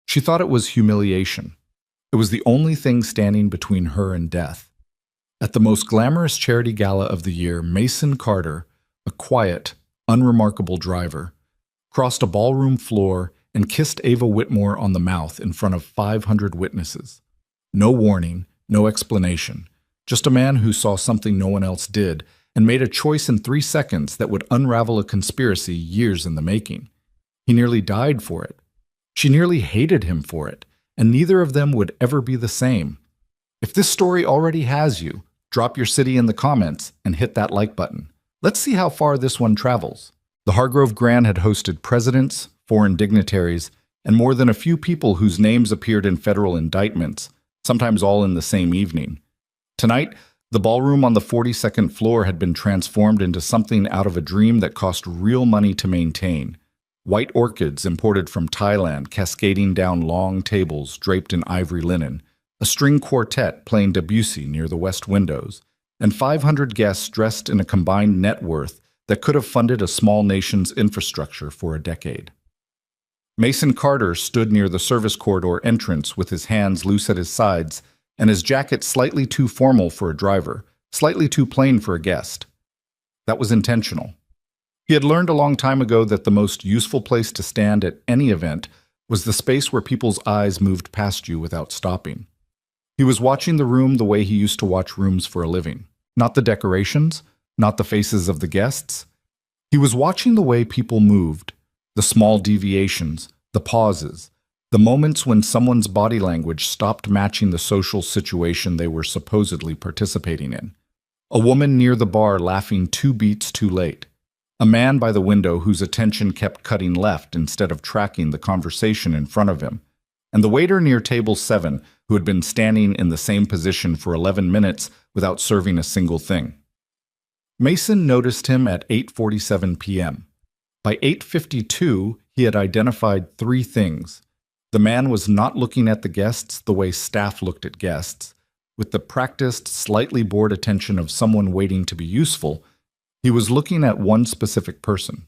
She thought it was humiliation. It was the only thing standing between her and death. At the most glamorous charity gala of the year, Mason Carter, a quiet, unremarkable driver, crossed a ballroom floor and kissed Ava Whitmore on the mouth in front of 500 witnesses. No warning, no explanation, just a man who saw something no one else did and made a choice in 3 seconds that would unravel a conspiracy years in the making. He nearly died for it. She nearly hated him for it, and neither of them would ever be the same. If this story already has you, drop your city in the comments and hit that like button. Let's see how far this one travels. The Hargrove Grand had hosted presidents, foreign dignitaries, and more than a few people whose names appeared in federal indictments, sometimes all in the same evening. Tonight, the ballroom on the 42nd floor had been transformed into something out of a dream that cost real money to maintain. White orchids imported from Thailand cascading down long tables draped in ivory linen, a string quartet playing Debussy near the west windows, and 500 guests dressed in a combined net worth that could have funded a small nation's infrastructure for a decade. Mason Carter stood near the service corridor entrance with his hands loose at his sides and his jacket slightly too formal for a driver, slightly too plain for a guest. That was intentional. He had learned a long time ago that the most useful place to stand at any event was the space where people's eyes moved past you without stopping. He was watching the room the way he used to watch rooms for a living. Not the decorations, not the faces of the guests. He was watching the way people moved, the small deviations, the pauses, the moments when someone's body language stopped matching the social situation they were supposedly participating in. A woman near the bar laughing 2 beats too late. A man by the window whose attention kept cutting left instead of tracking the conversation in front of him. And the waiter near table 7 who had been standing in the same position for 11 minutes without serving a single thing. Mason noticed him at 8:47 p.m. By 8:52, he had identified 3 things. The man was not looking at the guests the way staff looked at guests. With the practiced, slightly bored attention of someone waiting to be useful, he was looking at one specific person.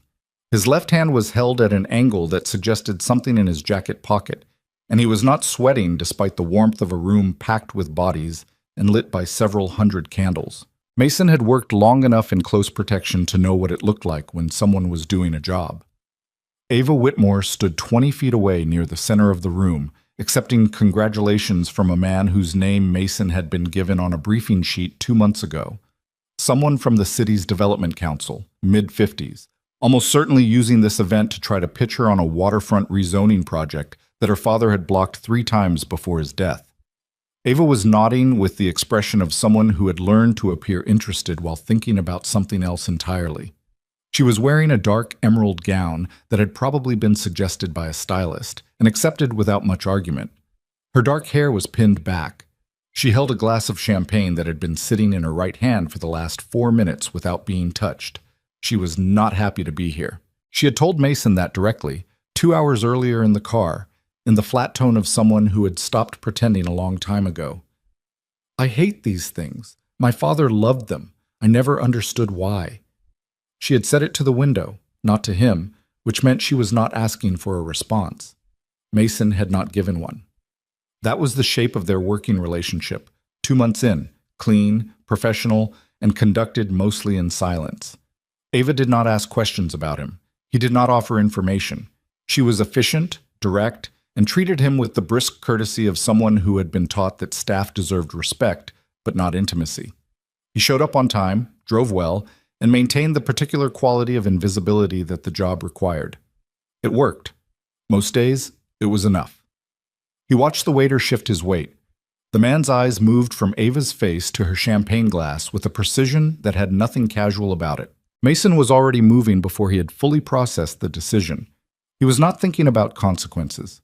His left hand was held at an angle that suggested something in his jacket pocket, and he was not sweating despite the warmth of a room packed with bodies and lit by several hundred candles. Mason had worked long enough in close protection to know what it looked like when someone was doing a job. Ava Whitmore stood 20 feet away near the center of the room, accepting congratulations from a man whose name Mason had been given on a briefing sheet 2 months ago. Someone from the city's development council, mid-50s, almost certainly using this event to try to pitch her on a waterfront rezoning project that her father had blocked 3 times before his death. Ava was nodding with the expression of someone who had learned to appear interested while thinking about something else entirely. She was wearing a dark emerald gown that had probably been suggested by a stylist and accepted without much argument. Her dark hair was pinned back. She held a glass of champagne that had been sitting in her right hand for the last 4 minutes without being touched. She was not happy to be here. She had told Mason that directly, 2 hours earlier in the car, in the flat tone of someone who had stopped pretending a long time ago. "I hate these things. My father loved them. I never understood why." She had said it to the window, not to him, which meant she was not asking for a response. Mason had not given one. That was the shape of their working relationship, 2 months in, clean, professional, and conducted mostly in silence. Ava did not ask questions about him. He did not offer information. She was efficient, direct, and treated him with the brisk courtesy of someone who had been taught that staff deserved respect, but not intimacy. He showed up on time, drove well, and maintained the particular quality of invisibility that the job required. It worked. Most days, it was enough. He watched the waiter shift his weight. The man's eyes moved from Ava's face to her champagne glass with a precision that had nothing casual about it. Mason was already moving before he had fully processed the decision. He was not thinking about consequences.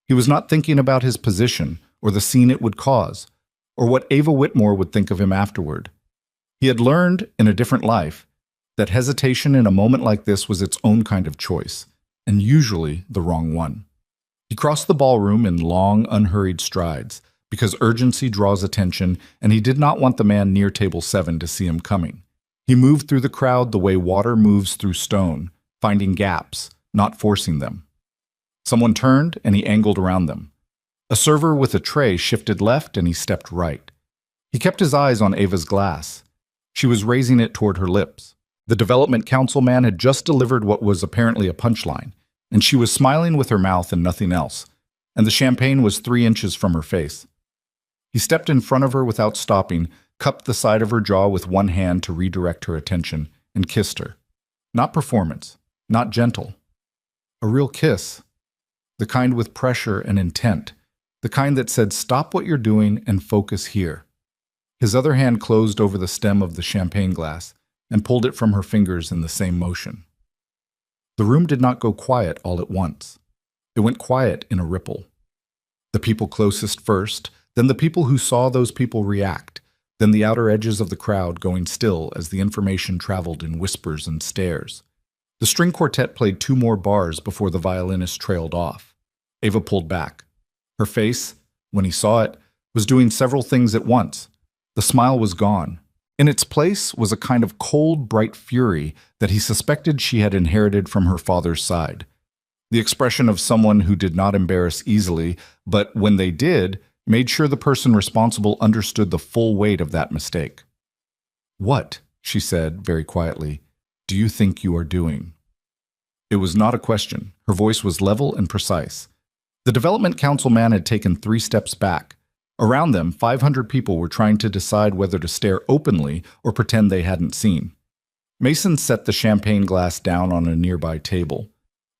He was not thinking about his position or the scene it would cause, or what Ava Whitmore would think of him afterward. He had learned, in a different life, that hesitation in a moment like this was its own kind of choice, and usually the wrong one. He crossed the ballroom in long, unhurried strides, because urgency draws attention, and he did not want the man near table 7 to see him coming. He moved through the crowd the way water moves through stone, finding gaps, not forcing them. Someone turned, and he angled around them. A server with a tray shifted left, and he stepped right. He kept his eyes on Ava's glass. She was raising it toward her lips. The development council man had just delivered what was apparently a punchline, and she was smiling with her mouth and nothing else, and the champagne was 3 inches from her face. He stepped in front of her without stopping, cupped the side of her jaw with one hand to redirect her attention, and kissed her. Not performance, not gentle. A real kiss. The kind with pressure and intent. The kind that said, stop what you're doing and focus here. His other hand closed over the stem of the champagne glass and pulled it from her fingers in the same motion. The room did not go quiet all at once. It went quiet in a ripple. The people closest first, then the people who saw those people react, then the outer edges of the crowd going still as the information traveled in whispers and stares. The string quartet played 2 more bars before the violinist trailed off. Ava pulled back. Her face, when he saw it, was doing several things at once. The smile was gone. In its place was a kind of cold, bright fury that he suspected she had inherited from her father's side. The expression of someone who did not embarrass easily, but when they did, made sure the person responsible understood the full weight of that mistake. "What," she said very quietly, "do you think you are doing?" It was not a question. Her voice was level and precise. The development council man had taken 3 steps back. Around them, 500 people were trying to decide whether to stare openly or pretend they hadn't seen. Mason set the champagne glass down on a nearby table.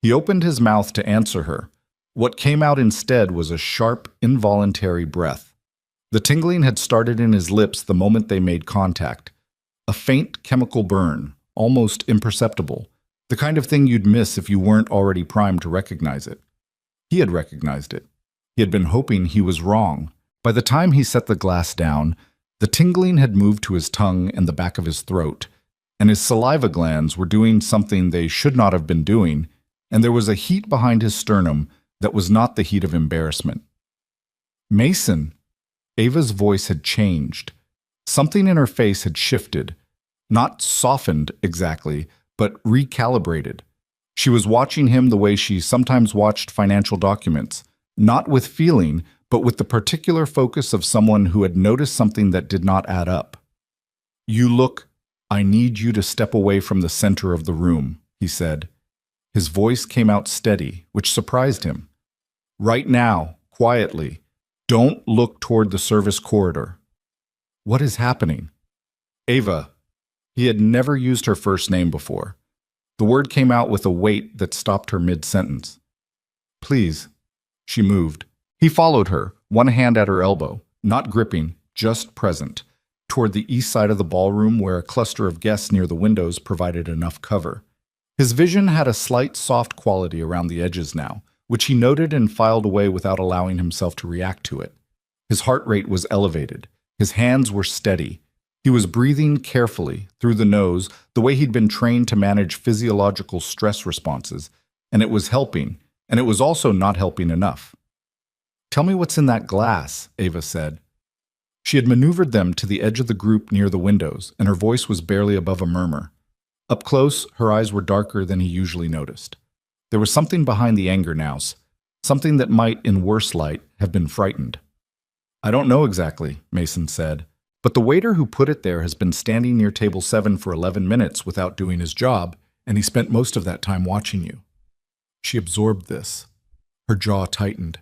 He opened his mouth to answer her. What came out instead was a sharp, involuntary breath. The tingling had started in his lips the moment they made contact. A faint chemical burn, almost imperceptible, the kind of thing you'd miss if you weren't already primed to recognize it. He had recognized it. He had been hoping he was wrong. By the time he set the glass down, the tingling had moved to his tongue and the back of his throat, and his saliva glands were doing something they should not have been doing, and there was a heat behind his sternum that was not the heat of embarrassment. "Mason!" Ava's voice had changed. Something in her face had shifted, not softened exactly, but recalibrated. She was watching him the way she sometimes watched financial documents, not with feeling, but with the particular focus of someone who had noticed something that did not add up. I need you to step away from the center of the room," he said. His voice came out steady, which surprised him. "Right now, quietly. Don't look toward the service corridor." "What is happening?" "Ava." He had never used her first name before. The word came out with a weight that stopped her mid-sentence. "Please." She moved. He followed her, one hand at her elbow, not gripping, just present, toward the east side of the ballroom where a cluster of guests near the windows provided enough cover. His vision had a slight soft quality around the edges now, which he noted and filed away without allowing himself to react to it. His heart rate was elevated. His hands were steady. He was breathing carefully, through the nose, the way he'd been trained to manage physiological stress responses, and it was helping, and it was also not helping enough. "Tell me what's in that glass," Ava said. She had maneuvered them to the edge of the group near the windows, and her voice was barely above a murmur. Up close, her eyes were darker than he usually noticed. There was something behind the anger now, something that might, in worse light, have been frightened. "I don't know exactly," Mason said, "but the waiter who put it there has been standing near table 7 for 11 minutes without doing his job, and he spent most of that time watching you." She absorbed this. Her jaw tightened.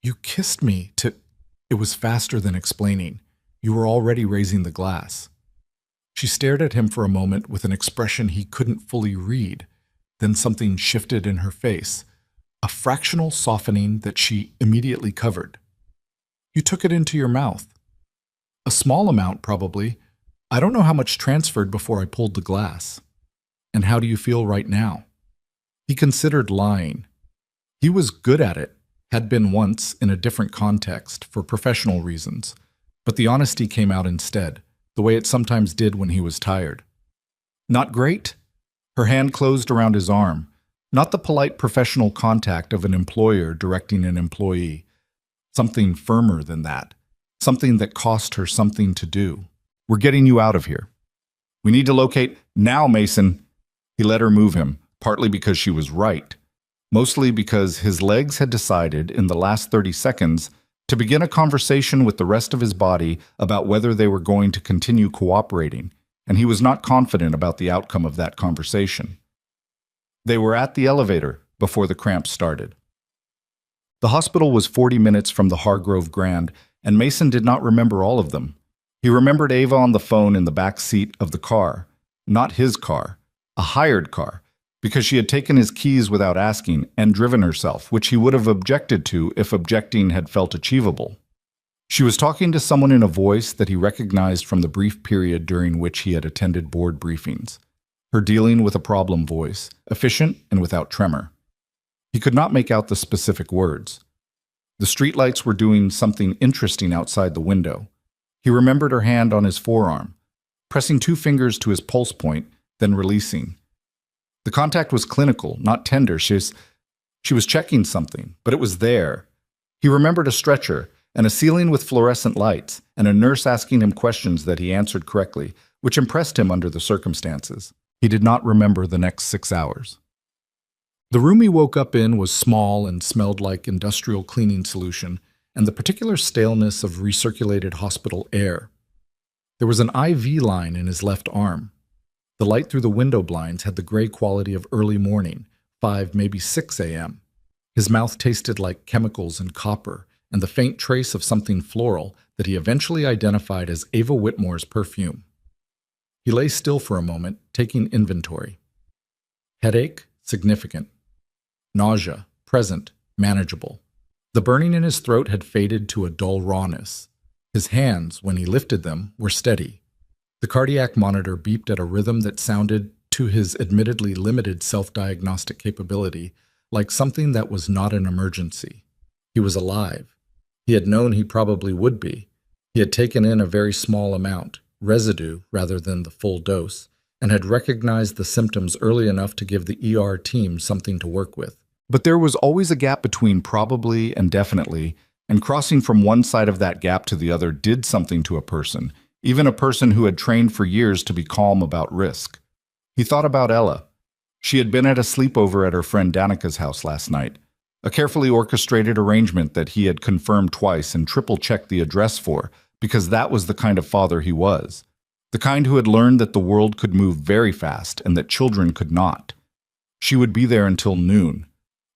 "You kissed me to—" It was faster than explaining. "You were already raising the glass." She stared at him for a moment with an expression he couldn't fully read. Then something shifted in her face, a fractional softening that she immediately covered. "You took it into your mouth." "A small amount, probably. I don't know how much transferred before I pulled the glass." "And how do you feel right now?" He considered lying. He was good at it, had been once in a different context for professional reasons, but the honesty came out instead, the way it sometimes did when he was tired. "Not great?" Her hand closed around his arm, not the polite professional contact of an employer directing an employee. Something firmer than that, something that cost her something to do. "We're getting you out of here." "We need to locate now, Mason." He let her move him, partly because she was right. mostly because his legs had decided in the last 30 seconds to begin a conversation with the rest of his body about whether they were going to continue cooperating, and he was not confident about the outcome of that conversation. They were at the elevator before the cramps started. The hospital was 40 minutes from the Hargrove Grand, and Mason did not remember all of them. He remembered Ava on the phone in the back seat of the car, not his car, a hired car, because she had taken his keys without asking and driven herself, which he would have objected to if objecting had felt achievable. She was talking to someone in a voice that he recognized from the brief period during which he had attended board briefings. Her dealing with a problem voice, efficient and without tremor. He could not make out the specific words. The streetlights were doing something interesting outside the window. He remembered her hand on his forearm, pressing 2 fingers to his pulse point, then releasing. The contact was clinical, not tender. She was checking something, but it was there. He remembered a stretcher and a ceiling with fluorescent lights, and a nurse asking him questions that he answered correctly, which impressed him under the circumstances. He did not remember the next 6 hours. The room he woke up in was small and smelled like industrial cleaning solution and the particular staleness of recirculated hospital air. There was an IV line in his left arm. The light through the window blinds had the gray quality of early morning, 5, maybe 6 a.m. His mouth tasted like chemicals and copper, and the faint trace of something floral that he eventually identified as Ava Whitmore's perfume. He lay still for a moment, taking inventory. Headache, significant. Nausea, present, manageable. The burning in his throat had faded to a dull rawness. His hands, when he lifted them, were steady. The cardiac monitor beeped at a rhythm that sounded, to his admittedly limited self-diagnostic capability, like something that was not an emergency. He was alive. He had known he probably would be. He had taken in a very small amount, residue rather than the full dose, and had recognized the symptoms early enough to give the ER team something to work with. But there was always a gap between probably and definitely, and crossing from one side of that gap to the other did something to a person, even a person who had trained for years to be calm about risk. He thought about Ella. She had been at a sleepover at her friend Danica's house last night, a carefully orchestrated arrangement that he had confirmed twice and triple-checked the address for, because that was the kind of father he was. The kind who had learned that the world could move very fast and that children could not. She would be there until noon.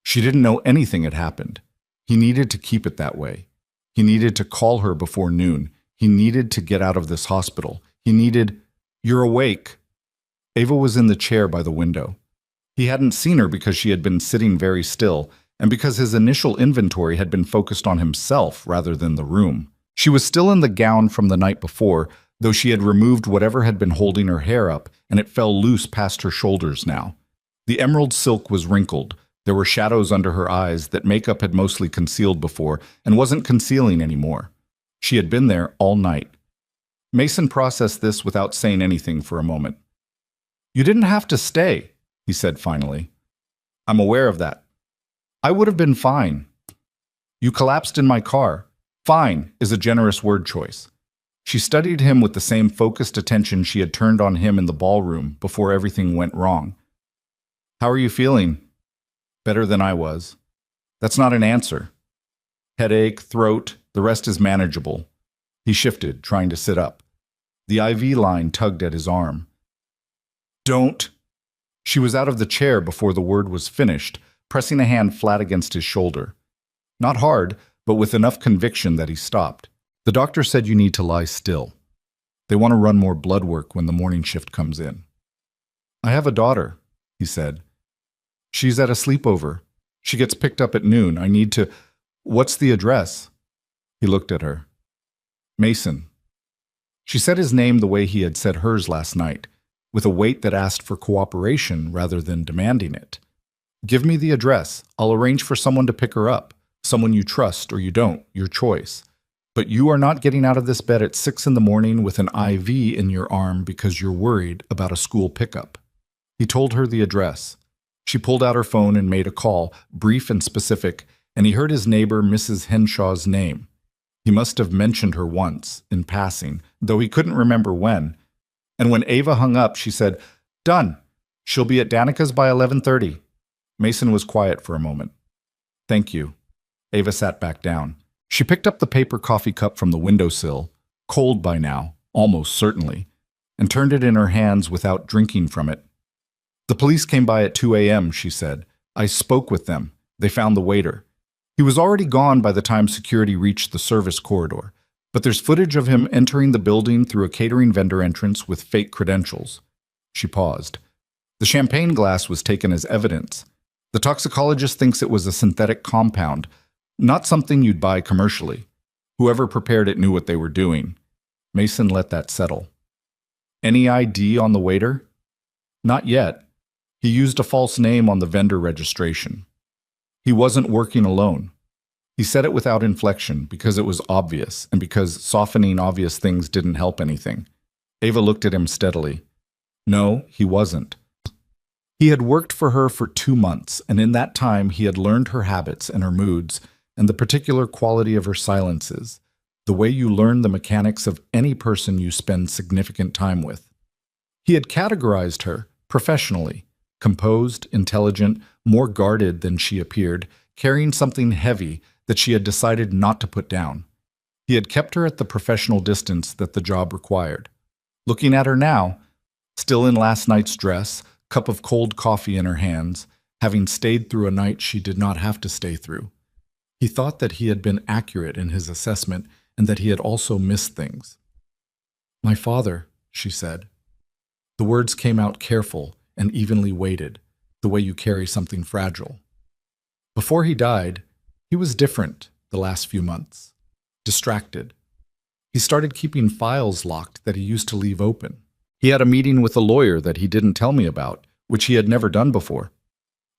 She didn't know anything had happened. He needed to keep it that way. He needed to call her before noon. He needed to get out of this hospital. He needed, "You're awake." Ava was in the chair by the window. He hadn't seen her because she had been sitting very still, and because his initial inventory had been focused on himself rather than the room. She was still in the gown from the night before, though she had removed whatever had been holding her hair up, and it fell loose past her shoulders now. The emerald silk was wrinkled. There were shadows under her eyes that makeup had mostly concealed before and wasn't concealing anymore. She had been there all night. Mason processed this without saying anything for a moment. "You didn't have to stay," he said finally. "I'm aware of that. I would have been fine. You collapsed in my car. Fine is a generous word choice." She studied him with the same focused attention she had turned on him in the ballroom before everything went wrong. "How are you feeling?" "Better than I was." "That's not an answer." "Headache, throat, the rest is manageable." He shifted, trying to sit up. The IV line tugged at his arm. "Don't." She was out of the chair before the word was finished, pressing a hand flat against his shoulder. Not hard, but with enough conviction that he stopped. "The doctor said you need to lie still. They want to run more blood work when the morning shift comes in." "I have a daughter," he said. "She's at a sleepover. She gets picked up at noon. I need to... What's the address?" He looked at her. "Mason." She said his name the way he had said hers last night, with a weight that asked for cooperation rather than demanding it. "Give me the address. I'll arrange for someone to pick her up. Someone you trust or you don't, your choice. But you are not getting out of this bed at 6 in the morning with an IV in your arm because you're worried about a school pickup." He told her the address. She pulled out her phone and made a call, brief and specific, and he heard his neighbor, Mrs. Henshaw's name. He must have mentioned her once, in passing, though he couldn't remember when. And when Ava hung up, she said, "Done. She'll be at Danica's by 11:30. Mason was quiet for a moment. Thank you. Ava sat back down. She picked up the paper coffee cup from the windowsill, cold by now, almost certainly, and turned it in her hands without drinking from it. The police came by at 2 a.m., she said. I spoke with them. They found the waiter. He was already gone by the time security reached the service corridor, but there's footage of him entering the building through a catering vendor entrance with fake credentials. She paused. The champagne glass was taken as evidence. The toxicologist thinks it was a synthetic compound, not something you'd buy commercially. Whoever prepared it knew what they were doing. Mason let that settle. Any ID on the waiter? Not yet. He used a false name on the vendor registration. He wasn't working alone. He said it without inflection because it was obvious and because softening obvious things didn't help anything. Ava looked at him steadily. No, he wasn't. He had worked for her for 2 months, and in that time he had learned her habits and her moods and the particular quality of her silences, the way you learn the mechanics of any person you spend significant time with. He had categorized her, professionally, composed, intelligent, more guarded than she appeared, carrying something heavy that she had decided not to put down. He had kept her at the professional distance that the job required. Looking at her now, still in last night's dress, cup of cold coffee in her hands, having stayed through a night she did not have to stay through, he thought that he had been accurate in his assessment and that he had also missed things. My father, she said. The words came out careful and evenly weighted, the way you carry something fragile. Before he died, he was different the last few months. Distracted. He started keeping files locked that he used to leave open. He had a meeting with a lawyer that he didn't tell me about, which he had never done before.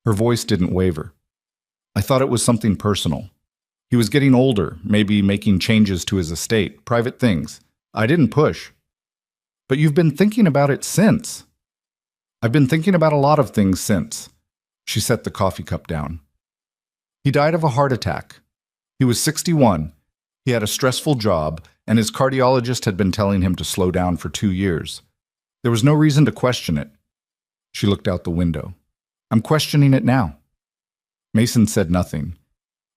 Her voice didn't waver. I thought it was something personal. He was getting older, maybe making changes to his estate, private things. I didn't push. But you've been thinking about it since. I've been thinking about a lot of things since. She set the coffee cup down. He died of a heart attack. He was 61. He had a stressful job, and his cardiologist had been telling him to slow down for 2 years. There was no reason to question it. She looked out the window. I'm questioning it now. Mason said nothing.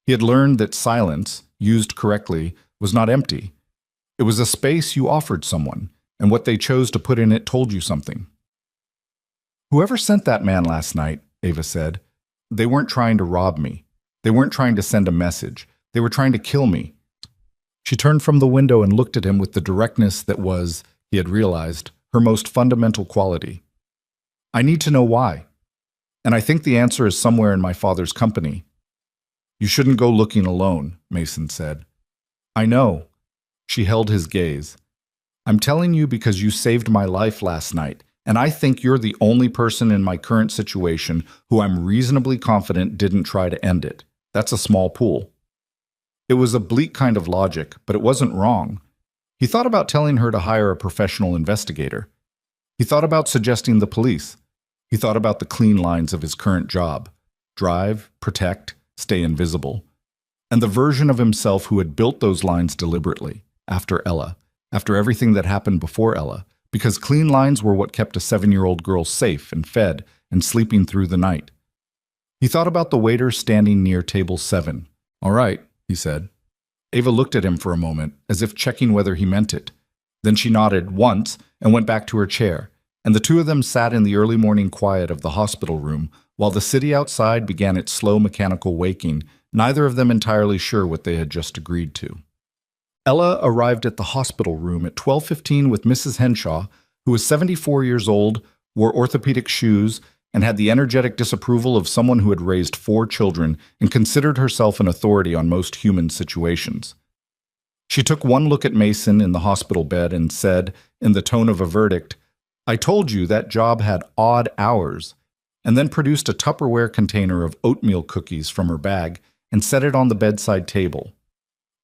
He had learned that silence, used correctly, was not empty. It was a space you offered someone, and what they chose to put in it told you something. Whoever sent that man last night, Ava said, they weren't trying to rob me. They weren't trying to send a message. They were trying to kill me. She turned from the window and looked at him with the directness that was, he had realized, her most fundamental quality. I need to know why. And I think the answer is somewhere in my father's company. You shouldn't go looking alone, Mason said. I know. She held his gaze. I'm telling you because you saved my life last night, and I think you're the only person in my current situation who I'm reasonably confident didn't try to end it. That's a small pool. It was a bleak kind of logic, but it wasn't wrong. He thought about telling her to hire a professional investigator. He thought about suggesting the police. He thought about the clean lines of his current job. Drive, protect, stay invisible. And the version of himself who had built those lines deliberately, after Ella, after everything that happened before Ella, because clean lines were what kept a 7-year-old girl safe and fed and sleeping through the night. He thought about the waiter standing near table 7. All right, he said. Ava looked at him for a moment, as if checking whether he meant it. Then she nodded once and went back to her chair, and the two of them sat in the early morning quiet of the hospital room while the city outside began its slow mechanical waking, neither of them entirely sure what they had just agreed to. Ella arrived at the hospital room at 12:15 with Mrs. Henshaw, who was 74 years old, wore orthopedic shoes, and had the energetic disapproval of someone who had raised 4 children and considered herself an authority on most human situations. She took one look at Mason in the hospital bed and said, in the tone of a verdict, I told you that job had odd hours, and then produced a Tupperware container of oatmeal cookies from her bag and set it on the bedside table.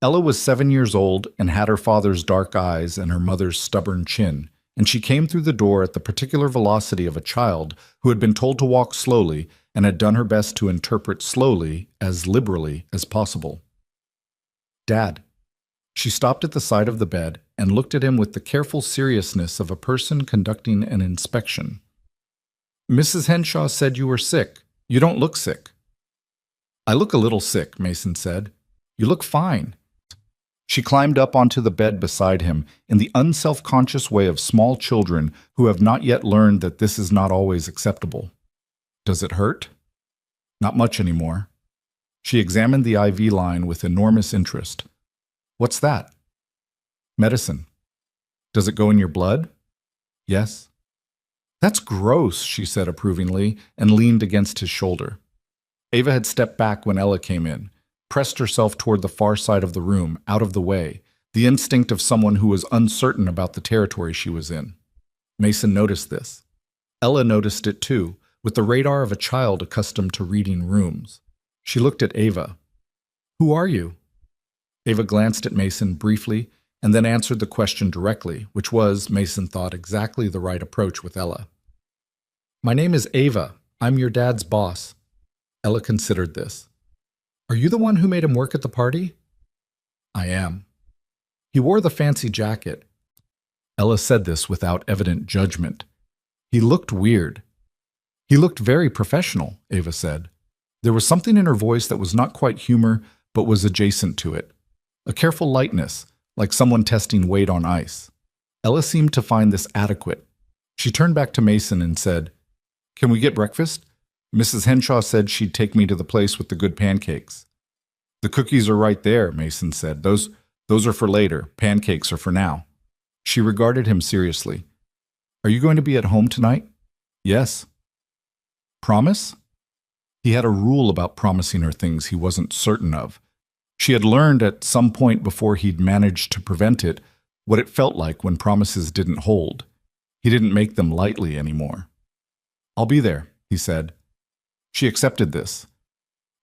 Ella was 7 years old and had her father's dark eyes and her mother's stubborn chin, and she came through the door at the particular velocity of a child who had been told to walk slowly and had done her best to interpret slowly as liberally as possible. Dad. She stopped at the side of the bed and looked at him with the careful seriousness of a person conducting an inspection. Mrs. Henshaw said you were sick. You don't look sick. I look a little sick, Mason said. You look fine. She climbed up onto the bed beside him in the unself-conscious way of small children who have not yet learned that this is not always acceptable. Does it hurt? Not much anymore. She examined the IV line with enormous interest. What's that? Medicine. Does it go in your blood? Yes. That's gross, she said approvingly, and leaned against his shoulder. Ava had stepped back when Ella came in, pressed herself toward the far side of the room, out of the way, the instinct of someone who was uncertain about the territory she was in. Mason noticed this. Ella noticed it too, with the radar of a child accustomed to reading rooms. She looked at Ava. Who are you? Ava glanced at Mason briefly and then answered the question directly, which was, Mason thought, exactly the right approach with Ella. My name is Ava. I'm your dad's boss. Ella considered this. Are you the one who made him work at the party? I am. He wore the fancy jacket. Ella said this without evident judgment. He looked weird. He looked very professional, Ava said. There was something in her voice that was not quite humor, but was adjacent to it. A careful lightness, like someone testing weight on ice. Ella seemed to find this adequate. She turned back to Mason and said, Can we get breakfast? Mrs. Henshaw said she'd take me to the place with the good pancakes. The cookies are right there, Mason said. Those are for later. Pancakes are for now. She regarded him seriously. Are you going to be at home tonight? Yes. Promise? He had a rule about promising her things he wasn't certain of. She had learned at some point before he'd managed to prevent it what it felt like when promises didn't hold. He didn't make them lightly anymore. I'll be there, he said. She accepted this.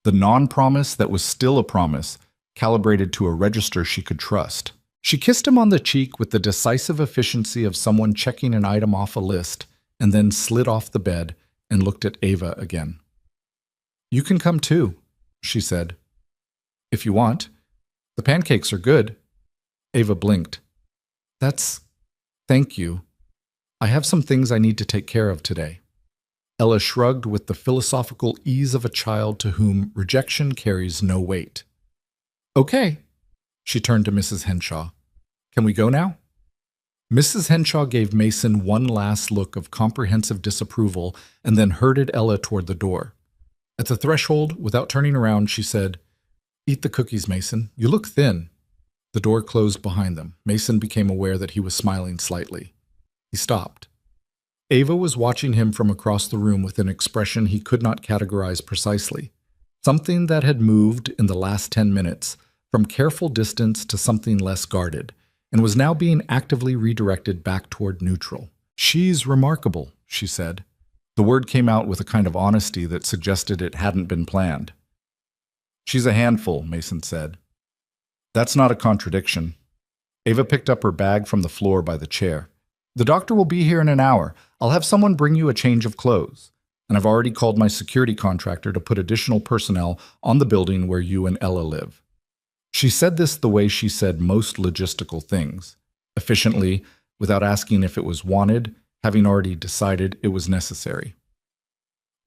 The non-promise that was still a promise, calibrated to a register she could trust. She kissed him on the cheek with the decisive efficiency of someone checking an item off a list, and then slid off the bed and looked at Ava again. You can come too, she said. If you want. The pancakes are good. Ava blinked. Thank you. I have some things I need to take care of today. Ella shrugged with the philosophical ease of a child to whom rejection carries no weight. Okay. She turned to Mrs. Henshaw. Can we go now? Mrs. Henshaw gave Mason one last look of comprehensive disapproval and then herded Ella toward the door. At the threshold, without turning around, she said, Eat the cookies, Mason. You look thin. The door closed behind them. Mason became aware that he was smiling slightly. He stopped. Ava was watching him from across the room with an expression he could not categorize precisely. Something that had moved in the last 10 minutes, from careful distance to something less guarded, and was now being actively redirected back toward neutral. She's remarkable, she said. The word came out with a kind of honesty that suggested it hadn't been planned. She's a handful, Mason said. That's not a contradiction. Ava picked up her bag from the floor by the chair. The doctor will be here in an hour. I'll have someone bring you a change of clothes. And I've already called my security contractor to put additional personnel on the building where you and Ella live. She said this the way she said most logistical things, efficiently, without asking if it was wanted, having already decided it was necessary.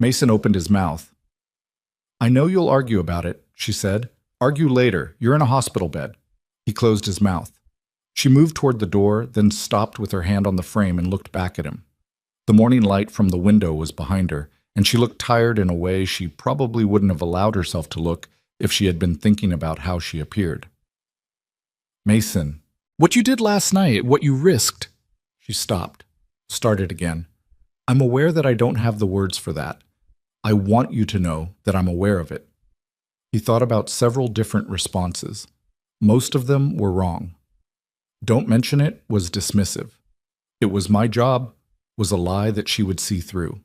Mason opened his mouth. I know you'll argue about it, she said. Argue later. You're in a hospital bed. He closed his mouth. She moved toward the door, then stopped with her hand on the frame and looked back at him. The morning light from the window was behind her, and she looked tired in a way she probably wouldn't have allowed herself to look if she had been thinking about how she appeared. Mason, what you did last night, what you risked. She stopped, started again. I'm aware that I don't have the words for that. I want you to know that I'm aware of it. He thought about several different responses. Most of them were wrong. Don't mention it was dismissive. It was my job was a lie that she would see through.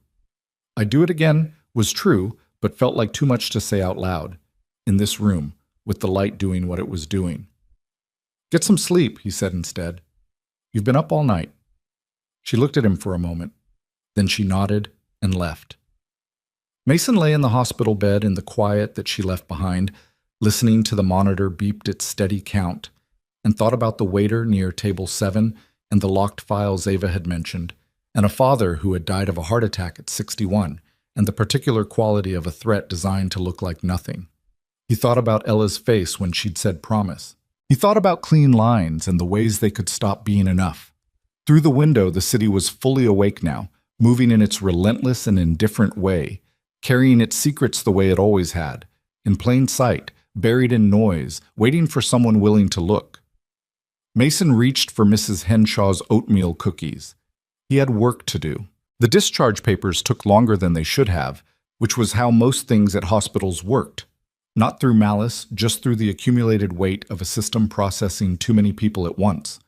I'd do it again was true, but felt like too much to say out loud, in this room, with the light doing what it was doing. Get some sleep, he said instead. You've been up all night. She looked at him for a moment. Then she nodded and left. Mason lay in the hospital bed in the quiet that she left behind, listening to the monitor beeped its steady count, and thought about the waiter near table 7 and the locked files Ava had mentioned, and a father who had died of a heart attack at 61, and the particular quality of a threat designed to look like nothing. He thought about Ella's face when she'd said promise. He thought about clean lines and the ways they could stop being enough. Through the window, the city was fully awake now, moving in its relentless and indifferent way, carrying its secrets the way it always had, in plain sight, buried in noise, waiting for someone willing to look. Mason reached for Mrs. Henshaw's oatmeal cookies. He had work to do. The discharge papers took longer than they should have, which was how most things at hospitals worked. Not through malice, just through the accumulated weight of a system processing too many people at once.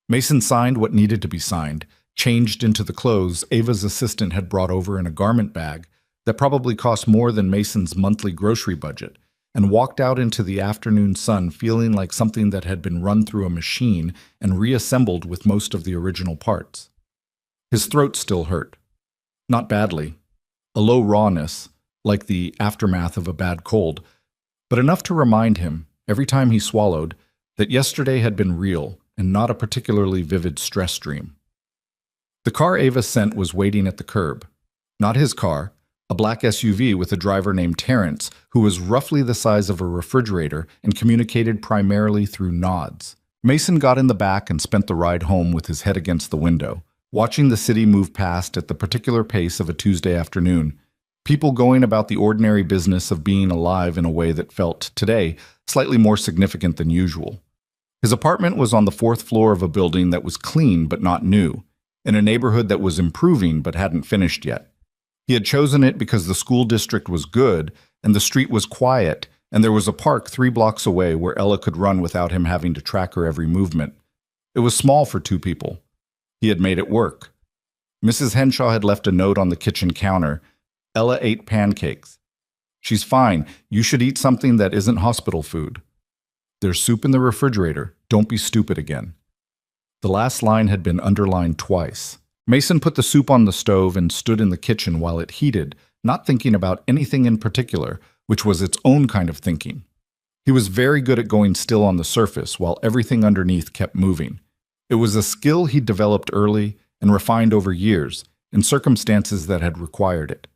Mason signed what needed to be signed, changed into the clothes Ava's assistant had brought over in a garment bag that probably cost more than Mason's monthly grocery budget, and walked out into the afternoon sun feeling like something that had been run through a machine and reassembled with most of the original parts. His throat still hurt. Not badly. A low rawness, like the aftermath of a bad cold, but enough to remind him, every time he swallowed, that yesterday had been real and not a particularly vivid stress dream. The car Ava sent was waiting at the curb. Not his car, a black SUV with a driver named Terrence, who was roughly the size of a refrigerator and communicated primarily through nods. Mason got in the back and spent the ride home with his head against the window, watching the city move past at the particular pace of a Tuesday afternoon, people going about the ordinary business of being alive in a way that felt, today, slightly more significant than usual. His apartment was on the 4th floor of a building that was clean but not new, in a neighborhood that was improving but hadn't finished yet. He had chosen it because the school district was good, and the street was quiet, and there was a park 3 blocks away where Ella could run without him having to track her every movement. It was small for 2 people. He had made it work. Mrs. Henshaw had left a note on the kitchen counter. Ella ate pancakes. She's fine. You should eat something that isn't hospital food. There's soup in the refrigerator. Don't be stupid again. The last line had been underlined twice. Mason put the soup on the stove and stood in the kitchen while it heated, not thinking about anything in particular, which was its own kind of thinking. He was very good at going still on the surface while everything underneath kept moving. It was a skill he'd developed early and refined over years, in circumstances that had required it.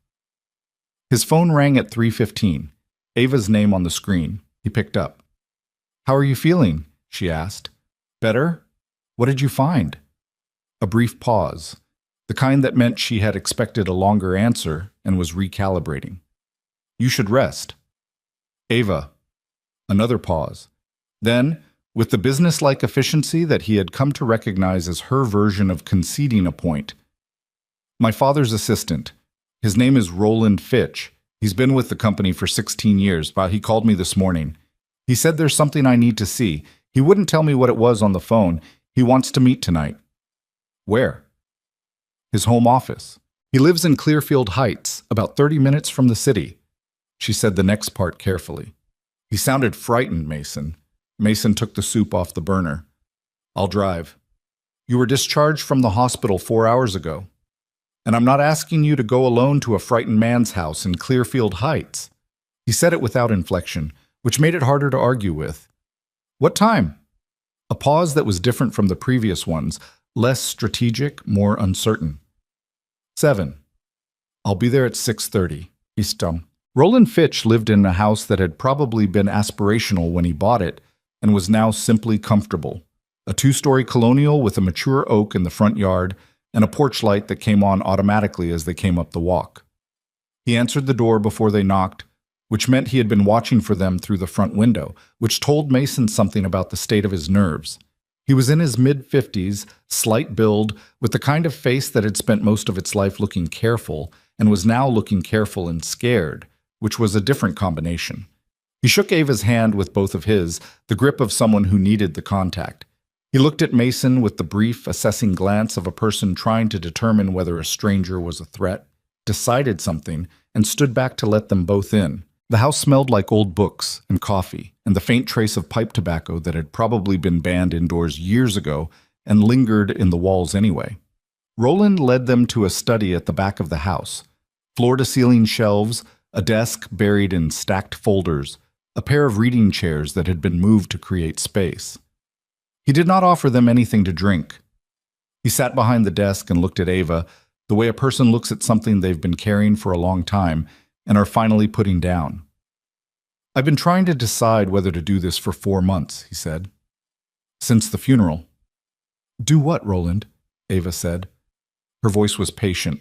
His phone rang at 3:15. Ava's name on the screen. He picked up. "How are you feeling?" she asked. "Better? What did you find?" A brief pause, the kind that meant she had expected a longer answer and was recalibrating. "You should rest." "Ava." Another pause. Then, with the business-like efficiency that he had come to recognize as her version of conceding a point, "My father's assistant. His name is Roland Fitch. He's been with the company for 16 years, but he called me this morning. He said there's something I need to see. He wouldn't tell me what it was on the phone. He wants to meet tonight." "Where?" "His home office. He lives in Clearfield Heights, about 30 minutes from the city." She said the next part carefully. "He sounded frightened, Mason." Mason took the soup off the burner. "I'll drive." "You were discharged from the hospital 4 hours ago. And I'm not asking you to go alone to a frightened man's house in Clearfield Heights." He said it without inflection, which made it harder to argue with. "What time?" A pause that was different from the previous ones, less strategic, more uncertain. 7. "I'll be there at 6:30. Istam." Roland Fitch lived in a house that had probably been aspirational when he bought it and was now simply comfortable. A 2-story colonial with a mature oak in the front yard and a porch light that came on automatically as they came up the walk. He answered the door before they knocked, which meant he had been watching for them through the front window, which told Mason something about the state of his nerves. He was in his mid-50s, slight build, with the kind of face that had spent most of its life looking careful, and was now looking careful and scared, which was a different combination. He shook Ava's hand with both of his, the grip of someone who needed the contact. He looked at Mason with the brief, assessing glance of a person trying to determine whether a stranger was a threat, decided something, and stood back to let them both in. The house smelled like old books and coffee, and the faint trace of pipe tobacco that had probably been banned indoors years ago and lingered in the walls anyway. Roland led them to a study at the back of the house. Floor-to-ceiling shelves, a desk buried in stacked folders, a pair of reading chairs that had been moved to create space. He did not offer them anything to drink. He sat behind the desk and looked at Ava, the way a person looks at something they've been carrying for a long time and are finally putting down. I've been trying to decide whether to do this for 4 months, he said. Since the funeral. Do what, Roland? Ava said. Her voice was patient.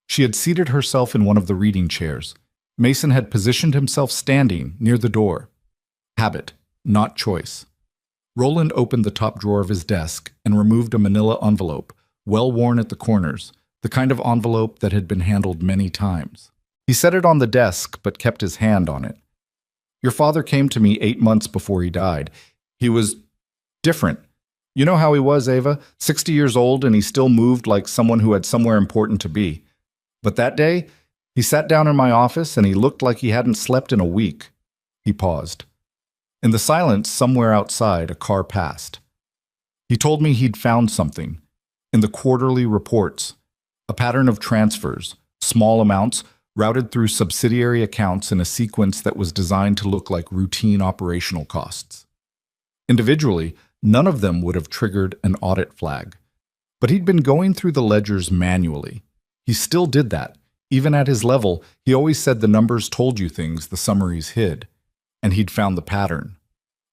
She had seated herself in one of the reading chairs. Mason had positioned himself standing near the door. Habit, not choice. Roland opened the top drawer of his desk and removed a manila envelope, well worn at the corners, the kind of envelope that had been handled many times. He set it on the desk but kept his hand on it. Your father came to me 8 months before he died. He was different. You know how he was, Ava? 60 years old, and he still moved like someone who had somewhere important to be. But that day, he sat down in my office and he looked like he hadn't slept in a week. He paused. In the silence, somewhere outside, a car passed. He told me he'd found something. In the quarterly reports, a pattern of transfers, small amounts, routed through subsidiary accounts in a sequence that was designed to look like routine operational costs. Individually, none of them would have triggered an audit flag. But he'd been going through the ledgers manually. He still did that. Even at his level, he always said the numbers told you things the summaries hid. And he'd found the pattern.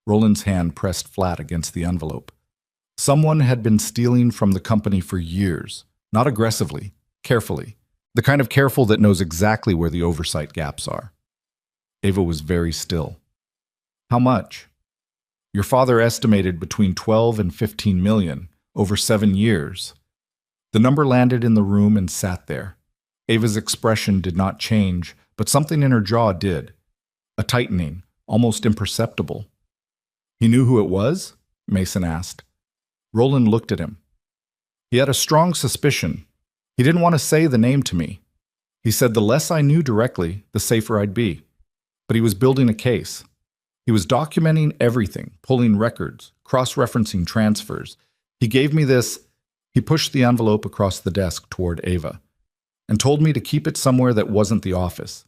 Roland's hand pressed flat against the envelope. Someone had been stealing from the company for years, not aggressively, carefully. The kind of careful that knows exactly where the oversight gaps are. Ava was very still. How much? Your father estimated between 12 and 15 million over 7 years. The number landed in the room and sat there. Ava's expression did not change, but something in her jaw did. A tightening, almost imperceptible. He knew who it was? Mason asked. Roland looked at him. He had a strong suspicion. He didn't want to say the name to me. He said the less I knew directly, the safer I'd be. But he was building a case. He was documenting everything, pulling records, cross-referencing transfers. He gave me this. He pushed the envelope across the desk toward Ava and told me to keep it somewhere that wasn't the office.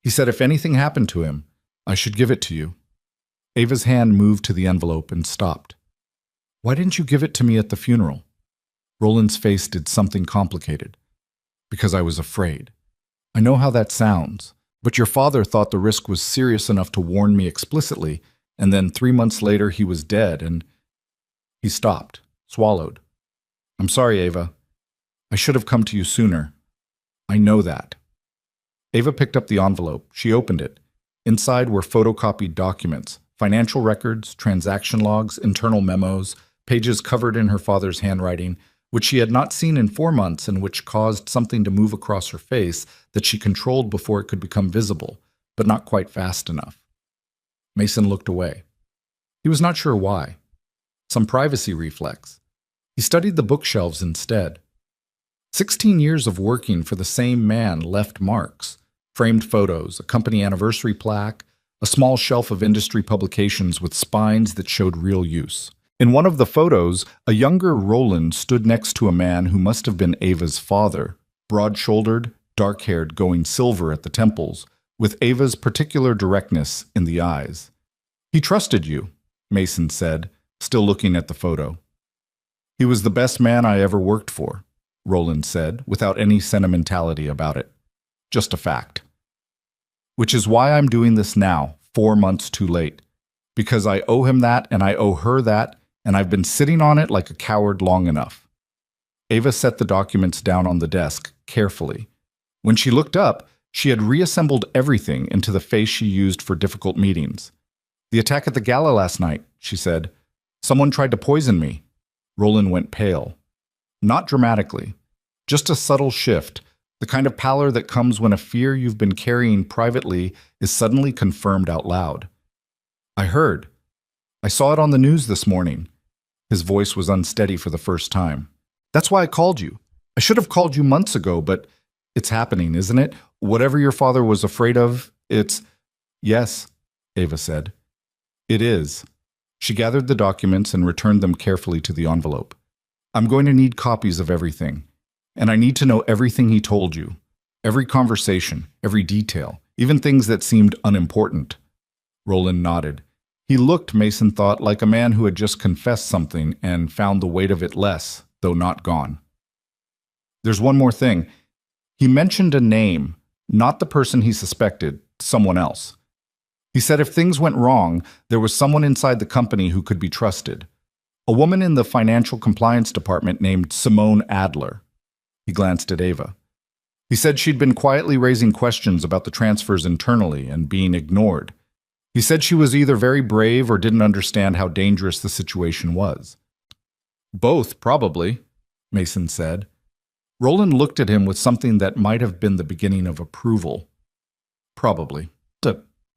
He said if anything happened to him, I should give it to you. Ava's hand moved to the envelope and stopped. Why didn't you give it to me at the funeral? Roland's face did something complicated. Because I was afraid. I know how that sounds, but your father thought the risk was serious enough to warn me explicitly, and then 3 months later he was dead, and... He stopped, swallowed. I'm sorry, Ava. I should have come to you sooner. I know that. Ava picked up the envelope. She opened it. Inside were photocopied documents, financial records, transaction logs, internal memos, pages covered in her father's handwriting, which she had not seen in 4 months and which caused something to move across her face that she controlled before it could become visible, but not quite fast enough. Mason looked away. He was not sure why. Some privacy reflex. He studied the bookshelves instead. 16 years of working for the same man left marks. Framed photos, a company anniversary plaque, a small shelf of industry publications with spines that showed real use. In one of the photos, a younger Roland stood next to a man who must have been Ava's father, broad-shouldered, dark-haired, going silver at the temples, with Ava's particular directness in the eyes. He trusted you, Mason said, still looking at the photo. He was the best man I ever worked for, Roland said, without any sentimentality about it. Just a fact. Which is why I'm doing this now, 4 months too late. Because I owe him that and I owe her that, and I've been sitting on it like a coward long enough. Ava set the documents down on the desk, carefully. When she looked up, she had reassembled everything into the face she used for difficult meetings. The attack at the gala last night, she said. Someone tried to poison me. Roland went pale. Not dramatically. Just a subtle shift, the kind of pallor that comes when a fear you've been carrying privately is suddenly confirmed out loud. I heard. I saw it on the news this morning. His voice was unsteady for the first time. That's why I called you. I should have called you months ago, but it's happening, isn't it? Whatever your father was afraid of, it's... Yes, Ava said. It is. She gathered the documents and returned them carefully to the envelope. I'm going to need copies of everything. And I need to know everything he told you. Every conversation, every detail, even things that seemed unimportant. Roland nodded. He looked, Mason thought, like a man who had just confessed something and found the weight of it less, though not gone. There's one more thing. He mentioned a name, not the person he suspected, someone else. He said if things went wrong, there was someone inside the company who could be trusted. A woman in the financial compliance department named Simone Adler. He glanced at Ava. He said she'd been quietly raising questions about the transfers internally and being ignored. He said she was either very brave or didn't understand how dangerous the situation was. Both, probably, Mason said. Roland looked at him with something that might have been the beginning of approval. Probably.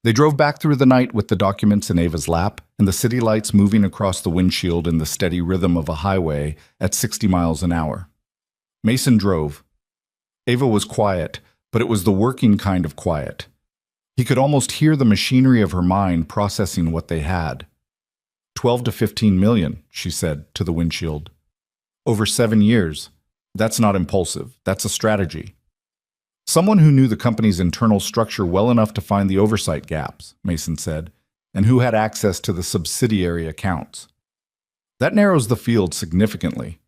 They drove back through the night with the documents in Ava's lap and the city lights moving across the windshield in the steady rhythm of a highway at 60 miles an hour. Mason drove. Ava was quiet, but it was the working kind of quiet. He could almost hear the machinery of her mind processing what they had. 12 to 15 million, she said to the windshield. Over 7 years. That's not impulsive. That's a strategy. Someone who knew the company's internal structure well enough to find the oversight gaps, Mason said, and who had access to the subsidiary accounts. That narrows the field significantly.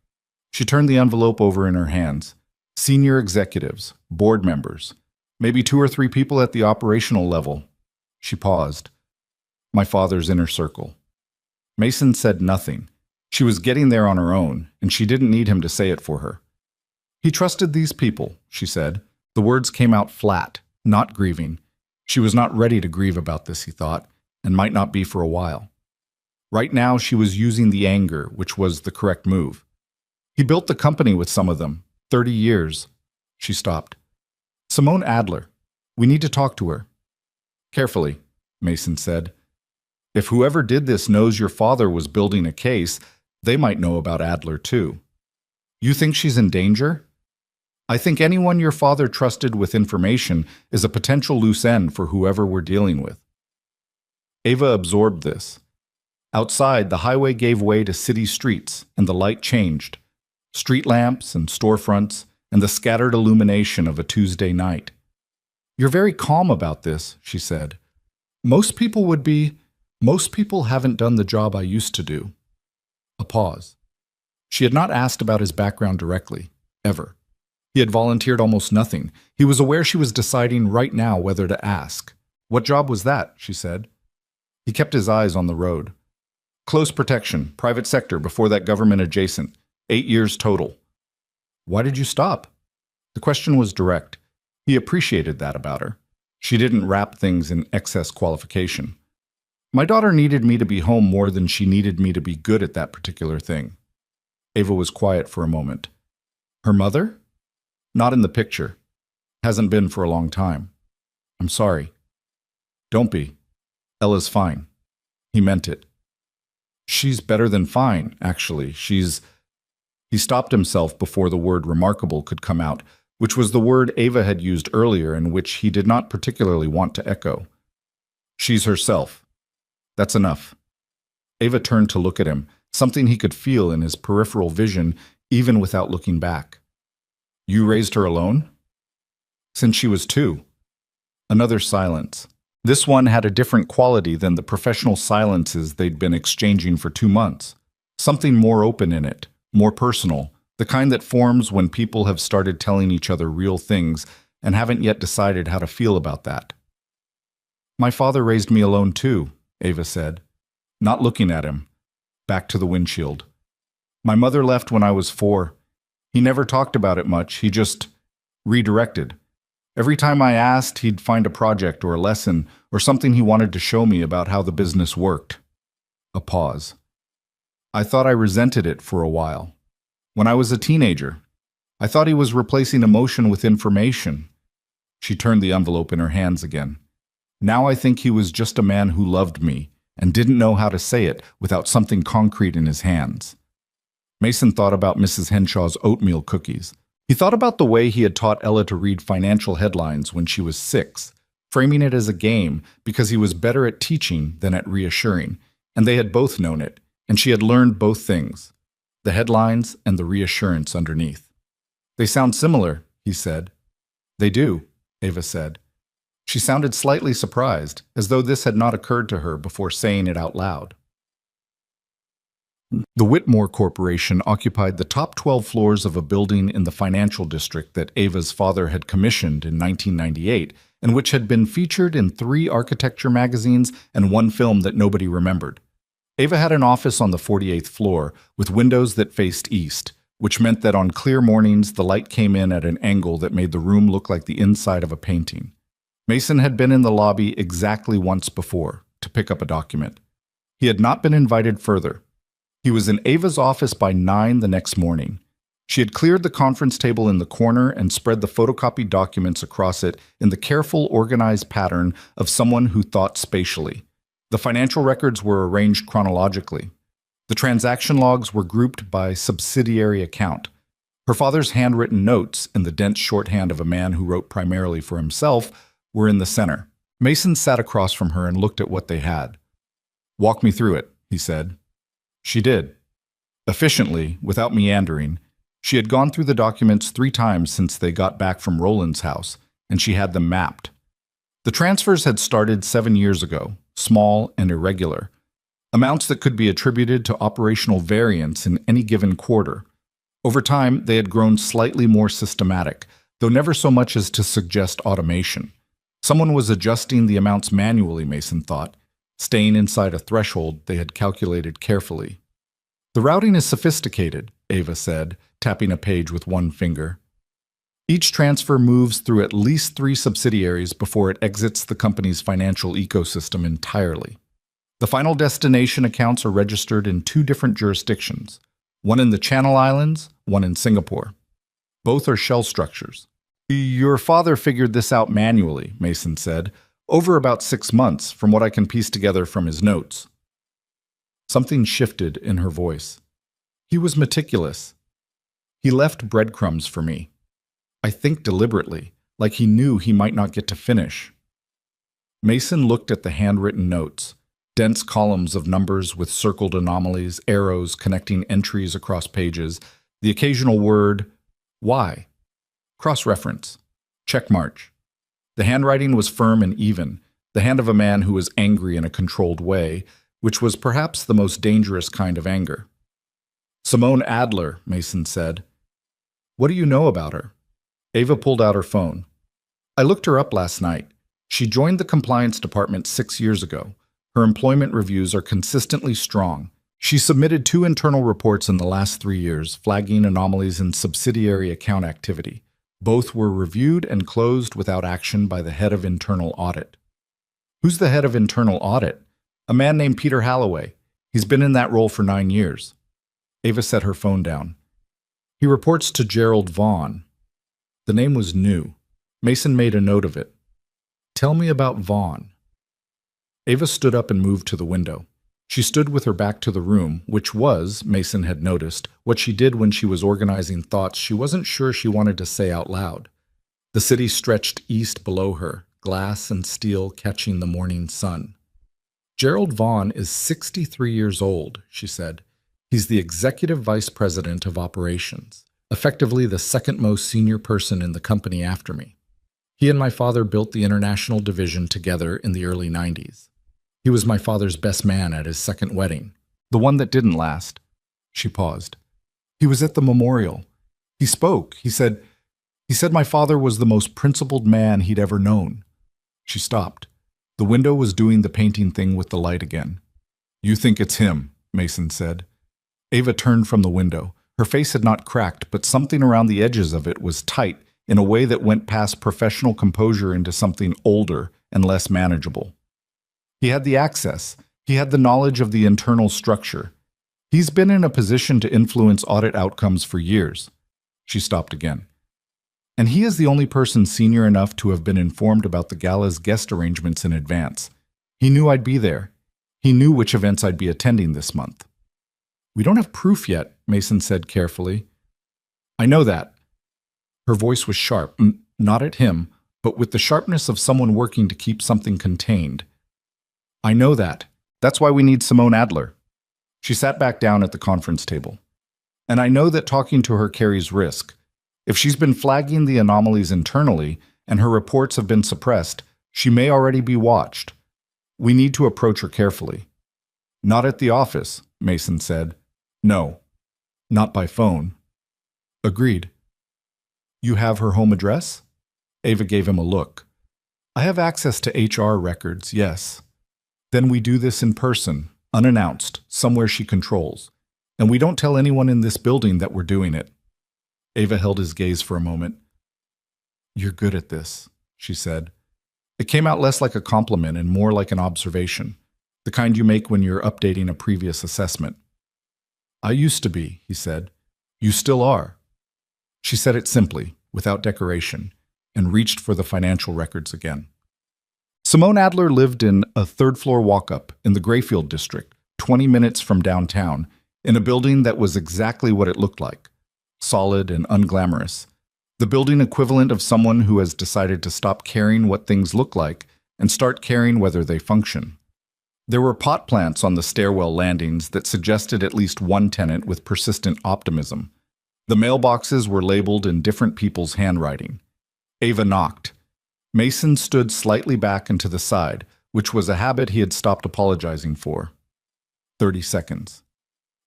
She turned the envelope over in her hands. Senior executives, board members, maybe 2 or 3 people at the operational level. She paused. My father's inner circle. Mason said nothing. She was getting there on her own, and she didn't need him to say it for her. He trusted these people, she said. The words came out flat, not grieving. She was not ready to grieve about this, he thought, and might not be for a while. Right now, she was using the anger, which was the correct move. He built the company with some of them, 30 years. She stopped. Simone Adler. We need to talk to her. Carefully, Mason said. If whoever did this knows your father was building a case, they might know about Adler too. You think she's in danger? I think anyone your father trusted with information is a potential loose end for whoever we're dealing with. Ava absorbed this. Outside, the highway gave way to city streets, and the light changed. Street lamps and storefronts, and the scattered illumination of a Tuesday night. You're very calm about this, she said. Most people haven't done the job I used to do. A pause. She had not asked about his background directly, ever. He had volunteered almost nothing. He was aware she was deciding right now whether to ask. What job was that? She said. He kept his eyes on the road. Close protection, private sector before that government adjacent. 8 years total. Why did you stop? The question was direct. He appreciated that about her. She didn't wrap things in excess qualification. My daughter needed me to be home more than she needed me to be good at that particular thing. Ava was quiet for a moment. Her mother? Not in the picture. Hasn't been for a long time. I'm sorry. Don't be. Ella's fine. He meant it. She's better than fine, actually. He stopped himself before the word remarkable could come out, which was the word Ava had used earlier and which he did not particularly want to echo. She's herself. That's enough. Ava turned to look at him, something he could feel in his peripheral vision even without looking back. You raised her alone? Since she was 2. Another silence. This one had a different quality than the professional silences they'd been exchanging for 2 months. Something more open in it, more personal, the kind that forms when people have started telling each other real things and haven't yet decided how to feel about that. My father raised me alone too, Ava said, not looking at him. Back to the windshield. My mother left when I was 4. He never talked about it much, he just redirected. Every time I asked, he'd find a project or a lesson or something he wanted to show me about how the business worked. A pause. I thought I resented it for a while. When I was a teenager, I thought he was replacing emotion with information. She turned the envelope in her hands again. Now I think he was just a man who loved me and didn't know how to say it without something concrete in his hands. Mason thought about Mrs. Henshaw's oatmeal cookies. He thought about the way he had taught Ella to read financial headlines when she was 6, framing it as a game because he was better at teaching than at reassuring, and they had both known it, and she had learned both things, the headlines and the reassurance underneath. They sound similar, he said. They do, Ava said. She sounded slightly surprised, as though this had not occurred to her before saying it out loud. The Whitmore Corporation occupied the top 12 floors of a building in the financial district that Ava's father had commissioned in 1998 and which had been featured in 3 architecture magazines and 1 film that nobody remembered. Ava had an office on the 48th floor with windows that faced east, which meant that on clear mornings the light came in at an angle that made the room look like the inside of a painting. Mason had been in the lobby exactly once before to pick up a document. He had not been invited further. He was in Ava's office by 9 the next morning. She had cleared the conference table in the corner and spread the photocopied documents across it in the careful, organized pattern of someone who thought spatially. The financial records were arranged chronologically. The transaction logs were grouped by subsidiary account. Her father's handwritten notes, in the dense shorthand of a man who wrote primarily for himself, were in the center. Mason sat across from her and looked at what they had. "Walk me through it," he said. She did. Efficiently, without meandering, she had gone through the documents 3 times since they got back from Roland's house, and she had them mapped. The transfers had started 7 years ago, small and irregular, amounts that could be attributed to operational variance in any given quarter. Over time, they had grown slightly more systematic, though never so much as to suggest automation. Someone was adjusting the amounts manually, Mason thought, staying inside a threshold they had calculated carefully. "The routing is sophisticated," Ava said, tapping a page with 1 finger. "Each transfer moves through at least 3 subsidiaries before it exits the company's financial ecosystem entirely. The final destination accounts are registered in 2 different jurisdictions, one in the Channel Islands, one in Singapore. Both are shell structures." "Your father figured this out manually," Mason said, "over about 6 months, from what I can piece together from his notes." Something shifted in her voice. "He was meticulous. He left breadcrumbs for me. I think deliberately, like he knew he might not get to finish." Mason looked at the handwritten notes, dense columns of numbers with circled anomalies, arrows connecting entries across pages, the occasional word, "Why?" Cross-reference. Checkmark. The handwriting was firm and even, the hand of a man who was angry in a controlled way, which was perhaps the most dangerous kind of anger. "Simone Adler," Mason said. "What do you know about her?" Ava pulled out her phone. "I looked her up last night. She joined the compliance department 6 years ago. Her employment reviews are consistently strong. She submitted 2 internal reports in the last 3 years, flagging anomalies in subsidiary account activity. Both were reviewed and closed without action by the head of internal audit." "Who's the head of internal audit?" "A man named Peter Halloway. He's been in that role for 9 years. Ava set her phone down. "He reports to Gerald Vaughn." The name was new. Mason made a note of it. "Tell me about Vaughn." Ava stood up and moved to the window. She stood with her back to the room, which was, Mason had noticed, what she did when she was organizing thoughts she wasn't sure she wanted to say out loud. The city stretched east below her, glass and steel catching the morning sun. "Gerald Vaughn is 63 years old," she said. "He's the executive vice president of operations, effectively the second most senior person in the company after me. He and my father built the international division together in the early 90s. He was my father's best man at his second wedding, the one that didn't last." She paused. "He was at the memorial. He spoke. He said my father was the most principled man he'd ever known." She stopped. The window was doing the painting thing with the light again. "You think it's him," Mason said. Ava turned from the window. Her face had not cracked, but something around the edges of it was tight in a way that went past professional composure into something older and less manageable. "He had the access. He had the knowledge of the internal structure. He's been in a position to influence audit outcomes for years." She stopped again. "And he is the only person senior enough to have been informed about the gala's guest arrangements in advance. He knew I'd be there. He knew which events I'd be attending this month." "We don't have proof yet," Mason said carefully. "I know that." Her voice was sharp, not at him, but with the sharpness of someone working to keep something contained. "I know that. That's why we need Simone Adler." She sat back down at the conference table. "And I know that talking to her carries risk. If she's been flagging the anomalies internally and her reports have been suppressed, she may already be watched. We need to approach her carefully." "Not at the office," Mason said. No, not by phone. Agreed. You have her home address? Ava gave him a look. I have access to HR records, yes. Then we do this in person, unannounced, somewhere she controls. And we don't tell anyone in this building that we're doing it. Ava held his gaze for a moment. You're good at this, she said. It came out less like a compliment and more like an observation, the kind you make when you're updating a previous assessment. I used to be, he said. You still are. She said it simply, without decoration, and reached for the financial records again. Simone Adler lived in a third-floor walk-up in the Grayfield district, 20 minutes from downtown, in a building that was exactly what it looked like, solid and unglamorous. The building equivalent of someone who has decided to stop caring what things look like and start caring whether they function. There were pot plants on the stairwell landings that suggested at least one tenant with persistent optimism. The mailboxes were labeled in different people's handwriting. Ava knocked. Mason stood slightly back and to the side, which was a habit he had stopped apologizing for. 30 seconds.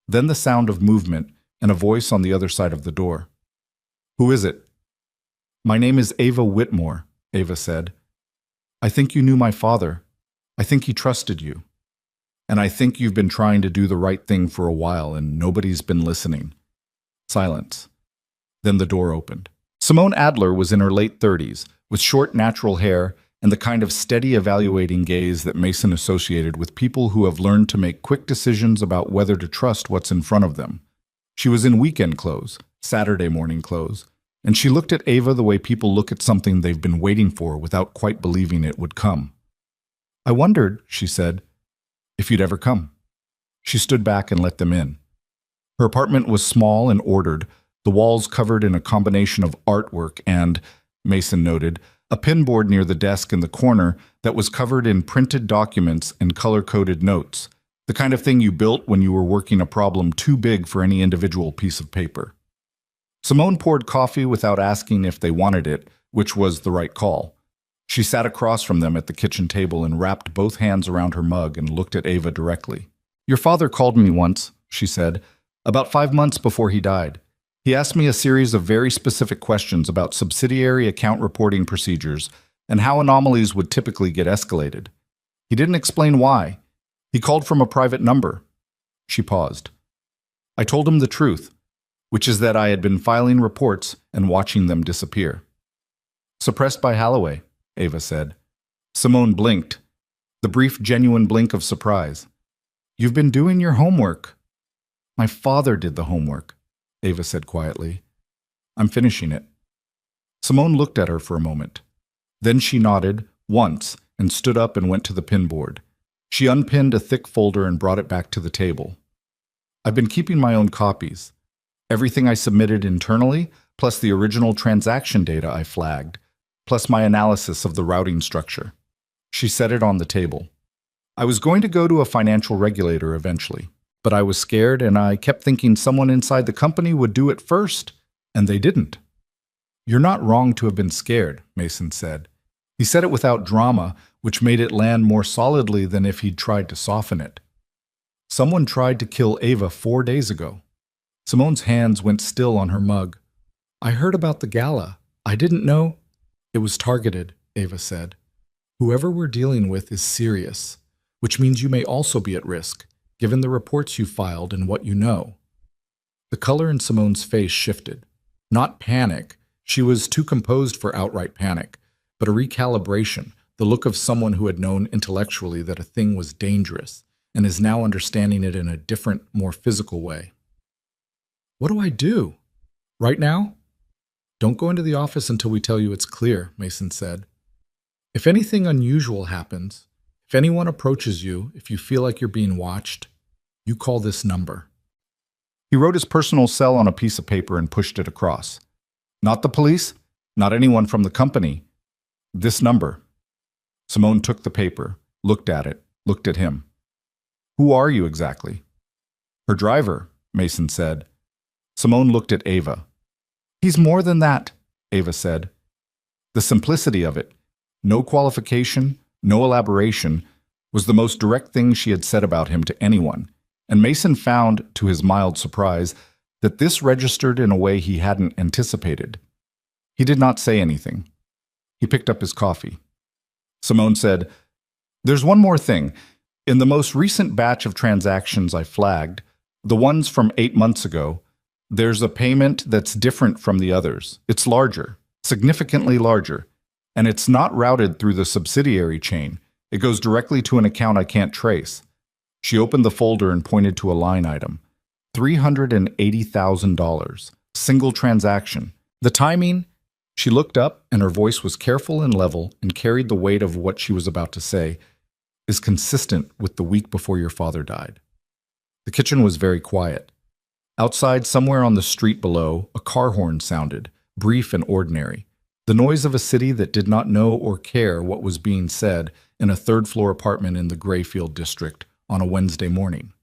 Then the sound of movement and a voice on the other side of the door. Who is it? My name is Ava Whitmore, Ava said. I think you knew my father. I think he trusted you. And I think you've been trying to do the right thing for a while and nobody's been listening. Silence. Then the door opened. Simone Adler was in her late 30s, with short natural hair and the kind of steady evaluating gaze that Mason associated with people who have learned to make quick decisions about whether to trust what's in front of them. She was in weekend clothes, Saturday morning clothes, and she looked at Ava the way people look at something they've been waiting for without quite believing it would come. I wondered, she said, if you'd ever come. She stood back and let them in. Her apartment was small and ordered, the walls covered in a combination of artwork and, Mason noted, a pinboard near the desk in the corner that was covered in printed documents and color-coded notes, the kind of thing you built when you were working a problem too big for any individual piece of paper. Simone poured coffee without asking if they wanted it, which was the right call. She sat across from them at the kitchen table and wrapped both hands around her mug and looked at Ava directly. Your father called me once, she said, about 5 months before he died. He asked me a series of very specific questions about subsidiary account reporting procedures and how anomalies would typically get escalated. He didn't explain why. He called from a private number. She paused. I told him the truth, which is that I had been filing reports and watching them disappear. Suppressed by Holloway, Ava said. Simone blinked, the brief, genuine blink of surprise. You've been doing your homework. My father did the homework, Ava said quietly. I'm finishing it. Simone looked at her for a moment. Then she nodded, once, and stood up and went to the pinboard. She unpinned a thick folder and brought it back to the table. I've been keeping my own copies. Everything I submitted internally, plus the original transaction data I flagged, plus my analysis of the routing structure. She set it on the table. I was going to go to a financial regulator eventually, but I was scared and I kept thinking someone inside the company would do it first, and they didn't. You're not wrong to have been scared, Mason said. He said it without drama, which made it land more solidly than if he'd tried to soften it. Someone tried to kill Ava 4 days ago. Simone's hands went still on her mug. I heard about the gala. I didn't know. It was targeted, Ava said. Whoever we're dealing with is serious, which means you may also be at risk, given the reports you filed and what you know. The color in Simone's face shifted. Not panic. She was too composed for outright panic, but a recalibration, the look of someone who had known intellectually that a thing was dangerous and is now understanding it in a different, more physical way. What do I do? Right now? Don't go into the office until we tell you it's clear, Mason said. If anything unusual happens, if anyone approaches you, if you feel like you're being watched, you call this number. He wrote his personal cell on a piece of paper and pushed it across. Not the police, not anyone from the company. This number. Simone took the paper, looked at it, looked at him. Who are you exactly? Her driver, Mason said. Simone looked at Ava. He's more than that, Ava said. The simplicity of it, no qualification, no elaboration, was the most direct thing she had said about him to anyone, And Mason found, to his mild surprise, that this registered in a way he hadn't anticipated. He did not say anything. He picked up his coffee. Simone said, "There's one more thing. In the most recent batch of transactions I flagged, the ones from 8 months ago, there's a payment that's different from the others. It's larger, significantly larger, and it's not routed through the subsidiary chain. It goes directly to an account I can't trace." She opened the folder and pointed to a line item. $380,000. Single transaction. The timing? She looked up, and her voice was careful and level and carried the weight of what she was about to say, is consistent with the week before your father died. The kitchen was very quiet. Outside, somewhere on the street below, a car horn sounded, brief and ordinary. The noise of a city that did not know or care what was being said in a third-floor apartment in the Grayfield district on a Wednesday morning.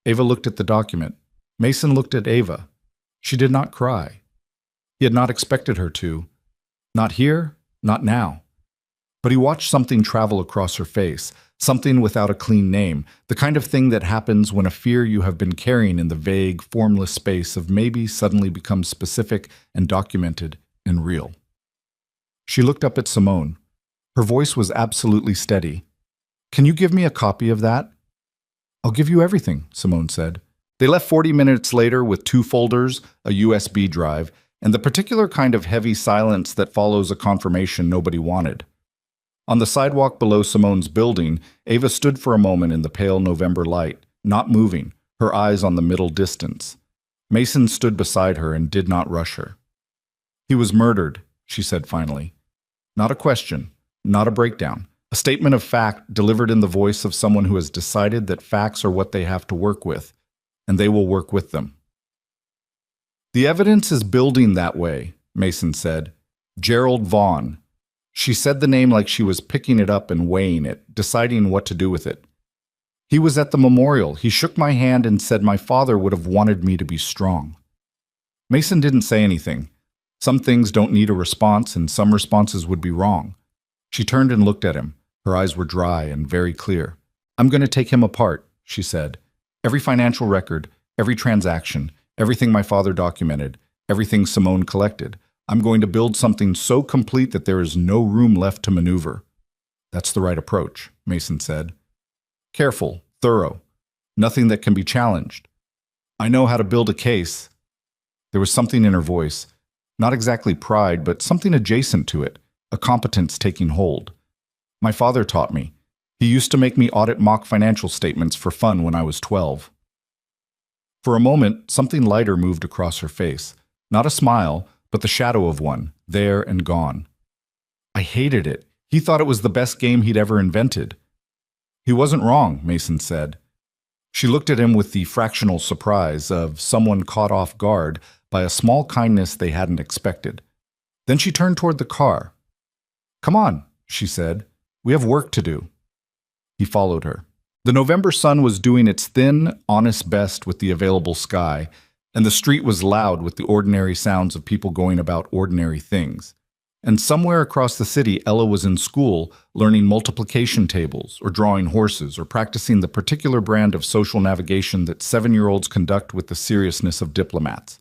Ava looked at the document. Mason looked at Ava. She did not cry. He had not expected her to. Not here, not now. But he watched something travel across her face, something without a clean name, the kind of thing that happens when a fear you have been carrying in the vague, formless space of maybe suddenly becomes specific and documented and real. She looked up at Simone. Her voice was absolutely steady. "Can you give me a copy of that?" "I'll give you everything," Simone said. They left 40 minutes later with 2 folders, a USB drive, and the particular kind of heavy silence that follows a confirmation nobody wanted. On the sidewalk below Simone's building, Ava stood for a moment in the pale November light, not moving, her eyes on the middle distance. Mason stood beside her and did not rush her. "He was murdered," she said finally. Not a question, not a breakdown. A statement of fact delivered in the voice of someone who has decided that facts are what they have to work with, and they will work with them. "The evidence is building that way," Mason said. "Gerald Vaughn." She said the name like she was picking it up and weighing it, deciding what to do with it. "He was at the memorial. He shook my hand and said my father would have wanted me to be strong." Mason didn't say anything. Some things don't need a response, and some responses would be wrong. She turned and looked at him. Her eyes were dry and very clear. "I'm going to take him apart," she said. "Every financial record, every transaction, everything my father documented, everything Simone collected. I'm going to build something so complete that there is no room left to maneuver." "That's the right approach," Mason said. "Careful, thorough, nothing that can be challenged. I know how to build a case." There was something in her voice, not exactly pride, but something adjacent to it, a competence taking hold. "My father taught me. He used to make me audit mock financial statements for fun when I was 12. For a moment, something lighter moved across her face. Not a smile, but the shadow of one, there and gone. "I hated it. He thought it was the best game he'd ever invented." "He wasn't wrong," Mason said. She looked at him with the fractional surprise of someone caught off guard by a small kindness they hadn't expected. Then she turned toward the car. "Come on," she said. "We have work to do." He followed her. The November sun was doing its thin, honest best with the available sky, and the street was loud with the ordinary sounds of people going about ordinary things. And somewhere across the city, Ella was in school, learning multiplication tables, or drawing horses, or practicing the particular brand of social navigation that 7-year-olds conduct with the seriousness of diplomats.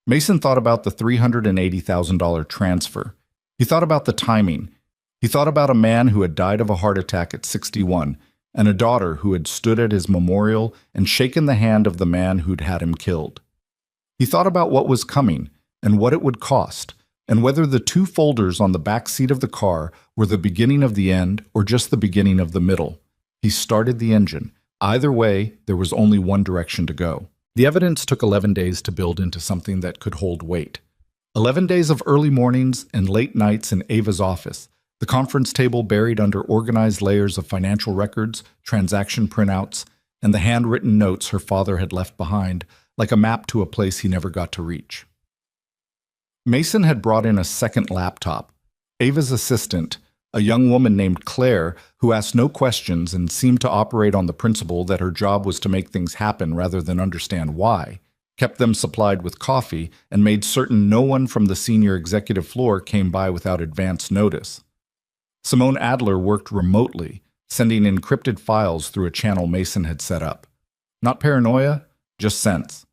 Mason thought about the $380,000 transfer. He thought about the timing. He thought about a man who had died of a heart attack at 61, and a daughter who had stood at his memorial and shaken the hand of the man who'd had him killed. He thought about what was coming, and what it would cost, and whether the 2 folders on the back seat of the car were the beginning of the end or just the beginning of the middle. He started the engine. Either way, there was only one direction to go. The evidence took 11 days to build into something that could hold weight. 11 days of early mornings and late nights in Ava's office, the conference table buried under organized layers of financial records, transaction printouts, and the handwritten notes her father had left behind, like a map to a place he never got to reach. Mason had brought in a second laptop. Ava's assistant, a young woman named Claire, who asked no questions and seemed to operate on the principle that her job was to make things happen rather than understand why, kept them supplied with coffee, and made certain no one from the senior executive floor came by without advance notice. Simone Adler worked remotely, sending encrypted files through a channel Mason had set up. Not paranoia, just sense.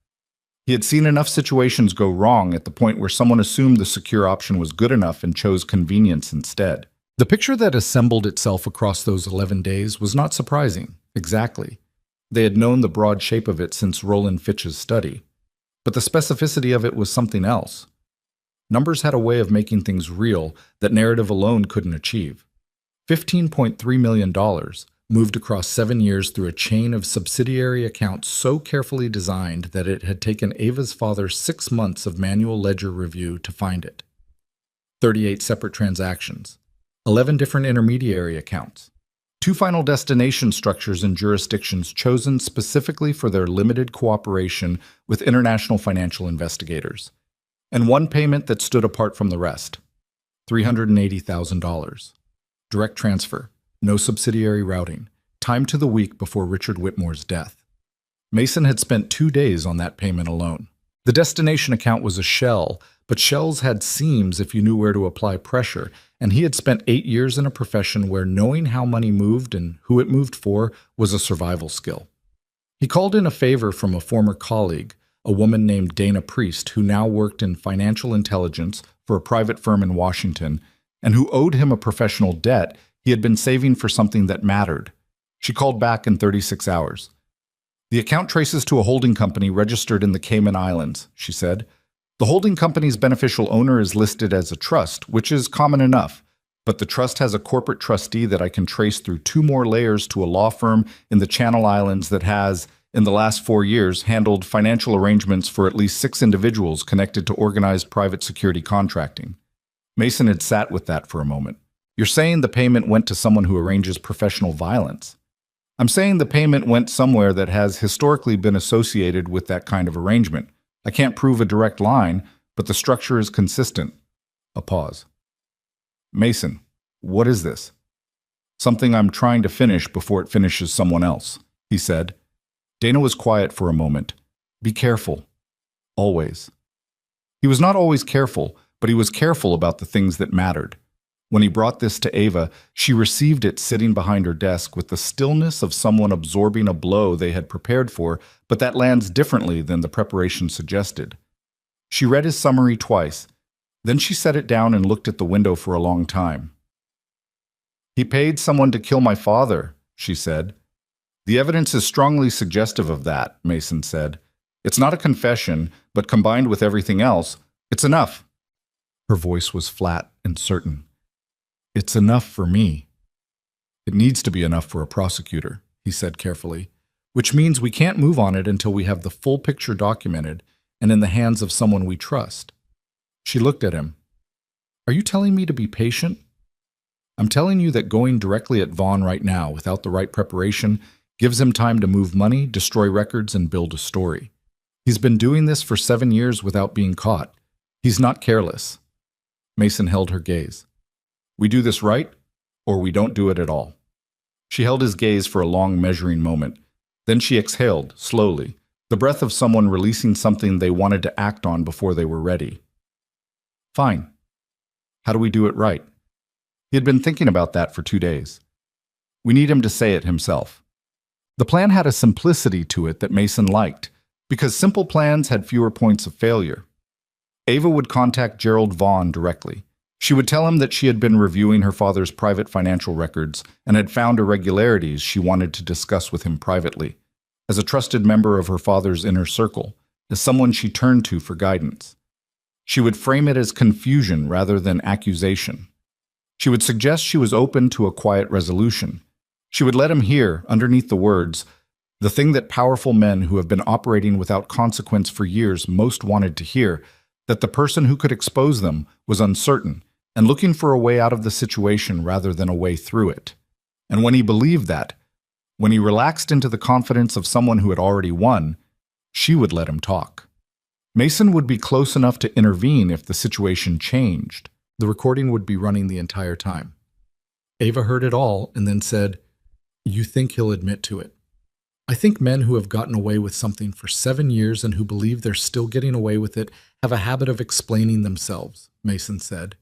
He had seen enough situations go wrong at the point where someone assumed the secure option was good enough and chose convenience instead. The picture that assembled itself across those 11 days was not surprising, exactly. They had known the broad shape of it since Roland Fitch's study. But the specificity of it was something else. Numbers had a way of making things real that narrative alone couldn't achieve. $15.3 million moved across 7 years through a chain of subsidiary accounts so carefully designed that it had taken Ava's father 6 months of manual ledger review to find it. 38 separate transactions, 11 different intermediary accounts, 2 final destination structures in jurisdictions chosen specifically for their limited cooperation with international financial investigators, and 1 payment that stood apart from the rest, $380,000. Direct transfer, no subsidiary routing, timed to the week before Richard Whitmore's death. Mason had spent 2 days on that payment alone. The destination account was a shell, but shells had seams if you knew where to apply pressure, and he had spent 8 years in a profession where knowing how money moved and who it moved for was a survival skill. He called in a favor from a former colleague, a woman named Dana Priest, who now worked in financial intelligence for a private firm in Washington, and who owed him a professional debt he had been saving for something that mattered. She called back in 36 hours. "The account traces to a holding company registered in the Cayman Islands," she said. "The holding company's beneficial owner is listed as a trust, which is common enough, but the trust has a corporate trustee that I can trace through 2 more layers to a law firm in the Channel Islands that has, in the last 4 years, handled financial arrangements for at least 6 individuals connected to organized private security contracting." Mason had sat with that for a moment. "You're saying the payment went to someone who arranges professional violence?" "I'm saying the payment went somewhere that has historically been associated with that kind of arrangement. I can't prove a direct line, but the structure is consistent." A pause. "Mason, what is this?" "Something I'm trying to finish before it finishes someone else," he said. Dana was quiet for a moment. "Be careful. Always." He was not always careful, but he was careful about the things that mattered. When he brought this to Ava, she received it sitting behind her desk with the stillness of someone absorbing a blow they had prepared for, but that lands differently than the preparation suggested. She read his summary twice. Then she set it down and looked at the window for a long time. "He paid someone to kill my father," she said. "The evidence is strongly suggestive of that," Mason said. "It's not a confession, but combined with everything else, it's enough." Her voice was flat and certain. "It's enough for me." "It needs to be enough for a prosecutor," he said carefully, "which means we can't move on it until we have the full picture documented and in the hands of someone we trust." She looked at him. "Are you telling me to be patient?" "I'm telling you that going directly at Vaughn right now without the right preparation gives him time to move money, destroy records, and build a story. He's been doing this for 7 years without being caught. He's not careless." Mason held her gaze. "We do this right, or we don't do it at all." She held his gaze for a long measuring moment. Then she exhaled, slowly, the breath of someone releasing something they wanted to act on before they were ready. "Fine. How do we do it right?" He had been thinking about that for 2 days. "We need him to say it himself." The plan had a simplicity to it that Mason liked, because simple plans had fewer points of failure. Ava would contact Gerald Vaughn directly. She would tell him that she had been reviewing her father's private financial records and had found irregularities she wanted to discuss with him privately, as a trusted member of her father's inner circle, as someone she turned to for guidance. She would frame it as confusion rather than accusation. She would suggest she was open to a quiet resolution. She would let him hear, underneath the words, the thing that powerful men who have been operating without consequence for years most wanted to hear, that the person who could expose them was uncertain and looking for a way out of the situation rather than a way through it. And when he believed that, when he relaxed into the confidence of someone who had already won, she would let him talk. Mason would be close enough to intervene if the situation changed. The recording would be running the entire time. Ava heard it all and then said, "You think he'll admit to it?" "I think men who have gotten away with something for 7 years and who believe they're still getting away with it have a habit of explaining themselves," Mason said,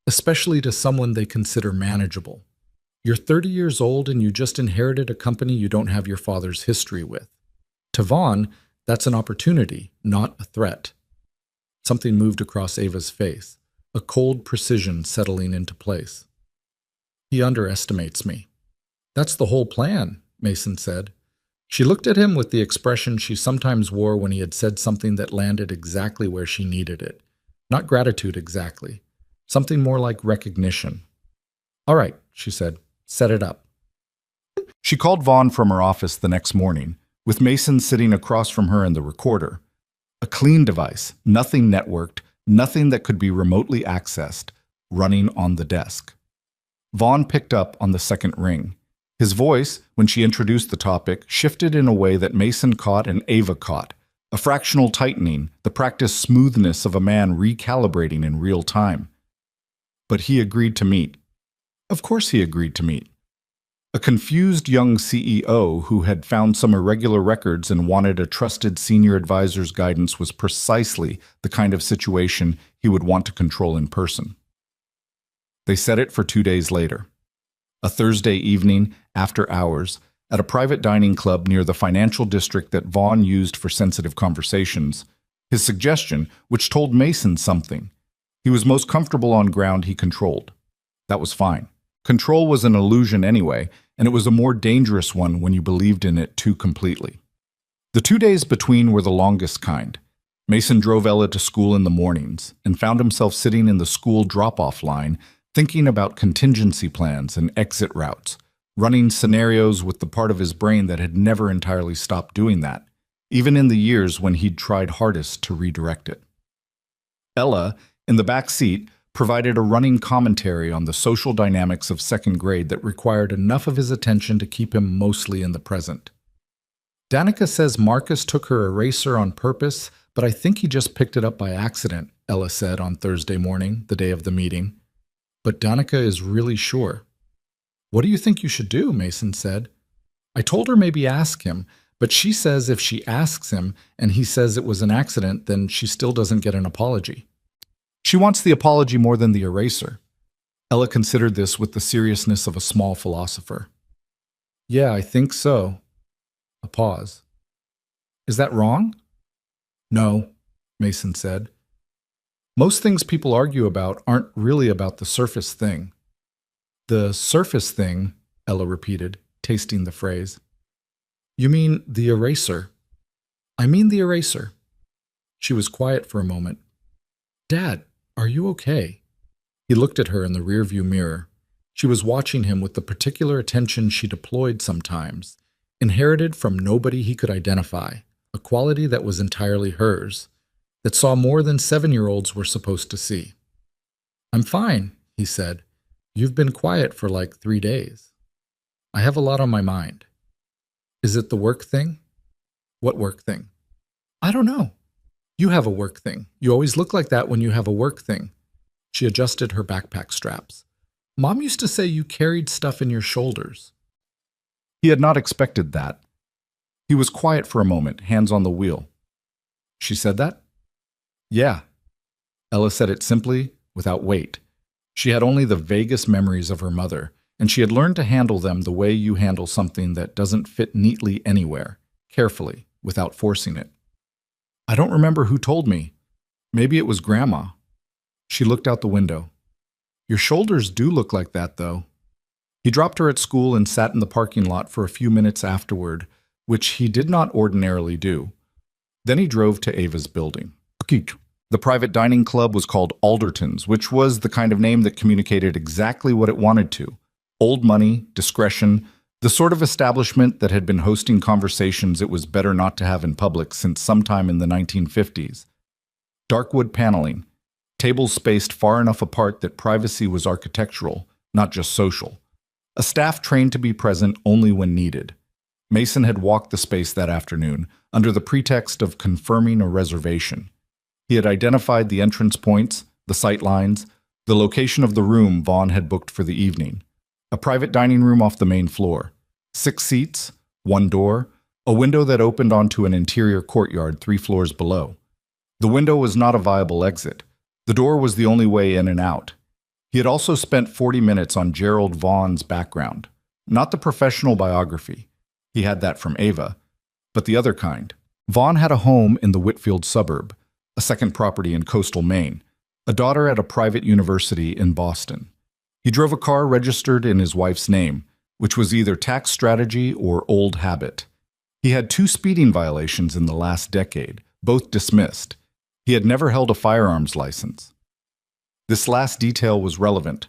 "especially to someone they consider manageable. You're 30 years old and you just inherited a company you don't have your father's history with. To Vaughn, that's an opportunity, not a threat. Something moved across Ava's face, a cold precision settling into place. He underestimates me. That's the whole plan, Mason said. She looked at him with the expression she sometimes wore when he had said something that landed exactly where she needed it. Not gratitude exactly. Something more like recognition. All right, she said. Set it up. She called Vaughn from her office the next morning, with Mason sitting across from her in the recorder. A clean device, nothing networked, nothing that could be remotely accessed, running on the desk. Vaughn picked up on the second ring. His voice, when she introduced the topic, shifted in a way that Mason caught and Ava caught. A fractional tightening, the practiced smoothness of a man recalibrating in real time. But he agreed to meet. Of course he agreed to meet. A confused young CEO who had found some irregular records and wanted a trusted senior advisor's guidance was precisely the kind of situation he would want to control in person. They set it for 2 days later. A Thursday evening, after hours, at a private dining club near the financial district that Vaughn used for sensitive conversations. His suggestion, which told Mason something. He was most comfortable on ground he controlled. That was fine. Control was an illusion anyway, and it was a more dangerous one when you believed in it too completely. The 2 days between were the longest kind. Mason drove Ella to school in the mornings and found himself sitting in the school drop-off line thinking about contingency plans and exit routes, running scenarios with the part of his brain that had never entirely stopped doing that, even in the years when he'd tried hardest to redirect it. Ella, in the back seat, provided a running commentary on the social dynamics of second grade that required enough of his attention to keep him mostly in the present. Danica says Marcus took her eraser on purpose, but I think he just picked it up by accident, Ella said on Thursday morning, the day of the meeting. But Danica is really sure. What do you think you should do? Mason said. I told her maybe ask him, but she says if she asks him and he says it was an accident, then she still doesn't get an apology. She wants the apology more than the eraser. Ella considered this with the seriousness of a small philosopher. Yeah, I think so. A pause. Is that wrong? No, Mason said. Most things people argue about aren't really about the surface thing. The surface thing, Ella repeated, tasting the phrase. You mean the eraser? I mean the eraser. She was quiet for a moment. Dad, are you okay? He looked at her in the rearview mirror. She was watching him with the particular attention she deployed sometimes, inherited from nobody he could identify, a quality that was entirely hers, that saw more than 7-year-olds were supposed to see. I'm fine, he said. You've been quiet for like 3 days. I have a lot on my mind. Is it the work thing? What work thing? I don't know. You have a work thing. You always look like that when you have a work thing. She adjusted her backpack straps. Mom used to say you carried stuff in your shoulders. He had not expected that. He was quiet for a moment, hands on the wheel. She said that? Yeah. Ella said it simply, without weight. She had only the vaguest memories of her mother, and she had learned to handle them the way you handle something that doesn't fit neatly anywhere, carefully, without forcing it. I don't remember who told me. Maybe it was Grandma. She looked out the window. Your shoulders do look like that, though. He dropped her at school and sat in the parking lot for a few minutes afterward, which he did not ordinarily do. Then he drove to Ava's building. The private dining club was called Alderton's, which was the kind of name that communicated exactly what it wanted to. Old money, discretion, the sort of establishment that had been hosting conversations it was better not to have in public since sometime in the 1950s. Dark wood paneling, tables spaced far enough apart that privacy was architectural, not just social. A staff trained to be present only when needed. Mason had walked the space that afternoon, under the pretext of confirming a reservation. He had identified the entrance points, the sight lines, the location of the room Vaughn had booked for the evening. A private dining room off the main floor. 6 seats, 1 door, a window that opened onto an interior courtyard 3 floors below. The window was not a viable exit. The door was the only way in and out. He had also spent 40 minutes on Gerald Vaughn's background. Not the professional biography. He had that from Ava. but the other kind. Vaughn had a home in the Whitfield suburb, a second property in coastal Maine, a daughter at a private university in Boston. He drove a car registered in his wife's name, which was either tax strategy or old habit. He had 2 speeding violations in the last decade, both dismissed. He had never held a firearms license. This last detail was relevant.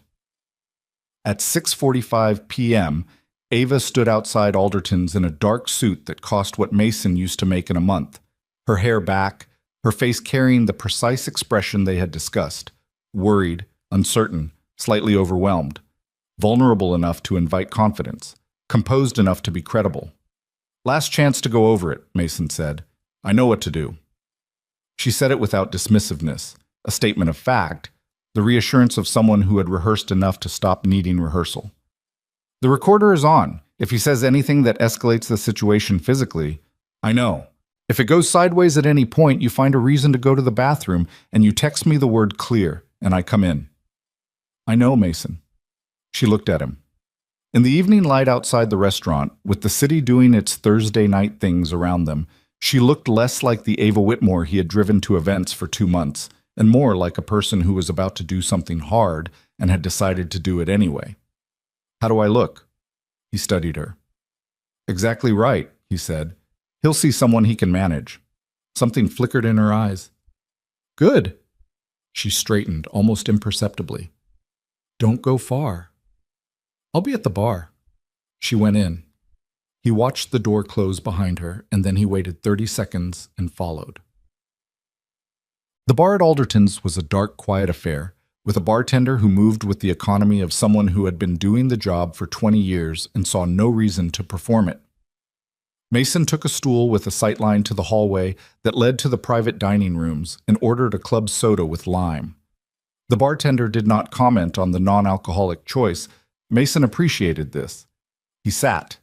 At 6:45 p.m., Ava stood outside Alderton's in a dark suit that cost what Mason used to make in a month, her hair back, her face carrying the precise expression they had discussed, worried, uncertain, slightly overwhelmed, vulnerable enough to invite confidence, composed enough to be credible. "Last chance to go over it," Mason said. "I know what to do." She said it without dismissiveness, a statement of fact, the reassurance of someone who had rehearsed enough to stop needing rehearsal. "The recorder is on. If he says anything that escalates the situation physically, I know. If it goes sideways at any point, you find a reason to go to the bathroom, and you text me the word clear, and I come in." "I know, Mason." She looked at him. In the evening light outside the restaurant, with the city doing its Thursday night things around them, she looked less like the Ava Whitmore he had driven to events for 2 months, and more like a person who was about to do something hard and had decided to do it anyway. "How do I look?" He studied her. "Exactly right," he said. "He'll see someone he can manage." Something flickered in her eyes. "Good." She straightened, almost imperceptibly. "Don't go far." "I'll be at the bar." She went in. He watched the door close behind her, and then he waited 30 seconds and followed. The bar at Alderton's was a dark, quiet affair, with a bartender who moved with the economy of someone who had been doing the job for 20 years and saw no reason to perform it. Mason took a stool with a sightline to the hallway that led to the private dining rooms and ordered a club soda with lime. The bartender did not comment on the non-alcoholic choice. Mason appreciated this. He sat.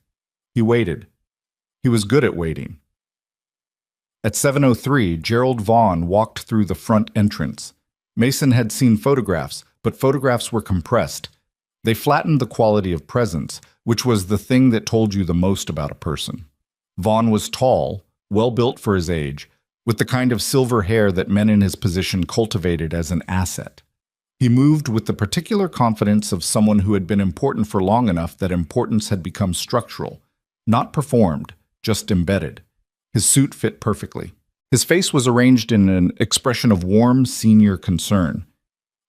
He waited. He was good at waiting. At 7:03, Gerald Vaughn walked through the front entrance. Mason had seen photographs, but photographs were compressed. They flattened the quality of presence, which was the thing that told you the most about a person. Vaughn was tall, well-built for his age, with the kind of silver hair that men in his position cultivated as an asset. He moved with the particular confidence of someone who had been important for long enough that importance had become structural, not performed, just embedded. His suit fit perfectly. His face was arranged in an expression of warm senior concern.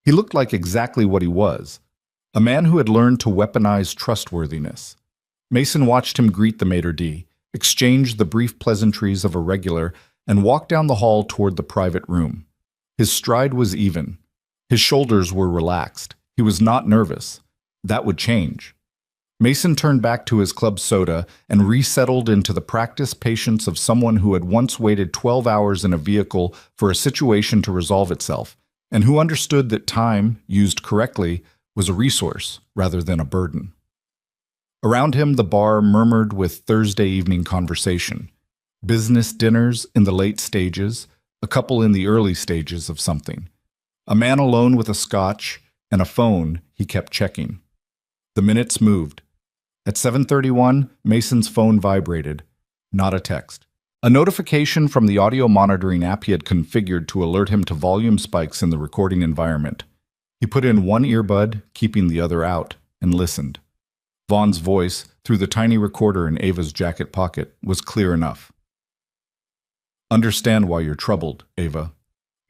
He looked like exactly what he was, a man who had learned to weaponize trustworthiness. Mason watched him greet the maitre d', exchange the brief pleasantries of a regular, and walk down the hall toward the private room. His stride was even. His shoulders were relaxed. He was not nervous. That would change. Mason turned back to his club soda and resettled into the practiced patience of someone who had once waited 12 hours in a vehicle for a situation to resolve itself, and who understood that time, used correctly, was a resource rather than a burden. Around him, the bar murmured with Thursday evening conversation. Business dinners in the late stages, a couple in the early stages of something. A man alone with a scotch and a phone he kept checking. The minutes moved. At 7:31, Mason's phone vibrated. Not a text. A notification from the audio monitoring app he had configured to alert him to volume spikes in the recording environment. He put in one earbud, keeping the other out, and listened. Vaughn's voice, through the tiny recorder in Ava's jacket pocket, was clear enough. "Understand why you're troubled, Ava.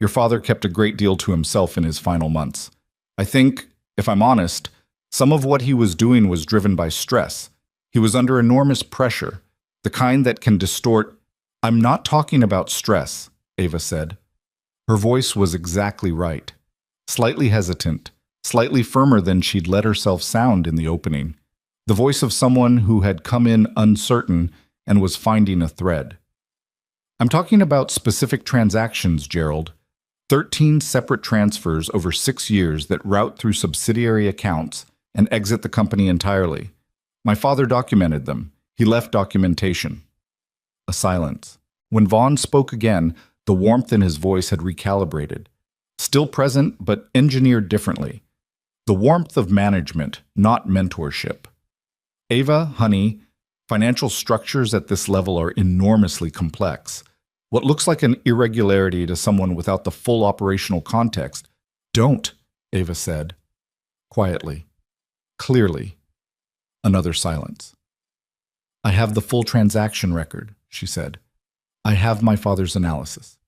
Your father kept a great deal to himself in his final months. I think, if I'm honest, some of what he was doing was driven by stress. He was under enormous pressure, the kind that can distort—" "I'm not talking about stress," Ava said. Her voice was exactly right. Slightly hesitant, slightly firmer than she'd let herself sound in the opening. The voice of someone who had come in uncertain and was finding a thread. "I'm talking about specific transactions, Gerald. 13 separate transfers over 6 years that route through subsidiary accounts and exit the company entirely. My father documented them. He left documentation." A silence. When Vaughn spoke again, the warmth in his voice had recalibrated. Still present, but engineered differently. The warmth of management, not mentorship. "Ava, honey, Financial structures at this level are enormously complex. What looks like an irregularity to someone without the full operational context. Don't, Ava said, quietly, clearly. Another silence. I have the full transaction record, she said. I have my father's analysis.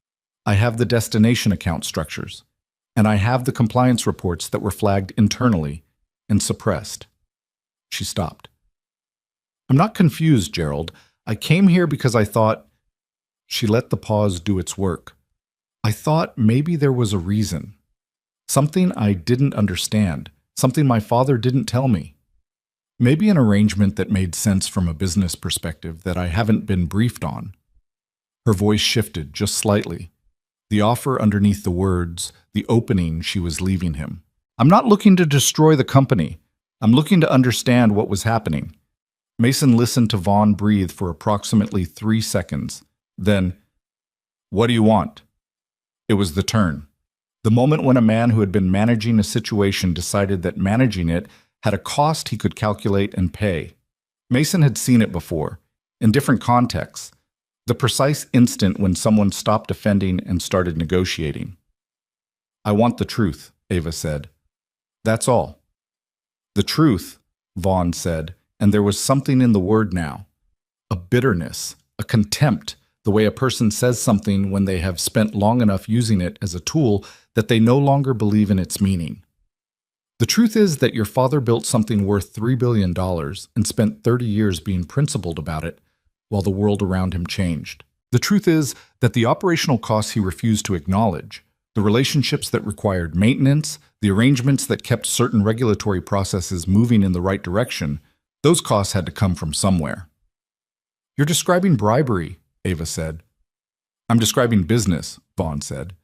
I have the destination account structures. And I have the compliance reports that were flagged internally and suppressed. She stopped. I'm not confused, Gerald. I came here because I thought... She let the pause do its work. I thought maybe there was a reason. Something I didn't understand. Something my father didn't tell me. Maybe an arrangement that made sense from a business perspective that I haven't been briefed on. Her voice shifted just slightly. The offer underneath the words, the opening she was leaving him. I'm not looking to destroy the company. I'm looking to understand what was happening. Mason listened to Vaughn breathe for approximately 3 seconds. Then, what do you want? It was the turn. The moment when a man who had been managing a situation decided that managing it had a cost he could calculate and pay. Mason had seen it before, in different contexts. The precise instant when someone stopped defending and started negotiating. I want the truth, Ava said. That's all. The truth, Vaughn said, and there was something in the word now. A bitterness, a contempt, the way a person says something when they have spent long enough using it as a tool that they no longer believe in its meaning. The truth is that your father built something worth $3 billion and spent 30 years being principled about it while the world around him changed. The truth is that the operational costs he refused to acknowledge, the relationships that required maintenance, the arrangements that kept certain regulatory processes moving in the right direction, those costs had to come from somewhere. You're describing bribery, Ava said. I'm describing business, Vaughn said.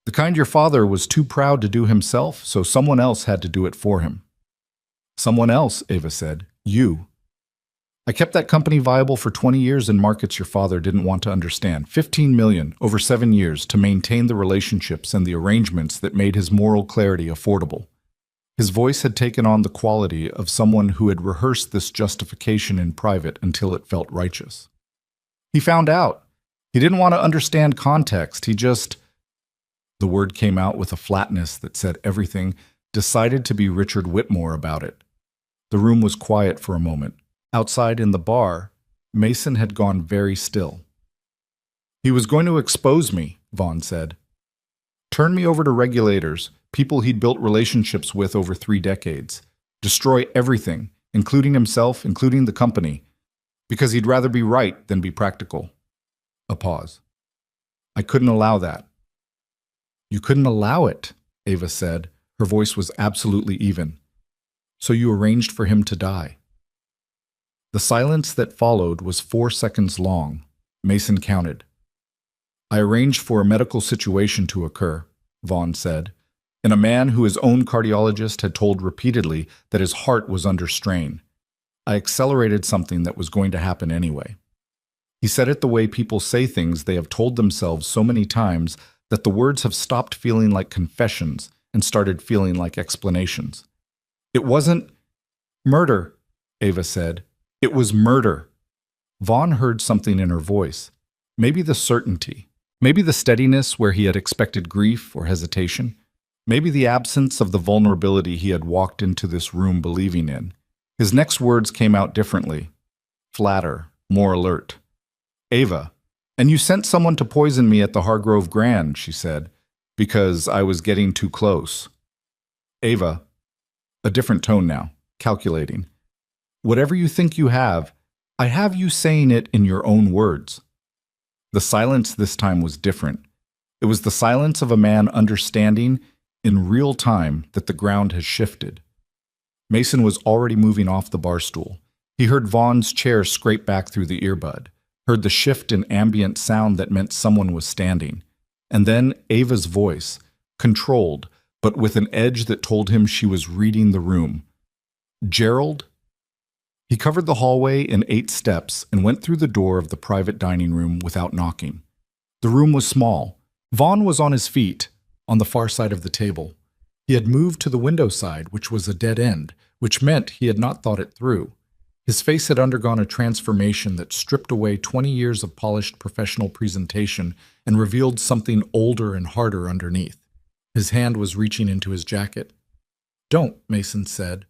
The kind your father was too proud to do himself, so someone else had to do it for him. Someone else, Ava said. You. I kept that company viable for 20 years in markets your father didn't want to understand. 15 million over 7 years to maintain the relationships and the arrangements that made his moral clarity affordable. His voice had taken on the quality of someone who had rehearsed this justification in private until it felt righteous. He found out. He didn't want to understand context. He just... The word came out with a flatness that said everything, decided to be Richard Whitmore about it. The room was quiet for a moment. Outside in the bar, Mason had gone very still. He was going to expose me, Vaughn said. Turn me over to regulators, people he'd built relationships with over 3 decades. Destroy everything, including himself, including the company, because he'd rather be right than be practical. A pause. I couldn't allow that. You couldn't allow it, Ava said. Her voice was absolutely even. So you arranged for him to die. The silence that followed was 4 seconds long. Mason counted. I arranged for a medical situation to occur, Vaughn said, in a man who his own cardiologist had told repeatedly that his heart was under strain. I accelerated something that was going to happen anyway. He said it the way people say things they have told themselves so many times that the words have stopped feeling like confessions and started feeling like explanations. It wasn't murder, Ava said. It was murder. Vaughn heard something in her voice. Maybe the certainty. Maybe the steadiness where he had expected grief or hesitation. Maybe the absence of the vulnerability he had walked into this room believing in. His next words came out differently. Flatter, more alert. Ava, and you sent someone to poison me at the Hargrove Grand, she said, because I was getting too close. Ava, a different tone now, calculating. Whatever you think you have, I have you saying it in your own words. The silence this time was different. It was the silence of a man understanding in real time that the ground has shifted. Mason was already moving off the bar stool. He heard Vaughn's chair scrape back through the earbud, heard the shift in ambient sound that meant someone was standing, and then Ava's voice, controlled, but with an edge that told him she was reading the room. Gerald? He covered the hallway in 8 steps and went through the door of the private dining room without knocking. The room was small. Vaughn was on his feet, on the far side of the table. He had moved to the window side, which was a dead end, which meant he had not thought it through. His face had undergone a transformation that stripped away 20 years of polished professional presentation and revealed something older and harder underneath. His hand was reaching into his jacket. "Don't," Mason said.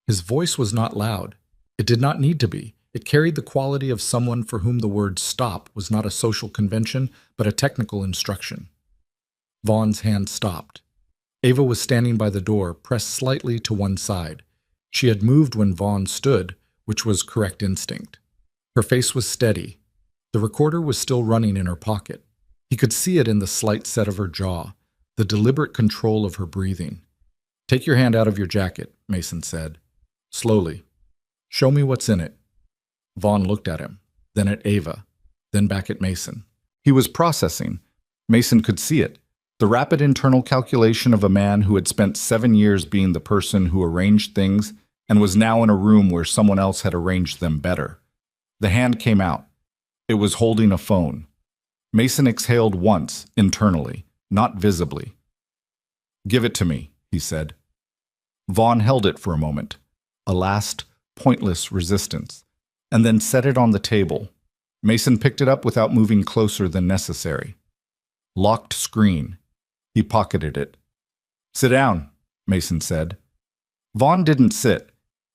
His voice was not loud. It did not need to be. It carried the quality of someone for whom the word stop was not a social convention, but a technical instruction. Vaughn's hand stopped. Ava was standing by the door, pressed slightly to one side. She had moved when Vaughn stood, which was correct instinct. Her face was steady. The recorder was still running in her pocket. He could see it in the slight set of her jaw, the deliberate control of her breathing. "Take your hand out of your jacket," Mason said. Slowly. "Show me what's in it." Vaughn looked at him, then at Ava, then back at Mason. He was processing. Mason could see it. The rapid internal calculation of a man who had spent 7 years being the person who arranged things and was now in a room where someone else had arranged them better. The hand came out. It was holding a phone. Mason exhaled once, internally, not visibly. "Give it to me," he said. Vaughn held it for a moment, a last, pointless resistance, and then set it on the table. Mason picked it up without moving closer than necessary. Locked screen. He pocketed it. "Sit down," Mason said. Vaughn didn't sit.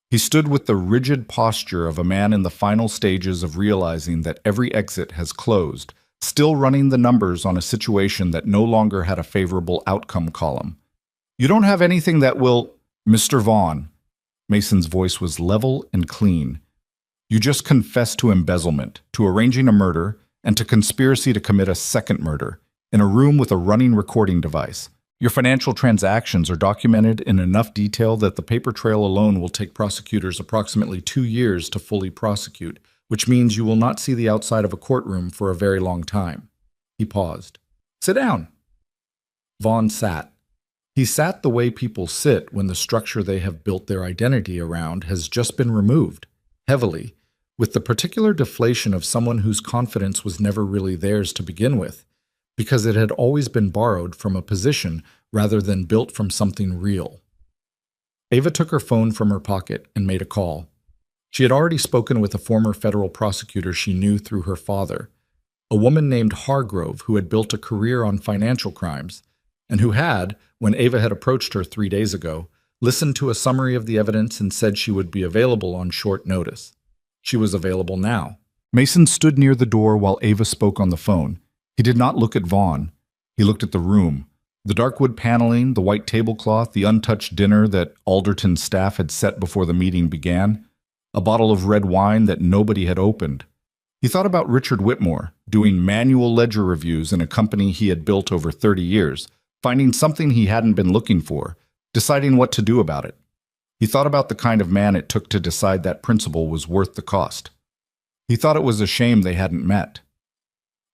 He stood with the rigid posture of a man in the final stages of realizing that every exit has closed, still running the numbers on a situation that no longer had a favorable outcome column. "You don't have anything that will—" "Mr. Vaughn." Mason's voice was level and clean. "You just confessed to embezzlement, to arranging a murder, and to conspiracy to commit a second murder, in a room with a running recording device. Your financial transactions are documented in enough detail that the paper trail alone will take prosecutors approximately 2 years to fully prosecute, which means you will not see the outside of a courtroom for a very long time." He paused. "Sit down." Vaughn sat. He sat the way people sit when the structure they have built their identity around has just been removed, heavily, with the particular deflation of someone whose confidence was never really theirs to begin with, because it had always been borrowed from a position rather than built from something real. Ava took her phone from her pocket and made a call. She had already spoken with a former federal prosecutor she knew through her father, a woman named Hargrove who had built a career on financial crimes, and who had, when Ava had approached her 3 days ago, listened to a summary of the evidence and said she would be available on short notice. She was available now. Mason stood near the door while Ava spoke on the phone. He did not look at Vaughn. He looked at the room. The dark wood paneling, the white tablecloth, the untouched dinner that Alderton's staff had set before the meeting began, a bottle of red wine that nobody had opened. He thought about Richard Whitmore, doing manual ledger reviews in a company he had built over 30 years, finding something he hadn't been looking for, deciding what to do about it. He thought about the kind of man it took to decide that principle was worth the cost. He thought it was a shame they hadn't met.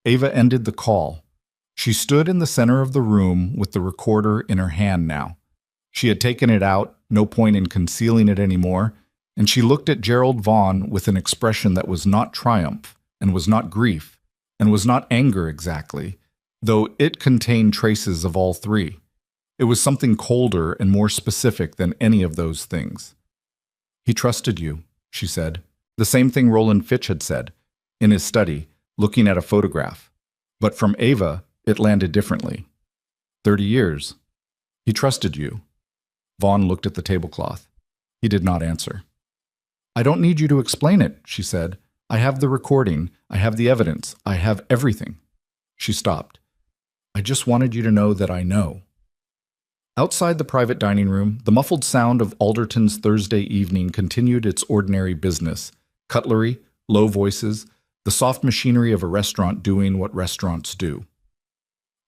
Ava ended the call. She stood in the center of the room with the recorder in her hand now. She had taken it out, no point in concealing it anymore, and she looked at Gerald Vaughn with an expression that was not triumph, and was not grief, and was not anger exactly, though it contained traces of all three. It was something colder and more specific than any of those things. "He trusted you," she said. The same thing Roland Fitch had said, in his study, looking at a photograph. But from Ava, it landed differently. 30 years. "He trusted you." Vaughn looked at the tablecloth. He did not answer. "I don't need you to explain it," she said. "I have the recording. I have the evidence. I have everything." She stopped. "I just wanted you to know that I know." Outside the private dining room, the muffled sound of Alderton's Thursday evening continued its ordinary business. Cutlery, low voices, the soft machinery of a restaurant doing what restaurants do.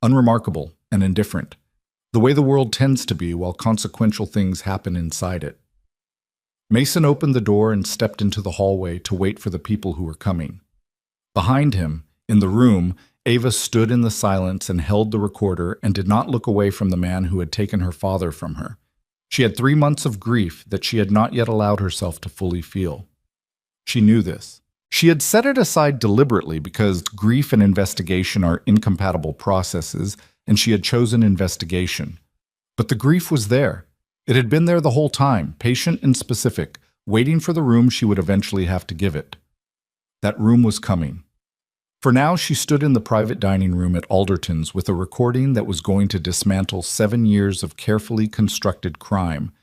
Unremarkable and indifferent, the way the world tends to be while consequential things happen inside it. Mason opened the door and stepped into the hallway to wait for the people who were coming. Behind him, in the room, Ava stood in the silence and held the recorder and did not look away from the man who had taken her father from her. She had 3 months of grief that she had not yet allowed herself to fully feel. She knew this. She had set it aside deliberately because grief and investigation are incompatible processes, and she had chosen investigation. But the grief was there. It had been there the whole time, patient and specific, waiting for the room she would eventually have to give it. That room was coming. For now, she stood in the private dining room at Alderton's with a recording that was going to dismantle 7 years of carefully constructed crime,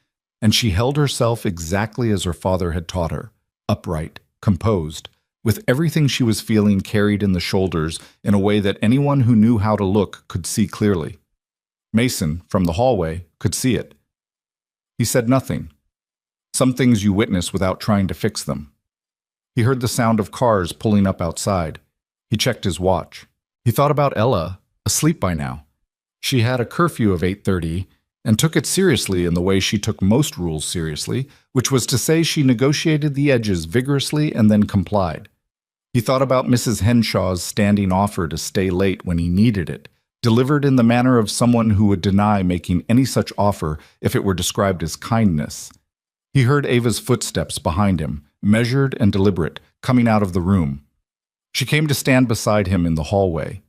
and she held herself exactly as her father had taught her, upright, composed, with everything she was feeling carried in the shoulders in a way that anyone who knew how to look could see clearly. Mason, from the hallway, could see it. He said nothing. Some things you witness without trying to fix them. He heard the sound of cars pulling up outside. He checked his watch. He thought about Ella, asleep by now. She had a curfew of 8:30 and took it seriously in the way she took most rules seriously, which was to say she negotiated the edges vigorously and then complied. He thought about Mrs. Henshaw's standing offer to stay late when he needed it, delivered in the manner of someone who would deny making any such offer if it were described as kindness. He heard Ava's footsteps behind him, measured and deliberate, coming out of the room. She came to stand beside him in the hallway.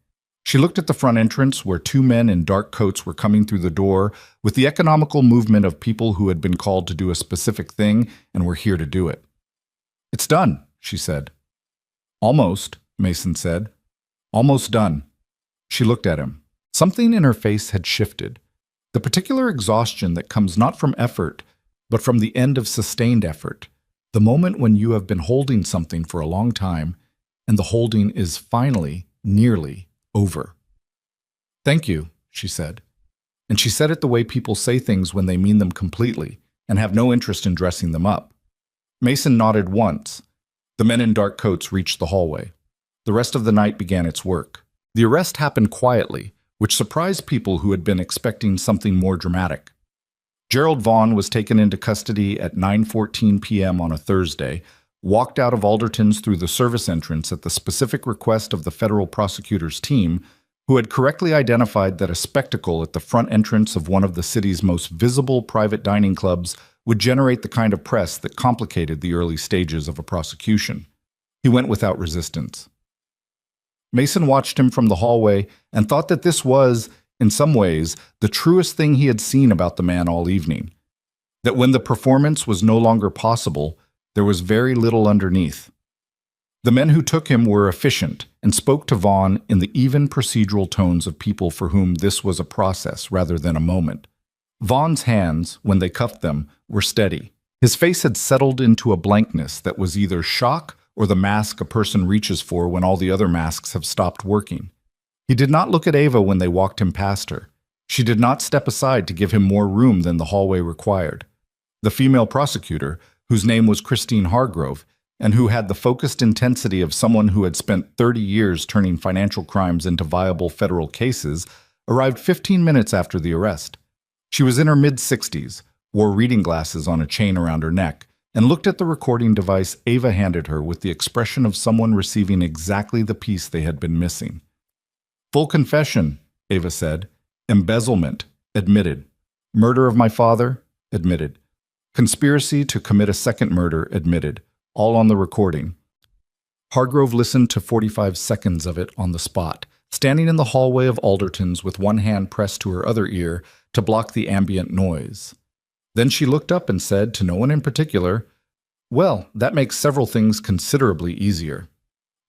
She looked at the front entrance where 2 men in dark coats were coming through the door with the economical movement of people who had been called to do a specific thing and were here to do it. "It's done," she said. "Almost," Mason said. "Almost done." She looked at him. Something in her face had shifted. The particular exhaustion that comes not from effort, but from the end of sustained effort. The moment when you have been holding something for a long time, and the holding is finally, nearly, over. "Thank you," she said. And she said it the way people say things when they mean them completely and have no interest in dressing them up. Mason nodded once. The men in dark coats reached the hallway. The rest of the night began its work. The arrest happened quietly, which surprised people who had been expecting something more dramatic. Gerald Vaughn was taken into custody at 9:14 p.m. on a Thursday, walked out of Alderton's through the service entrance at the specific request of the federal prosecutor's team, who had correctly identified that a spectacle at the front entrance of one of the city's most visible private dining clubs would generate the kind of press that complicated the early stages of a prosecution. He went without resistance. Mason watched him from the hallway and thought that this was, in some ways, the truest thing he had seen about the man all evening. That when the performance was no longer possible, there was very little underneath. The men who took him were efficient and spoke to Vaughn in the even procedural tones of people for whom this was a process rather than a moment. Vaughn's hands, when they cuffed them, were steady. His face had settled into a blankness that was either shock or the mask a person reaches for when all the other masks have stopped working. He did not look at Ava when they walked him past her. She did not step aside to give him more room than the hallway required. The female prosecutor, whose name was Christine Hargrove, and who had the focused intensity of someone who had spent 30 years turning financial crimes into viable federal cases, arrived 15 minutes after the arrest. She was in her mid-60s, wore reading glasses on a chain around her neck, and looked at the recording device Ava handed her with the expression of someone receiving exactly the piece they had been missing. "Full confession," Ava said. "Embezzlement, admitted. Murder of my father, admitted. Conspiracy to commit a second murder, admitted. All on the recording." Hargrove listened to 45 seconds of it on the spot, standing in the hallway of Alderton's with one hand pressed to her other ear to block the ambient noise. Then she looked up and said, to no one in particular, "Well, that makes several things considerably easier."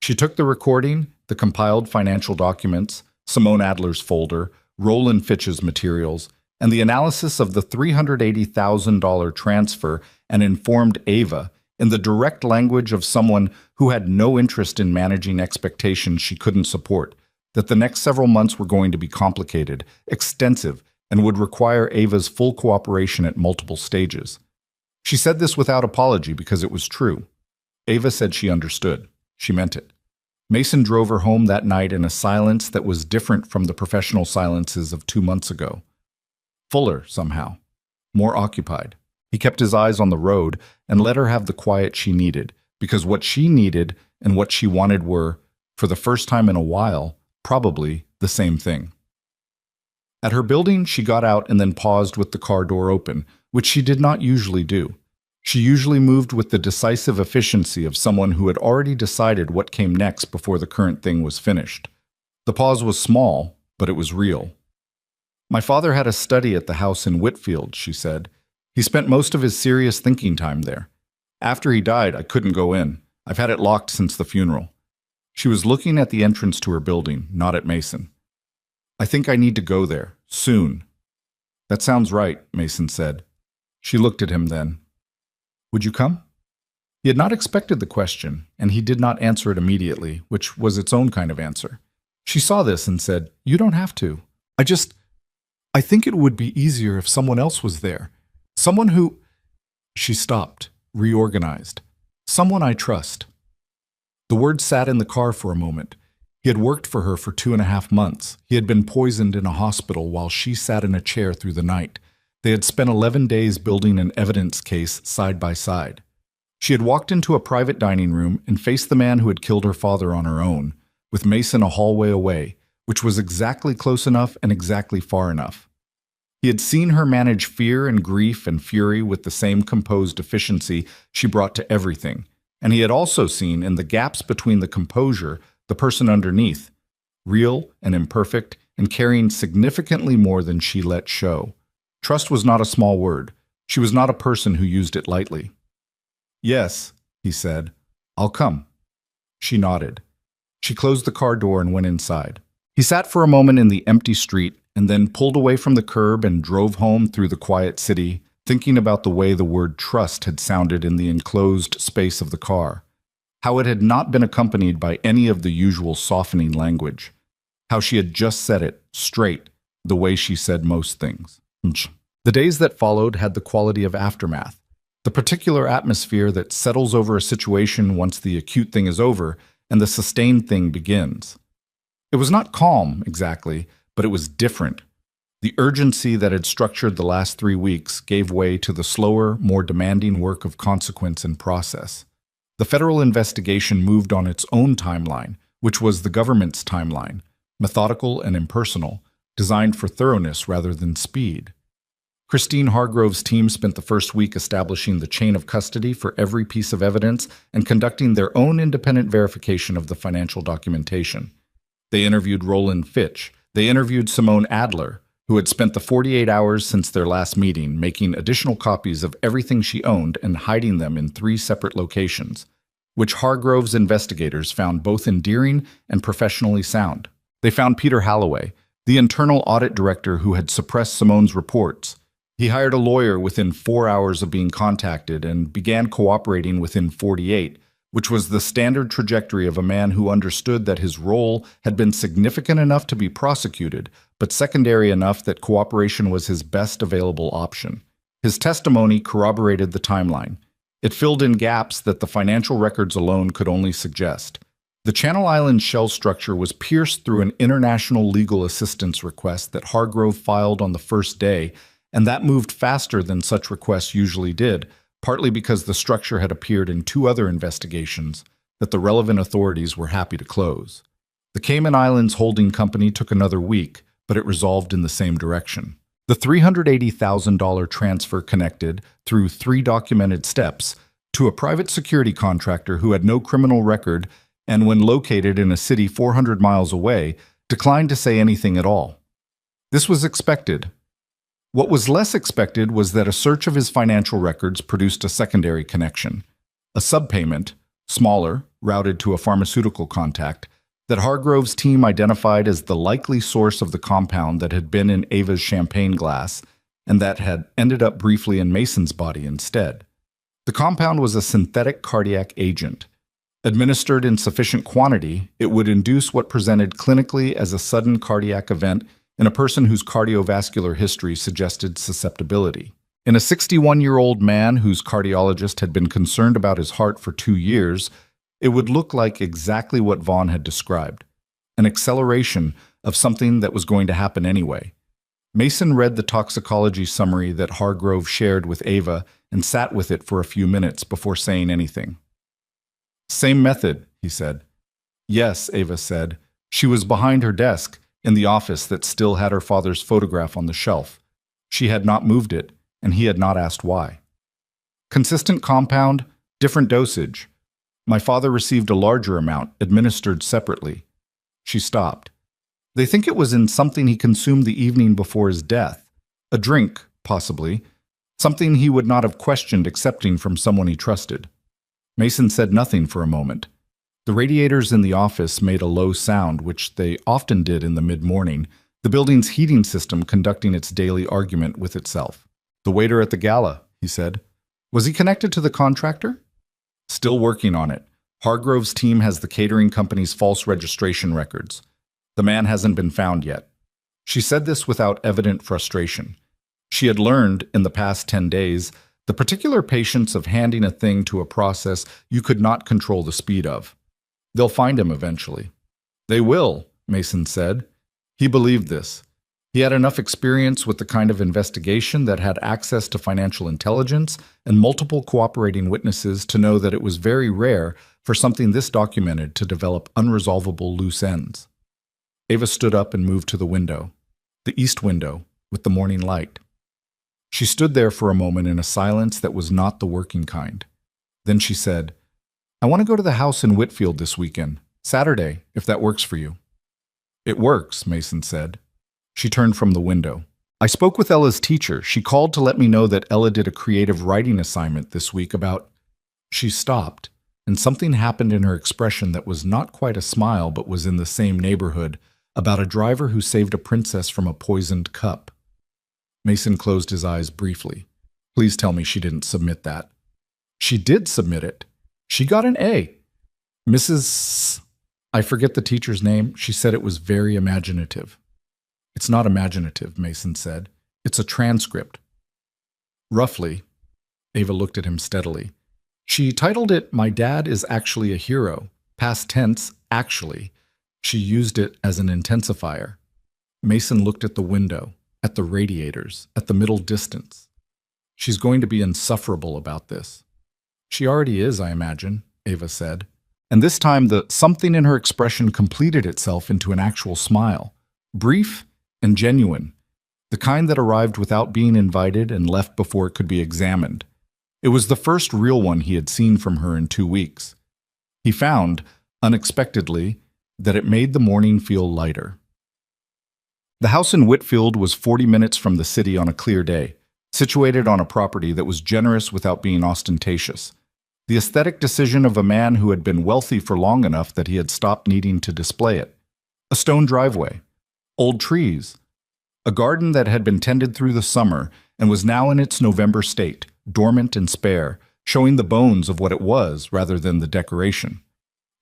She took the recording, the compiled financial documents, Simone Adler's folder, Roland Fitch's materials, and the analysis of the $380,000 transfer and informed Ava, in the direct language of someone who had no interest in managing expectations she couldn't support, that the next several months were going to be complicated, extensive, and would require Ava's full cooperation at multiple stages. She said this without apology because it was true. Ava said she understood. She meant it. Mason drove her home that night in a silence that was different from the professional silences of 2 months ago. Fuller, somehow. More occupied. He kept his eyes on the road and let her have the quiet she needed, because what she needed and what she wanted were, for the first time in a while, probably the same thing. At her building, she got out and then paused with the car door open, which she did not usually do. She usually moved with the decisive efficiency of someone who had already decided what came next before the current thing was finished. The pause was small, but it was real. "My father had a study at the house in Whitfield," she said. "He spent most of his serious thinking time there. After he died, I couldn't go in. I've had it locked since the funeral. She was looking at the entrance to her building, not at Mason. I think I need to go there, soon. That sounds right, Mason said. She looked at him then. Would you come? He had not expected the question, and he did not answer it immediately, which was its own kind of answer. She saw this and said, You don't have to. I think it would be easier if someone else was there. Someone who... She stopped, reorganized. Someone I trust. The words sat in the car for a moment. He had worked for her for 2.5 months. He had been poisoned in a hospital while she sat in a chair through the night. They had spent 11 days building an evidence case side by side. She had walked into a private dining room and faced the man who had killed her father on her own, with Mason a hallway away, which was exactly close enough and exactly far enough. He had seen her manage fear and grief and fury with the same composed efficiency she brought to everything, and he had also seen in the gaps between the composure the person underneath, real and imperfect and carrying significantly more than she let show. Trust was not a small word. She was not a person who used it lightly. Yes, he said. I'll come. She nodded. She closed the car door and went inside. He sat for a moment in the empty street and then pulled away from the curb and drove home through the quiet city, thinking about the way the word trust had sounded in the enclosed space of the car, how it had not been accompanied by any of the usual softening language, how she had just said it straight, the way she said most things. The days that followed had the quality of aftermath, the particular atmosphere that settles over a situation once the acute thing is over and the sustained thing begins. It was not calm, exactly, but it was different. The urgency that had structured the last 3 weeks gave way to the slower, more demanding work of consequence and process. The federal investigation moved on its own timeline, which was the government's timeline, methodical and impersonal, designed for thoroughness rather than speed. Christine Hargrove's team spent the first week establishing the chain of custody for every piece of evidence and conducting their own independent verification of the financial documentation. They interviewed Roland Fitch. They interviewed Simone Adler, who had spent the 48 hours since their last meeting making additional copies of everything she owned and hiding them in 3 separate locations, which Hargrove's investigators found both endearing and professionally sound. They found Peter Halloway, the internal audit director who had suppressed Simone's reports. He hired a lawyer within 4 hours of being contacted and began cooperating within 48, which was the standard trajectory of a man who understood that his role had been significant enough to be prosecuted, but secondary enough that cooperation was his best available option. His testimony corroborated the timeline. It filled in gaps that the financial records alone could only suggest. The Channel Islands shell structure was pierced through an international legal assistance request that Hargrove filed on the first day, and that moved faster than such requests usually did, partly because the structure had appeared in 2 other investigations that the relevant authorities were happy to close. The Cayman Islands holding company took another week, but it resolved in the same direction. The $380,000 transfer connected, through 3 documented steps, to a private security contractor who had no criminal record and, when located in a city 400 miles away, declined to say anything at all. This was expected. What was less expected was that a search of his financial records produced a secondary connection, a subpayment, smaller, routed to a pharmaceutical contact, that Hargrove's team identified as the likely source of the compound that had been in Ava's champagne glass and that had ended up briefly in Mason's body instead. The compound was a synthetic cardiac agent. Administered in sufficient quantity, it would induce what presented clinically as a sudden cardiac event in a person whose cardiovascular history suggested susceptibility. In a 61-year-old man whose cardiologist had been concerned about his heart for 2 years, it would look like exactly what Vaughn had described, an acceleration of something that was going to happen anyway. Mason read the toxicology summary that Hargrove shared with Ava and sat with it for a few minutes before saying anything. Same method, he said. Yes, Ava said. She was behind her desk, in the office that still had her father's photograph on the shelf. She had not moved it, and he had not asked why. Consistent compound, different dosage. My father received a larger amount, administered separately. She stopped. They think it was in something he consumed the evening before his death. A drink, possibly. something he would not have questioned accepting from someone he trusted. Mason said nothing for a moment. The radiators in the office made a low sound, which they often did in the mid-morning, the building's heating system conducting its daily argument with itself. "The waiter at the gala," he said. "Was he connected to the contractor?" "Still working on it. Hargrove's team has the catering company's false registration records. The man hasn't been found yet." She said this without evident frustration. She had learned, in the past 10 days, the particular patience of handing a thing to a process you could not control the speed of. "They'll find him eventually." "They will," Mason said. He believed this. He had enough experience with the kind of investigation that had access to financial intelligence and multiple cooperating witnesses to know that it was very rare for something this documented to develop unresolvable loose ends. Ava stood up and moved to the window, the east window, with the morning light. She stood there for a moment in a silence that was not the working kind. Then she said, "I want to go to the house in Whitfield this weekend, Saturday, if that works for you." "It works," Mason said. She turned from the window. "I spoke with Ella's teacher. She called to let me know that Ella did a creative writing assignment this week about—" She stopped, and something happened in her expression that was not quite a smile but was in the same neighborhood, about a driver who saved a princess from a poisoned cup. Mason closed his eyes briefly. "Please tell me she didn't submit that." "She did submit it. She got an A. Mrs. I forget the teacher's name. She said it was very imaginative." "It's not imaginative," Mason said. "It's a transcript." "Roughly." Ava looked at him steadily. "She titled it, 'My Dad is Actually a Hero.' Past tense, actually. She used it as an intensifier." Mason looked at the window, at the radiators, at the middle distance. "She's going to be insufferable about this." "She already is, I imagine," Ava said. And this time the something in her expression completed itself into an actual smile. Brief and genuine. The kind that arrived without being invited and left before it could be examined. It was the first real one he had seen from her in 2 weeks. He found, unexpectedly, that it made the morning feel lighter. The house in Whitfield was 40 minutes from the city on a clear day, situated on a property that was generous without being ostentatious. The aesthetic decision of a man who had been wealthy for long enough that he had stopped needing to display it. A stone driveway, old trees, a garden that had been tended through the summer and was now in its November state, dormant and spare, showing the bones of what it was rather than the decoration.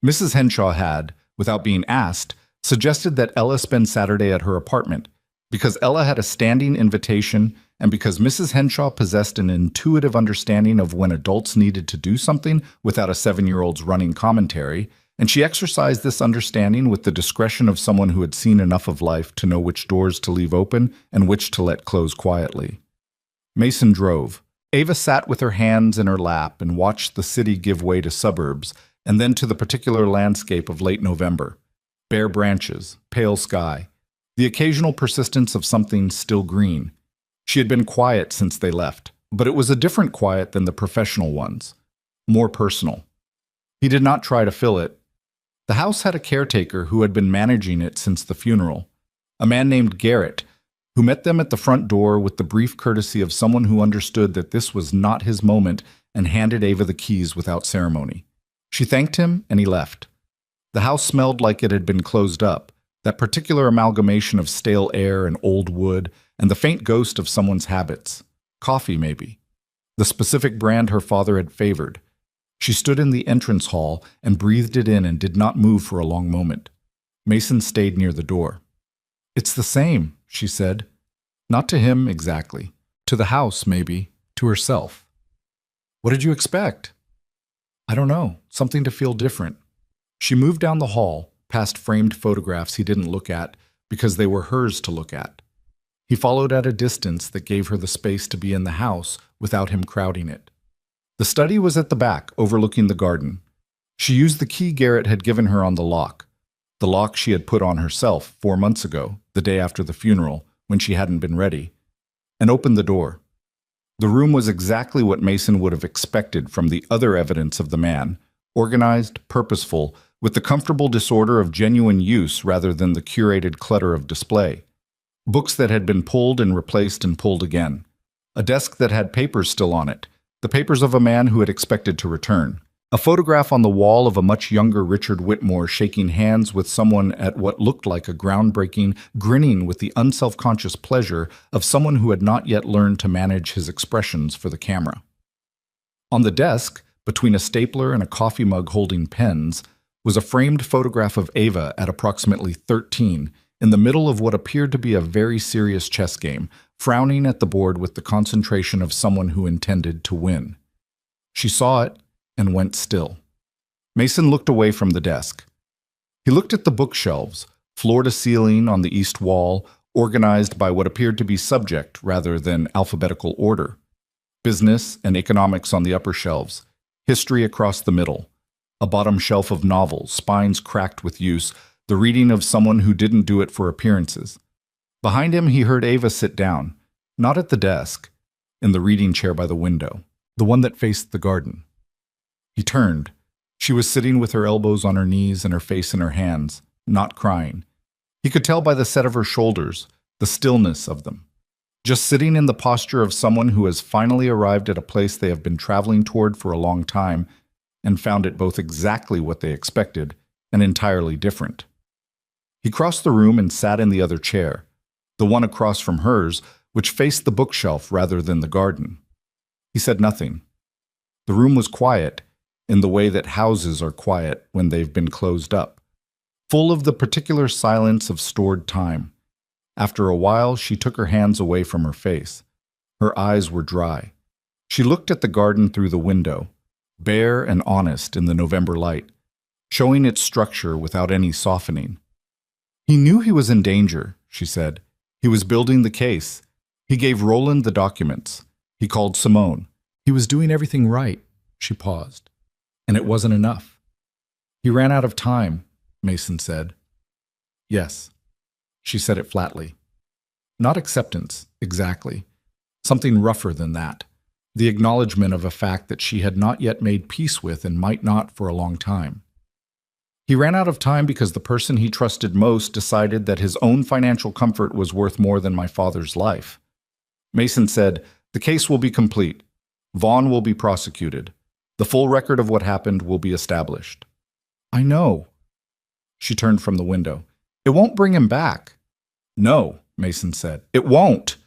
Mrs. Henshaw had, without being asked, suggested that Ella spend Saturday at her apartment, because Ella had a standing invitation and because Mrs. Henshaw possessed an intuitive understanding of when adults needed to do something without a 7-year-old's running commentary, and she exercised this understanding with the discretion of someone who had seen enough of life to know which doors to leave open and which to let close quietly. Mason drove. Ava sat with her hands in her lap and watched the city give way to suburbs, and then to the particular landscape of late November. Bare branches, pale sky, the occasional persistence of something still green. She had been quiet since they left, but it was a different quiet than the professional ones, more personal. He did not try to fill it. The house had a caretaker who had been managing it since the funeral, a man named Garrett, who met them at the front door with the brief courtesy of someone who understood that this was not his moment and handed Ava the keys without ceremony. She thanked him, and he left. The house smelled like it had been closed up, that particular amalgamation of stale air and old wood, and the faint ghost of someone's habits. Coffee, maybe. The specific brand her father had favored. She stood in the entrance hall and breathed it in and did not move for a long moment. Mason stayed near the door. "It's the same," she said. Not to him exactly. To the house, maybe. To herself. "What did you expect?" "I don't know. Something to feel different." She moved down the hall, past framed photographs he didn't look at because they were hers to look at. He followed at a distance that gave her the space to be in the house without him crowding it. The study was at the back, overlooking the garden. She used the key Garrett had given her on the lock she had put on herself 4 months ago, the day after the funeral, when she hadn't been ready, and opened the door. The room was exactly what Mason would have expected from the other evidence of the man, organized, purposeful, with the comfortable disorder of genuine use rather than the curated clutter of display. Books that had been pulled and replaced and pulled again. A desk that had papers still on it, the papers of a man who had expected to return. A photograph on the wall of a much younger Richard Whitmore shaking hands with someone at what looked like a groundbreaking, grinning with the unselfconscious pleasure of someone who had not yet learned to manage his expressions for the camera. On the desk, between a stapler and a coffee mug holding pens, was a framed photograph of Ava at approximately 13, in the middle of what appeared to be a very serious chess game, frowning at the board with the concentration of someone who intended to win. She saw it and went still. Mason looked away from the desk. He looked at the bookshelves, floor to ceiling on the east wall, organized by what appeared to be subject rather than alphabetical order. Business and economics on the upper shelves, history across the middle, a bottom shelf of novels, spines cracked with use, the reading of someone who didn't do it for appearances. Behind him, he heard Ava sit down, not at the desk, in the reading chair by the window, the one that faced the garden. He turned. She was sitting with her elbows on her knees and her face in her hands, not crying. He could tell by the set of her shoulders, the stillness of them. Just sitting in the posture of someone who has finally arrived at a place they have been traveling toward for a long time and found it both exactly what they expected and entirely different. He crossed the room and sat in the other chair, the one across from hers, which faced the bookshelf rather than the garden. He said nothing. The room was quiet, in the way that houses are quiet when they've been closed up, full of the particular silence of stored time. After a while, she took her hands away from her face. Her eyes were dry. She looked at the garden through the window, bare and honest in the November light, showing its structure without any softening. He knew he was in danger, she said. He was building the case. He gave Roland the documents. He called Simone. He was doing everything right, she paused. And it wasn't enough. He ran out of time, Mason said. Yes, she said it flatly. Not acceptance, exactly. Something rougher than that. The acknowledgement of a fact that she had not yet made peace with and might not for a long time. He ran out of time because the person he trusted most decided that his own financial comfort was worth more than my father's life. Mason said, "The case will be complete. Vaughn will be prosecuted. The full record of what happened will be established." "I know." She turned from the window. "It won't bring him back." "No," Mason said. "It won't."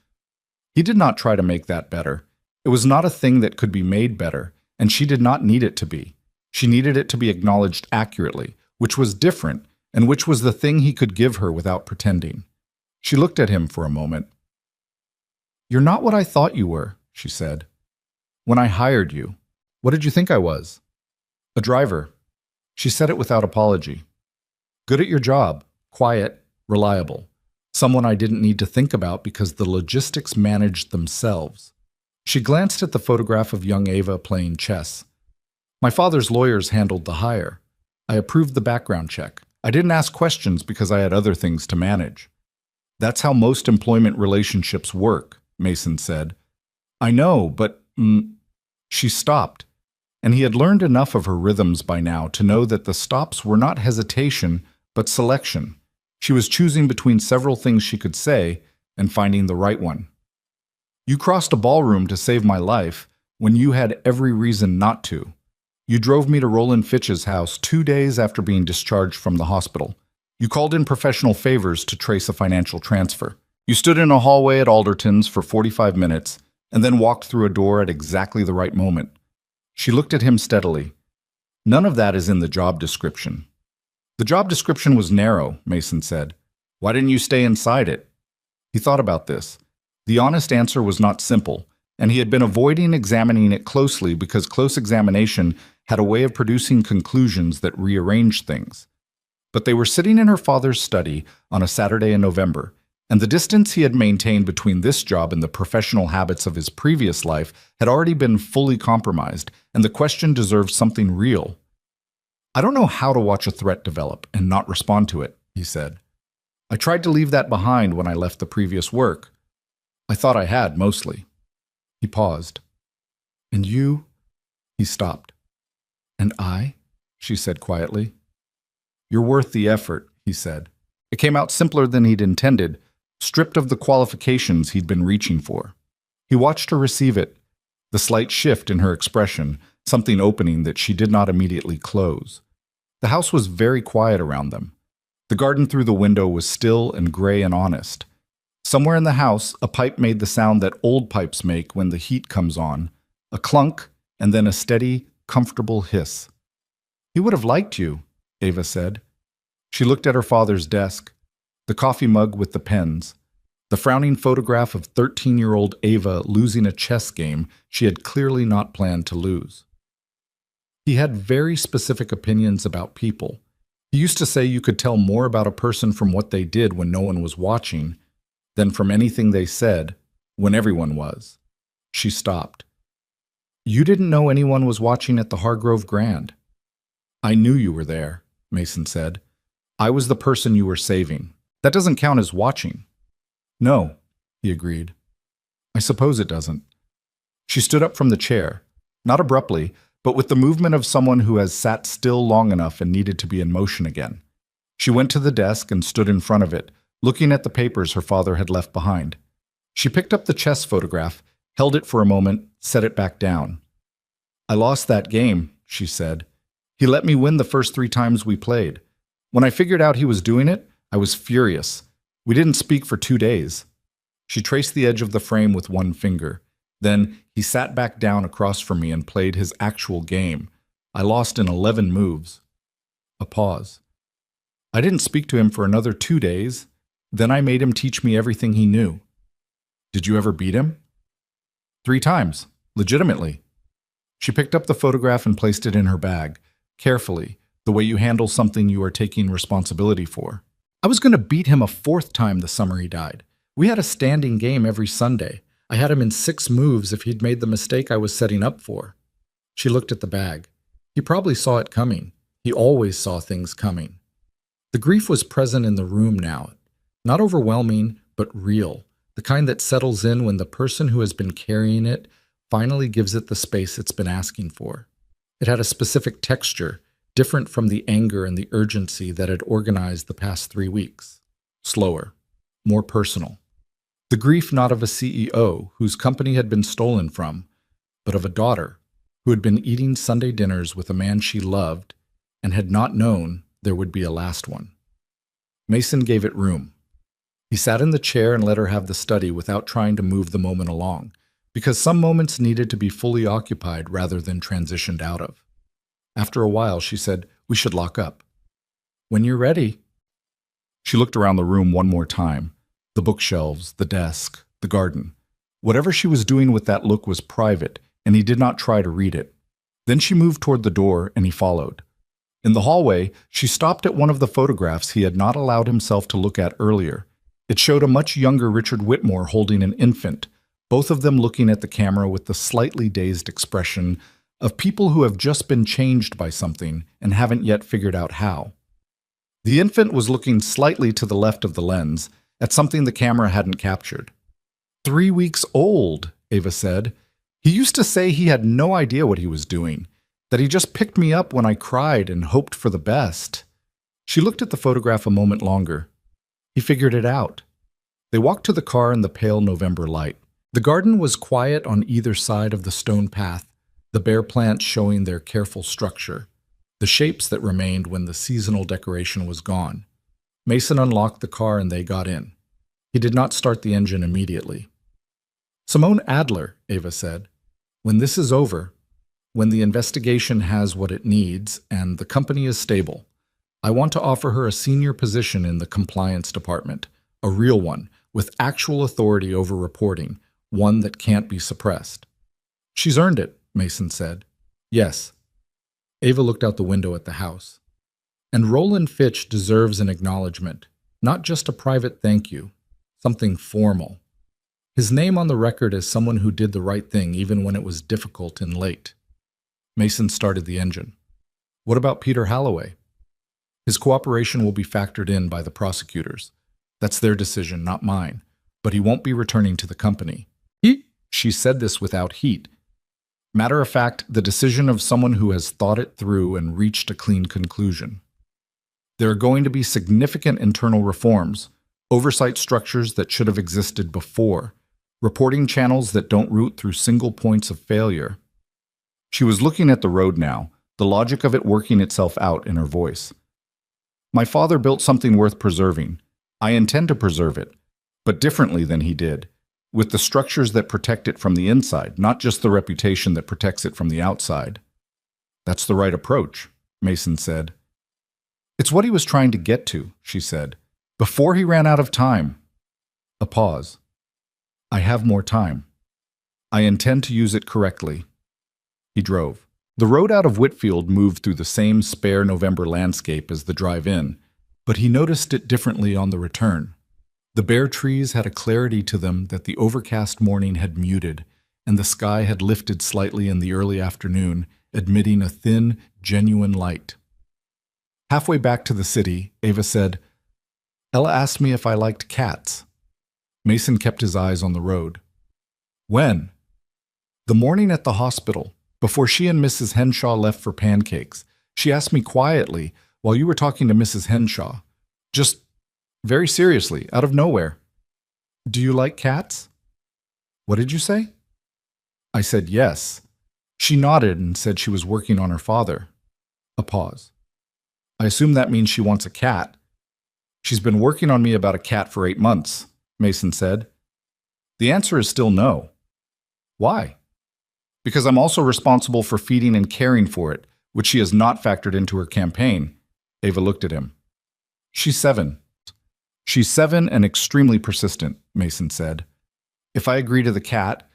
He did not try to make that better. It was not a thing that could be made better, and she did not need it to be. She needed it to be acknowledged accurately, which was different, and which was the thing he could give her without pretending. She looked at him for a moment. "You're not what I thought you were," she said. "When I hired you, what did you think I was?" "A driver." She said it without apology. "Good at your job, quiet, reliable. Someone I didn't need to think about because the logistics managed themselves." She glanced at the photograph of young Ava playing chess. "My father's lawyers handled the hire. I approved the background check. I didn't ask questions because I had other things to manage." "That's how most employment relationships work," Mason said. "I know, but..." She stopped, and he had learned enough of her rhythms by now to know that the stops were not hesitation, but selection. She was choosing between several things she could say and finding the right one. "You crossed a ballroom to save my life when you had every reason not to. You drove me to Roland Fitch's house 2 days after being discharged from the hospital. You called in professional favors to trace a financial transfer. You stood in a hallway at Alderton's for 45 minutes and then walked through a door at exactly the right moment." She looked at him steadily. "None of that is in the job description." "The job description was narrow," Mason said. "Why didn't you stay inside it?" He thought about this. The honest answer was not simple, and he had been avoiding examining it closely because close examination had a way of producing conclusions that rearranged things. But they were sitting in her father's study on a Saturday in November, and the distance he had maintained between this job and the professional habits of his previous life had already been fully compromised, and the question deserved something real. "I don't know how to watch a threat develop and not respond to it," he said. "I tried to leave that behind when I left the previous work. I thought I had, mostly." He paused. "And you?" He stopped. "And I?" she said quietly. "You're worth the effort," he said. It came out simpler than he'd intended, stripped of the qualifications he'd been reaching for. He watched her receive it, the slight shift in her expression, something opening that she did not immediately close. The house was very quiet around them. The garden through the window was still and gray and honest. Somewhere in the house, a pipe made the sound that old pipes make when the heat comes on, a clunk, and then a steady, comfortable hiss. "He would have liked you," Ava said. She looked at her father's desk, the coffee mug with the pens, the frowning photograph of 13-year-old Ava losing a chess game she had clearly not planned to lose. He had very specific opinions about people. He used to say you could tell more about a person from what they did when no one was watching than from anything they said when everyone was. She stopped. "You didn't know anyone was watching at the Hargrove Grand." "I knew you were there," Mason said. "I was the person you were saving. That doesn't count as watching." "No," he agreed. "I suppose it doesn't." She stood up from the chair, not abruptly, but with the movement of someone who has sat still long enough and needed to be in motion again. She went to the desk and stood in front of it, looking at the papers her father had left behind. She picked up the chess photograph, held it for a moment, set it back down. "I lost that game," she said. "He let me win the first 3 times we played. When I figured out he was doing it, I was furious. We didn't speak for 2 days. She traced the edge of the frame with one finger. Then he sat back down across from me and played his actual game. I lost in 11 moves. A pause. I didn't speak to him for another 2 days. Then I made him teach me everything he knew. Did you ever beat him? 3 times, legitimately. She picked up the photograph and placed it in her bag, carefully, the way you handle something you are taking responsibility for. I was going to beat him a 4th time the summer he died. We had a standing game every Sunday. I had him in 6 moves if he'd made the mistake I was setting up for. She looked at the bag. He probably saw it coming. He always saw things coming. The grief was present in the room now. Not overwhelming, but real. The kind that settles in when the person who has been carrying it finally gives it the space it's been asking for. It had a specific texture, different from the anger and the urgency that had organized the past 3 weeks. Slower, more personal. The grief not of a CEO whose company had been stolen from, but of a daughter who had been eating Sunday dinners with a man she loved and had not known there would be a last one. Mason gave it room. He sat in the chair and let her have the study without trying to move the moment along, because some moments needed to be fully occupied rather than transitioned out of. After a while, she said, "We should lock up." "When you're ready." She looked around the room one more time. The bookshelves, the desk, the garden. Whatever she was doing with that look was private, and he did not try to read it. Then she moved toward the door, and he followed. In the hallway, she stopped at one of the photographs he had not allowed himself to look at earlier. It showed a much younger Richard Whitmore holding an infant, both of them looking at the camera with the slightly dazed expression of people who have just been changed by something and haven't yet figured out how. The infant was looking slightly to the left of the lens, at something the camera hadn't captured. 3 weeks old, Ava said. He used to say he had no idea what he was doing, that he just picked me up when I cried and hoped for the best. She looked at the photograph a moment longer. He figured it out. They walked to the car in the pale November light. The garden was quiet on either side of the stone path, the bare plants showing their careful structure, the shapes that remained when the seasonal decoration was gone. Mason unlocked the car and they got in. He did not start the engine immediately. "Simone Adler," Ava said, "when this is over, when the investigation has what it needs and the company is stable, I want to offer her a senior position in the compliance department, a real one, with actual authority over reporting, one that can't be suppressed." "She's earned it," Mason said. "Yes." Ava looked out the window at the house. "And Roland Fitch deserves an acknowledgement, not just a private thank you, something formal. His name on the record as someone who did the right thing even when it was difficult and late." Mason started the engine. "What about Peter Halloway?" "His cooperation will be factored in by the prosecutors. That's their decision, not mine. But he won't be returning to the company." She said this without heat. Matter of fact, the decision of someone who has thought it through and reached a clean conclusion. There are going to be significant internal reforms, oversight structures that should have existed before, reporting channels that don't route through single points of failure. She was looking at the road now, the logic of it working itself out in her voice. My father built something worth preserving. I intend to preserve it, but differently than he did, with the structures that protect it from the inside, not just the reputation that protects it from the outside. That's the right approach, Mason said. It's what he was trying to get to, she said, before he ran out of time. A pause. I have more time. I intend to use it correctly. He drove. The road out of Whitfield moved through the same spare November landscape as the drive in, but he noticed it differently on the return. The bare trees had a clarity to them that the overcast morning had muted, and the sky had lifted slightly in the early afternoon, admitting a thin, genuine light. Halfway back to the city, Ava said, Ella asked me if I liked cats. Mason kept his eyes on the road. When? The morning at the hospital, before she and Mrs. Henshaw left for pancakes. She asked me quietly while you were talking to Mrs. Henshaw. Just very seriously, out of nowhere. Do you like cats? What did you say? I said yes. She nodded and said she was working on her father. A pause. I assume that means she wants a cat. She's been working on me about a cat for 8 months, Mason said. The answer is still no. Why? Because I'm also responsible for feeding and caring for it, which she has not factored into her campaign. Ava looked at him. She's 7. She's 7 and extremely persistent, Mason said. If I agree to the cat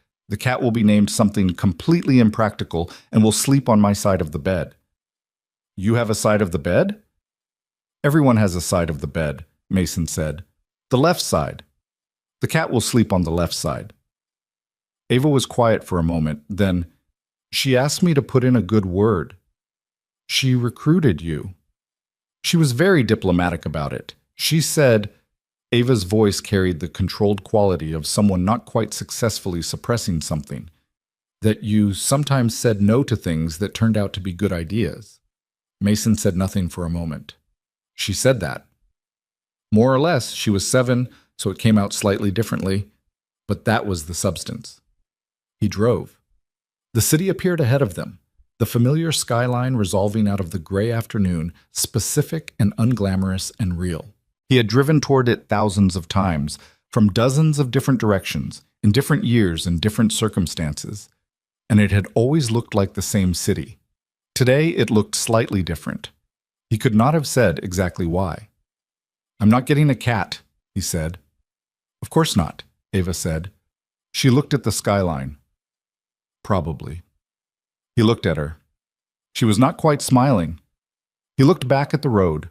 will be named something completely impractical and will sleep on my side of the bed. You have a side of the bed? Everyone has a side of the bed, Mason said. The left side. The cat will sleep on the left side. Ava was quiet for a moment, then, she asked me to put in a good word. She recruited you. She was very diplomatic about it. She said, Ava's voice carried the controlled quality of someone not quite successfully suppressing something, that you sometimes said no to things that turned out to be good ideas. Mason said nothing for a moment. She said that. More or less, she was 7, so it came out slightly differently, but that was the substance. He drove. The city appeared ahead of them, the familiar skyline resolving out of the gray afternoon, specific and unglamorous and real. He had driven toward it thousands of times, from dozens of different directions, in different years and different circumstances, and it had always looked like the same city. Today it looked slightly different. He could not have said exactly why. I'm not getting a cat, he said. Of course not, Ava said. She looked at the skyline. Probably. He looked at her. She was not quite smiling. He looked back at the road.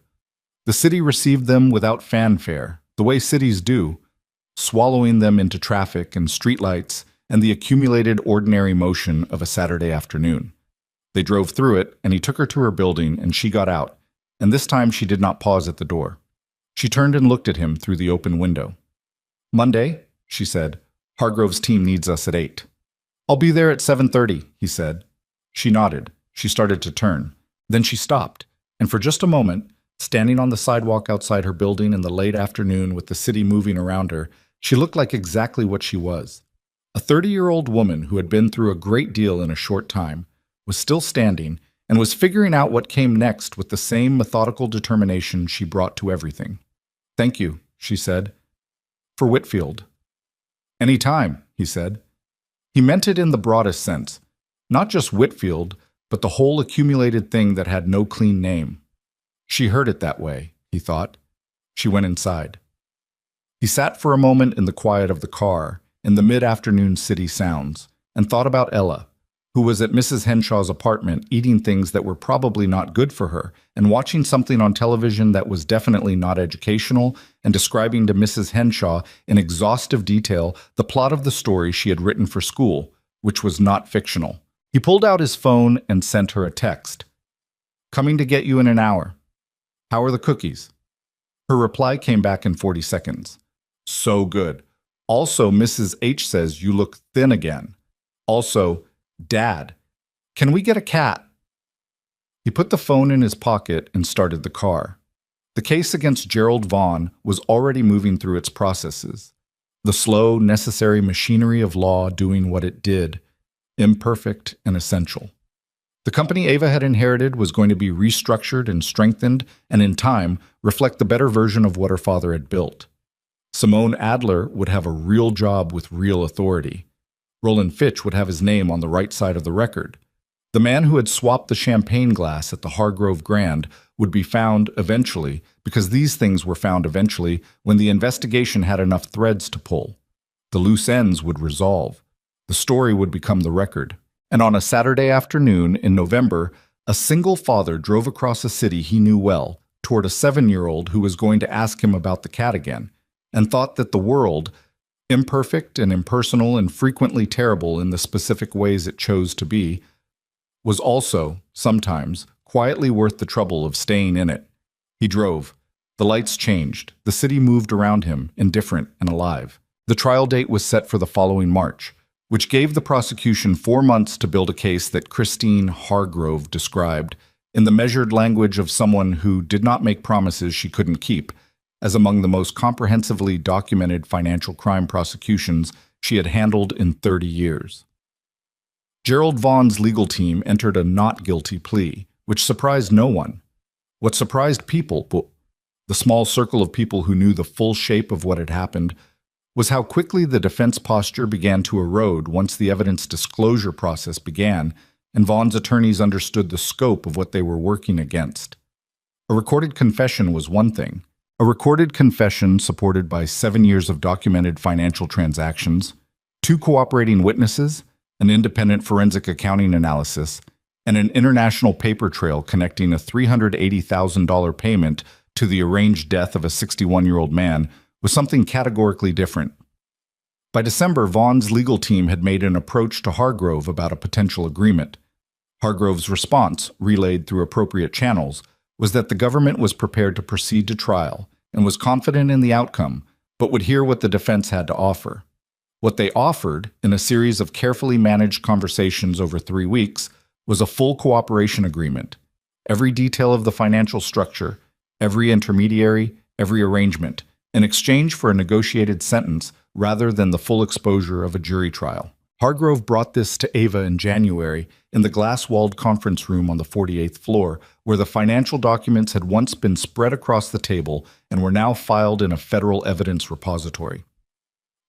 The city received them without fanfare, the way cities do, swallowing them into traffic and streetlights and the accumulated ordinary motion of a Saturday afternoon. They drove through it, and he took her to her building, and she got out, and this time she did not pause at the door. She turned and looked at him through the open window. Monday, she said, Hargrove's team needs us at 8. I'll be there at 7:30, he said. She nodded. She started to turn. Then she stopped, and for just a moment, standing on the sidewalk outside her building in the late afternoon with the city moving around her, she looked like exactly what she was. A 30-year-old woman who had been through a great deal in a short time, was still standing, and was figuring out what came next with the same methodical determination she brought to everything. Thank you, she said. For Whitfield. Any time, he said. He meant it in the broadest sense. Not just Whitfield, but the whole accumulated thing that had no clean name. She heard it that way, he thought. She went inside. He sat for a moment in the quiet of the car, in the mid-afternoon city sounds, and thought about Ella, who was at Mrs. Henshaw's apartment eating things that were probably not good for her, and watching something on television that was definitely not educational, and describing to Mrs. Henshaw in exhaustive detail the plot of the story she had written for school, which was not fictional. He pulled out his phone and sent her a text. Coming to get you in an hour. How are the cookies? Her reply came back in 40 seconds. So good. Also, Mrs. H says you look thin again. Also, Dad, can we get a cat? He put the phone in his pocket and started the car. The case against Gerald Vaughn was already moving through its processes. The slow, necessary machinery of law doing what it did, imperfect and essential. The company Ava had inherited was going to be restructured and strengthened, and in time, reflect the better version of what her father had built. Simone Adler would have a real job with real authority. Roland Fitch would have his name on the right side of the record. The man who had swapped the champagne glass at the Hargrove Grand would be found eventually, because these things were found eventually when the investigation had enough threads to pull. The loose ends would resolve. The story would become the record. And on a Saturday afternoon in November, a single father drove across a city he knew well toward a 7-year-old who was going to ask him about the cat again, and thought that the world, imperfect and impersonal and frequently terrible in the specific ways it chose to be, was also, sometimes, quietly worth the trouble of staying in it. He drove. The lights changed. The city moved around him, indifferent and alive. The trial date was set for the following March, which gave the prosecution 4 months to build a case that Christine Hargrove described, in the measured language of someone who did not make promises she couldn't keep, as among the most comprehensively documented financial crime prosecutions she had handled in 30 years. Gerald Vaughn's legal team entered a not guilty plea, which surprised no one. What surprised people, the small circle of people who knew the full shape of what had happened, was how quickly the defense posture began to erode once the evidence disclosure process began and Vaughn's attorneys understood the scope of what they were working against. A recorded confession was one thing. A recorded confession supported by 7 years of documented financial transactions, 2 cooperating witnesses, an independent forensic accounting analysis, and an international paper trail connecting a $380,000 payment to the arranged death of a 61-year-old man was something categorically different. By December, Vaughn's legal team had made an approach to Hargrove about a potential agreement. Hargrove's response, relayed through appropriate channels, was that the government was prepared to proceed to trial and was confident in the outcome, but would hear what the defense had to offer. What they offered, in a series of carefully managed conversations over 3 weeks, was a full cooperation agreement. Every detail of the financial structure, every intermediary, every arrangement, in exchange for a negotiated sentence rather than the full exposure of a jury trial. Hargrove brought this to Ava in January in the glass-walled conference room on the 48th floor, where the financial documents had once been spread across the table and were now filed in a federal evidence repository.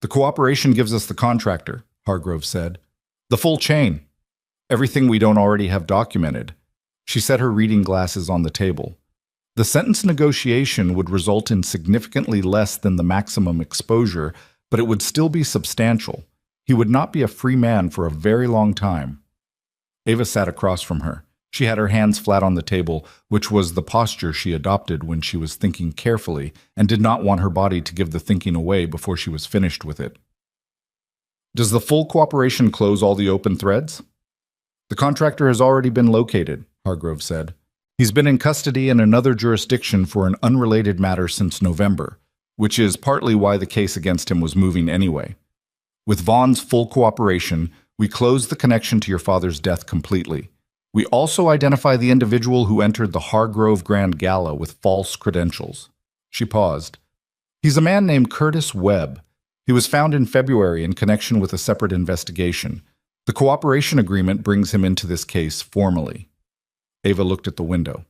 "The cooperation gives us the contractor," Hargrove said. "The full chain. Everything we don't already have documented." She set her reading glasses on the table. The sentence negotiation would result in significantly less than the maximum exposure, but it would still be substantial. He would not be a free man for a very long time. Ava sat across from her. She had her hands flat on the table, which was the posture she adopted when she was thinking carefully and did not want her body to give the thinking away before she was finished with it. "Does the full cooperation close all the open threads?" "The contractor has already been located," Hargrove said. "He's been in custody in another jurisdiction for an unrelated matter since November, which is partly why the case against him was moving anyway. With Vaughn's full cooperation, we close the connection to your father's death completely. We also identify the individual who entered the Hargrove Grand Gala with false credentials." She paused. "He's a man named Curtis Webb. He was found in February in connection with a separate investigation. The cooperation agreement brings him into this case formally." Ava looked at the window.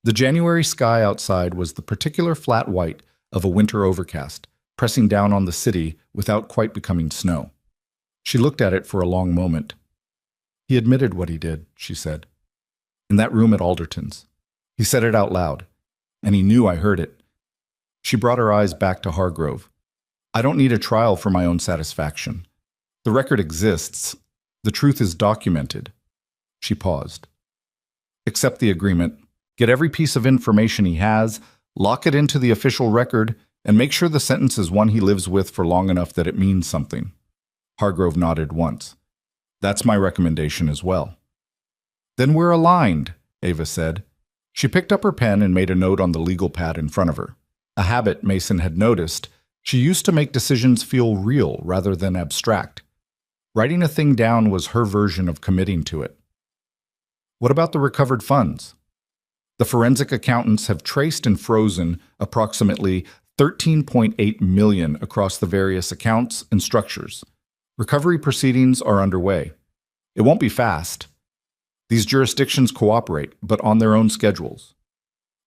The January sky outside was the particular flat white of a winter overcast, pressing down on the city without quite becoming snow. She looked at it for a long moment. "He admitted what he did," she said. "In that room at Alderton's. He said it out loud, and he knew I heard it." She brought her eyes back to Hargrove. "I don't need a trial for my own satisfaction. The record exists. The truth is documented." She paused. "Accept the agreement. Get every piece of information he has, lock it into the official record, and make sure the sentence is one he lives with for long enough that it means something." Hargrove nodded once. "That's my recommendation as well." "Then we're aligned," Ava said. She picked up her pen and made a note on the legal pad in front of her. A habit Mason had noticed. She used to make decisions feel real rather than abstract. Writing a thing down was her version of committing to it. "What about the recovered funds?" "The forensic accountants have traced and frozen approximately $13.8 million across the various accounts and structures. Recovery proceedings are underway. It won't be fast. These jurisdictions cooperate, but on their own schedules.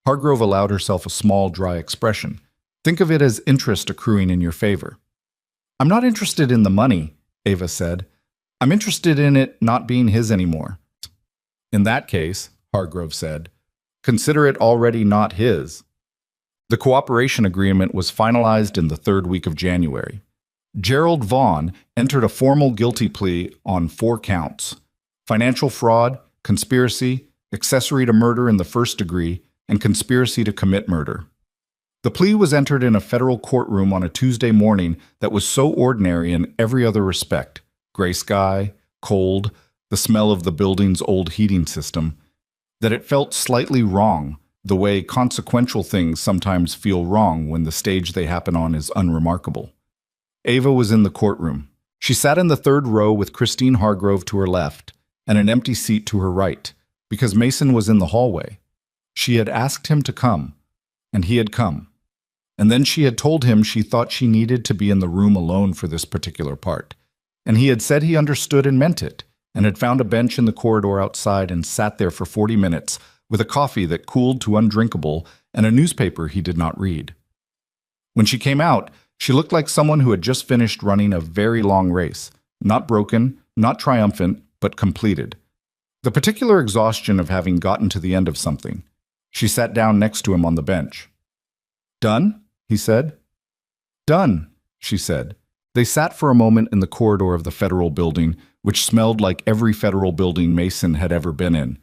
Hargrove allowed herself a small, dry expression. Think of it as interest accruing in your favor. I'm not interested in the money, Ava said. I'm interested in it not being his anymore. In that case, Hargrove said, consider it already not his. The cooperation agreement was finalized in the third week of January. Gerald Vaughn entered a formal guilty plea on 4 counts: financial fraud, conspiracy, accessory to murder in the first degree, and conspiracy to commit murder. The plea was entered in a federal courtroom on a Tuesday morning that was so ordinary in every other respect: gray sky, cold, the smell of the building's old heating system, that it felt slightly wrong, the way consequential things sometimes feel wrong when the stage they happen on is unremarkable. Ava was in the courtroom. She sat in the third row with Christine Hargrove to her left and an empty seat to her right, because Mason was in the hallway. She had asked him to come, and he had come. And then she had told him she thought she needed to be in the room alone for this particular part. And he had said he understood and meant it, and had found a bench in the corridor outside and sat there for 40 minutes with a coffee that cooled to undrinkable and a newspaper he did not read. When she came out, she looked like someone who had just finished running a very long race, not broken, not triumphant, but completed. The particular exhaustion of having gotten to the end of something. She sat down next to him on the bench. Done? He said. Done, she said. They sat for a moment in the corridor of the federal building, which smelled like every federal building Mason had ever been in.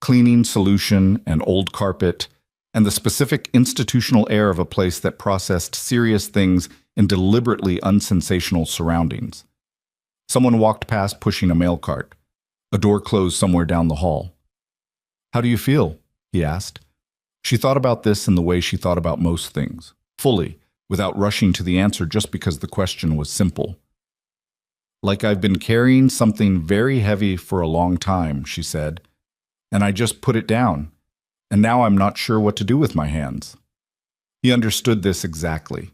Cleaning solution and old carpet, and the specific institutional air of a place that processed serious things in deliberately unsensational surroundings. Someone walked past pushing a mail cart. A door closed somewhere down the hall. How do you feel? He asked. She thought about this in the way she thought about most things, fully, without rushing to the answer just because the question was simple. Like I've been carrying something very heavy for a long time, she said, and I just put it down, and now I'm not sure what to do with my hands. He understood this exactly.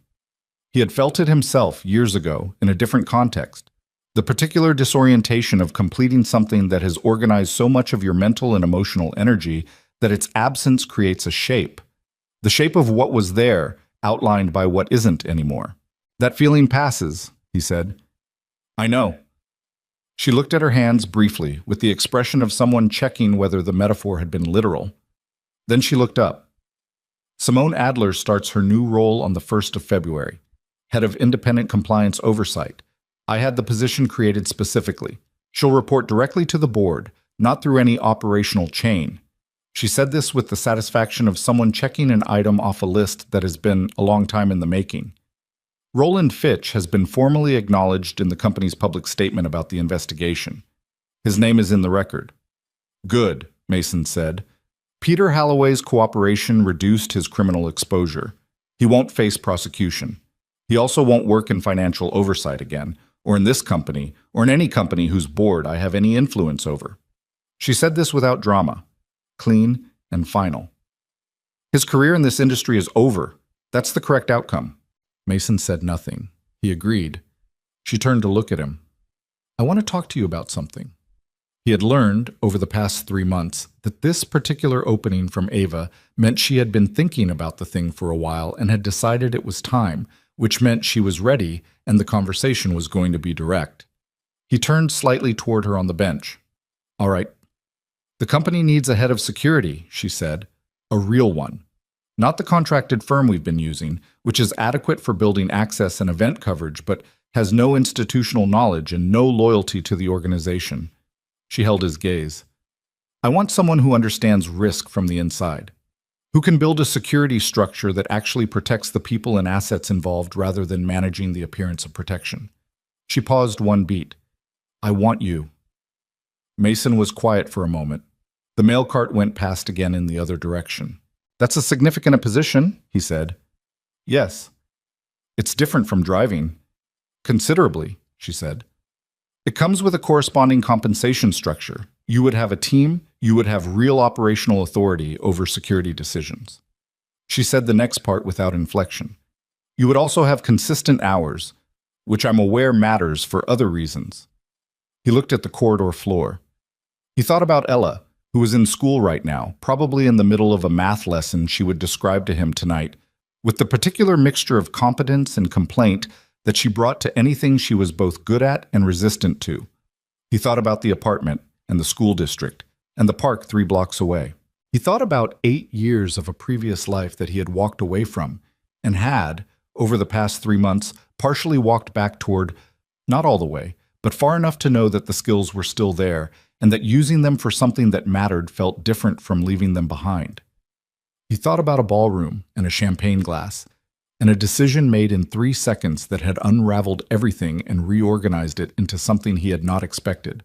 He had felt it himself years ago in a different context. The particular disorientation of completing something that has organized so much of your mental and emotional energy that its absence creates a shape. The shape of what was there, outlined by what isn't anymore. That feeling passes, he said. I know. She looked at her hands briefly, with the expression of someone checking whether the metaphor had been literal. Then she looked up. Simone Adler starts her new role on the 1st of February, head of independent compliance oversight. I had the position created specifically. She'll report directly to the board, not through any operational chain. She said this with the satisfaction of someone checking an item off a list that has been a long time in the making. Roland Fitch has been formally acknowledged in the company's public statement about the investigation. His name is in the record. Good, Mason said. Peter Halloway's cooperation reduced his criminal exposure. He won't face prosecution. He also won't work in financial oversight again, or in this company, or in any company whose board I have any influence over. She said this without drama. Clean and final. His career in this industry is over. That's the correct outcome. Mason said nothing. He agreed. She turned to look at him. I want to talk to you about something. He had learned, over the past 3 months, that this particular opening from Ava meant she had been thinking about the thing for a while and had decided it was time, which meant she was ready and the conversation was going to be direct. He turned slightly toward her on the bench. All right. The company needs a head of security, she said. A real one. Not the contracted firm we've been using, which is adequate for building access and event coverage, but has no institutional knowledge and no loyalty to the organization. She held his gaze. I want someone who understands risk from the inside, who can build a security structure that actually protects the people and assets involved rather than managing the appearance of protection. She paused one beat. I want you. Mason was quiet for a moment. The mail cart went past again in the other direction. That's a significant position, he said. Yes. It's different from driving. Considerably, she said. It comes with a corresponding compensation structure. You would have a team, you would have real operational authority over security decisions. She said the next part without inflection. You would also have consistent hours, which I'm aware matters for other reasons. He looked at the corridor floor. He thought about Ella, who was in school right now, probably in the middle of a math lesson she would describe to him tonight, with the particular mixture of competence and complaint that she brought to anything she was both good at and resistant to. He thought about the apartment and the school district and the park 3 blocks away. He thought about 8 years of a previous life that he had walked away from and had, over the past 3 months, partially walked back toward, not all the way, but far enough to know that the skills were still there and that using them for something that mattered felt different from leaving them behind. He thought about a ballroom and a champagne glass, and a decision made in 3 seconds that had unraveled everything and reorganized it into something he had not expected.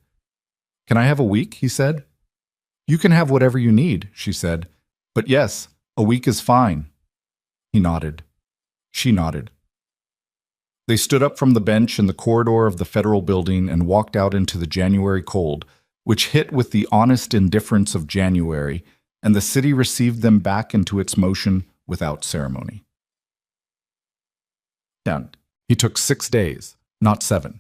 "Can I have a week?" he said. "You can have whatever you need," she said. "But yes, a week is fine." He nodded. She nodded. They stood up from the bench in the corridor of the federal building and walked out into the January cold, which hit with the honest indifference of January, and the city received them back into its motion without ceremony. He took 6 days, not 7.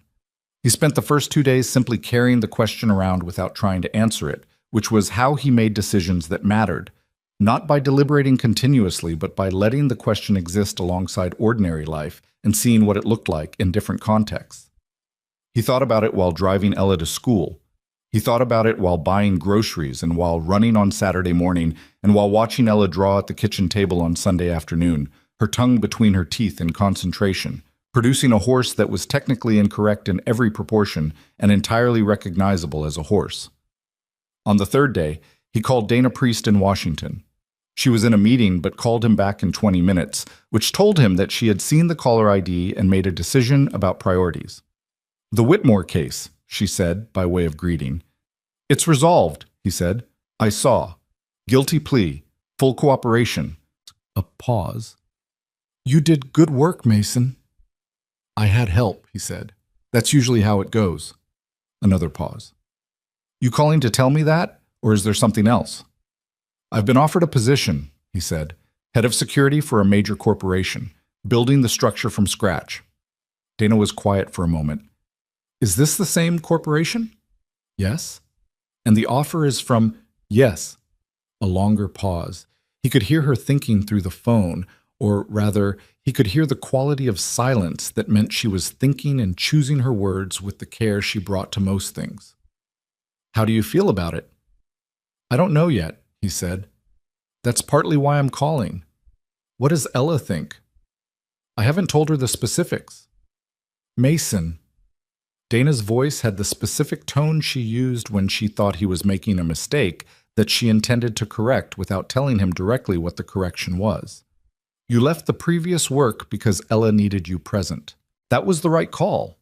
He spent the first 2 days simply carrying the question around without trying to answer it, which was how he made decisions that mattered, not by deliberating continuously, but by letting the question exist alongside ordinary life and seeing what it looked like in different contexts. He thought about it while driving Ella to school. He thought about it while buying groceries and while running on Saturday morning and while watching Ella draw at the kitchen table on Sunday afternoon, her tongue between her teeth in concentration, producing a horse that was technically incorrect in every proportion and entirely recognizable as a horse. On the 3rd day, he called Dana Priest in Washington. She was in a meeting but called him back in 20 minutes, which told him that she had seen the caller ID and made a decision about priorities. "The Whitmore case," she said, by way of greeting. "It's resolved," he said. "I saw. Guilty plea. Full cooperation." A pause. "You did good work, Mason." "I had help," he said. "That's usually how it goes." Another pause. "You calling to tell me that, or is there something else?" "I've been offered a position," he said, "head of security for a major corporation, building the structure from scratch." Dana was quiet for a moment. "Is this the same corporation?" "Yes." "And the offer is from—" "Yes." A longer pause. He could hear her thinking through the phone, or rather, he could hear the quality of silence that meant she was thinking and choosing her words with the care she brought to most things. "How do you feel about it?" "I don't know yet," he said. "That's partly why I'm calling. What does Ella think?" "I haven't told her the specifics." "Mason." Dana's voice had the specific tone she used when she thought he was making a mistake that she intended to correct without telling him directly what the correction was. "You left the previous work because Ella needed you present. That was the right call.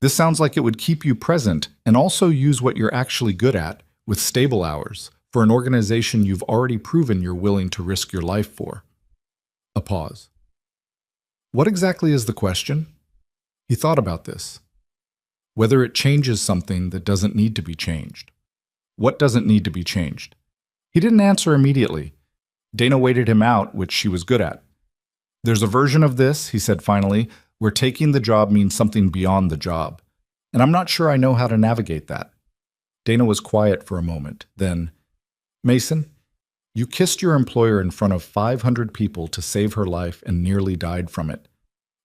This sounds like it would keep you present and also use what you're actually good at, with stable hours, for an organization you've already proven you're willing to risk your life for." A pause. "What exactly is the question?" He thought about this. Whether it changes something that doesn't need to be changed. What doesn't need to be changed? He didn't answer immediately. Dana waited him out, which she was good at. "There's a version of this," he said finally, "where taking the job means something beyond the job. And I'm not sure I know how to navigate that." Dana was quiet for a moment. Then, "Mason, you kissed your employer in front of 500 people to save her life and nearly died from it.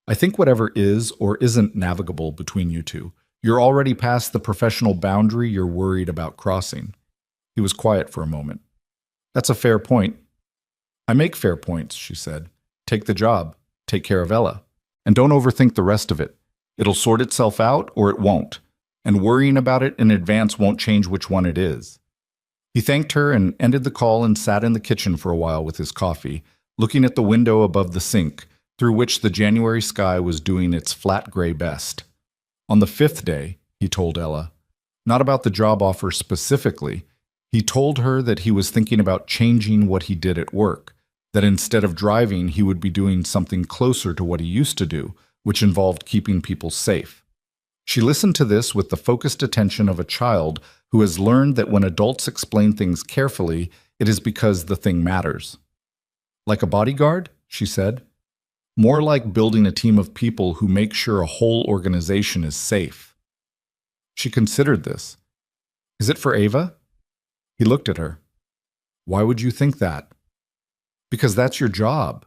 I think whatever is or isn't navigable between you two, you're already past the professional boundary you're worried about crossing." He was quiet for a moment. "That's a fair point." "I make fair points," she said. "Take the job. Take care of Ella. And don't overthink the rest of it. It'll sort itself out or it won't. And worrying about it in advance won't change which one it is." He thanked her and ended the call and sat in the kitchen for a while with his coffee, looking at the window above the sink, through which the January sky was doing its flat gray best. On the 5th day, he told Ella, not about the job offer specifically, he told her that he was thinking about changing what he did at work, that instead of driving, he would be doing something closer to what he used to do, which involved keeping people safe. She listened to this with the focused attention of a child who has learned that when adults explain things carefully, it is because the thing matters. "Like a bodyguard?" she said. More like building a team of people who make sure a whole organization is safe. She considered this. Is it for Ava? He looked at her. Why would you think that? Because that's your job.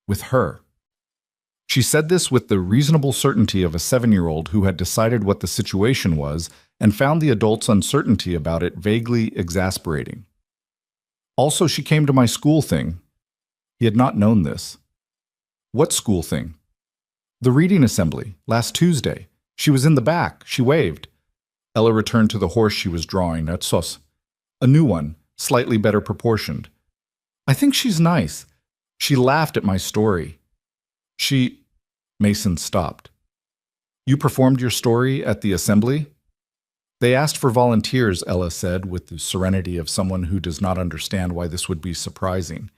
With her. She said this with the reasonable certainty of a 7-year-old who had decided what the situation was and found the adult's uncertainty about it vaguely exasperating. Also, she came to my school thing. He had not known this. What school thing? The reading assembly, last Tuesday. She was in the back. She waved. Ella returned to the horse she was drawing, at Sos. A new one, slightly better proportioned. I think she's nice. She laughed at my story. Mason stopped. You performed your story at the assembly? They asked for volunteers, Ella said, with the serenity of someone who does not understand why this would be surprising.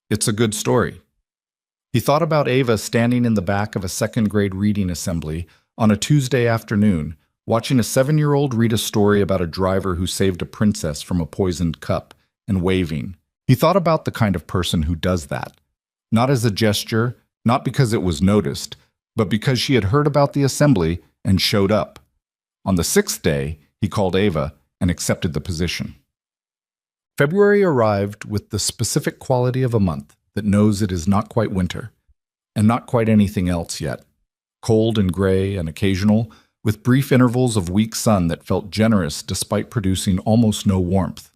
It's a good story. He thought about Ava standing in the back of a second-grade reading assembly on a Tuesday afternoon, watching a 7-year-old read a story about a driver who saved a princess from a poisoned cup, and waving. He thought about the kind of person who does that. Not as a gesture, not because it was noticed, but because she had heard about the assembly and showed up. On the 6th day, he called Ava and accepted the position. February arrived with the specific quality of a month that knows it is not quite winter, and not quite anything else yet. Cold and gray and occasional, with brief intervals of weak sun that felt generous despite producing almost no warmth.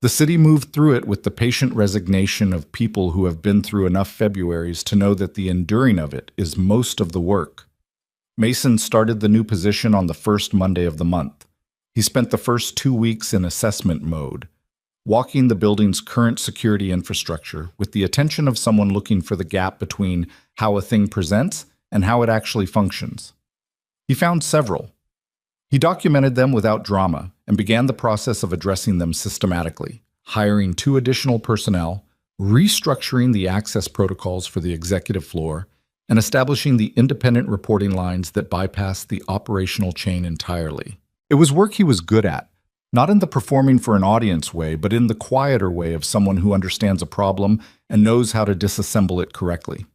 The city moved through it with the patient resignation of people who have been through enough Februaries to know that the enduring of it is most of the work. Mason started the new position on the first Monday of the month. He spent the first 2 weeks in assessment mode, walking the building's current security infrastructure with the attention of someone looking for the gap between how a thing presents and how it actually functions. He found several. He documented them without drama and began the process of addressing them systematically, hiring 2 additional personnel, restructuring the access protocols for the executive floor, and establishing the independent reporting lines that bypassed the operational chain entirely. It was work he was good at, not in the performing for an audience way, but in the quieter way of someone who understands a problem and knows how to disassemble it correctly.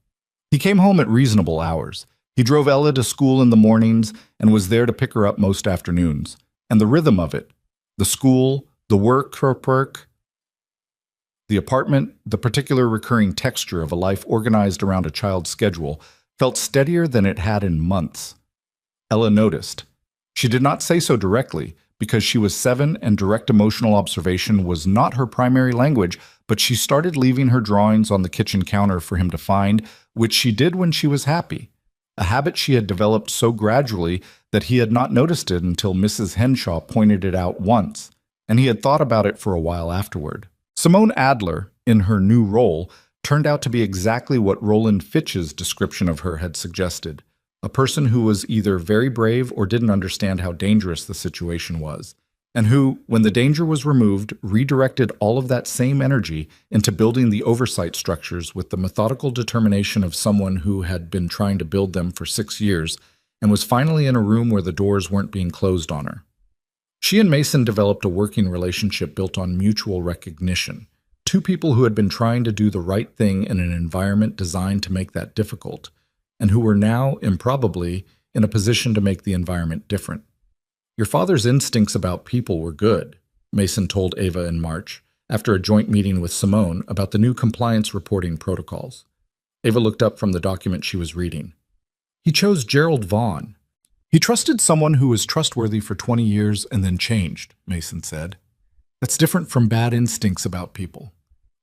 He came home at reasonable hours. He drove Ella to school in the mornings and was there to pick her up most afternoons. And the rhythm of it, the school, the work, the apartment, the particular recurring texture of a life organized around a child's schedule, felt steadier than it had in months. Ella noticed. She did not say so directly, because she was 7 and direct emotional observation was not her primary language, but she started leaving her drawings on the kitchen counter for him to find, which she did when she was happy. A habit she had developed so gradually that he had not noticed it until Mrs. Henshaw pointed it out once, and he had thought about it for a while afterward. Simone Adler, in her new role, turned out to be exactly what Roland Fitch's description of her had suggested, a person who was either very brave or didn't understand how dangerous the situation was, and who, when the danger was removed, redirected all of that same energy into building the oversight structures with the methodical determination of someone who had been trying to build them for 6 years and was finally in a room where the doors weren't being closed on her. She and Mason developed a working relationship built on mutual recognition, 2 people who had been trying to do the right thing in an environment designed to make that difficult, and who were now, improbably, in a position to make the environment different. Your father's instincts about people were good, Mason told Ava in March, after a joint meeting with Simone about the new compliance reporting protocols. Ava looked up from the document she was reading. He chose Gerald Vaughn. He trusted someone who was trustworthy for 20 years and then changed, Mason said. That's different from bad instincts about people.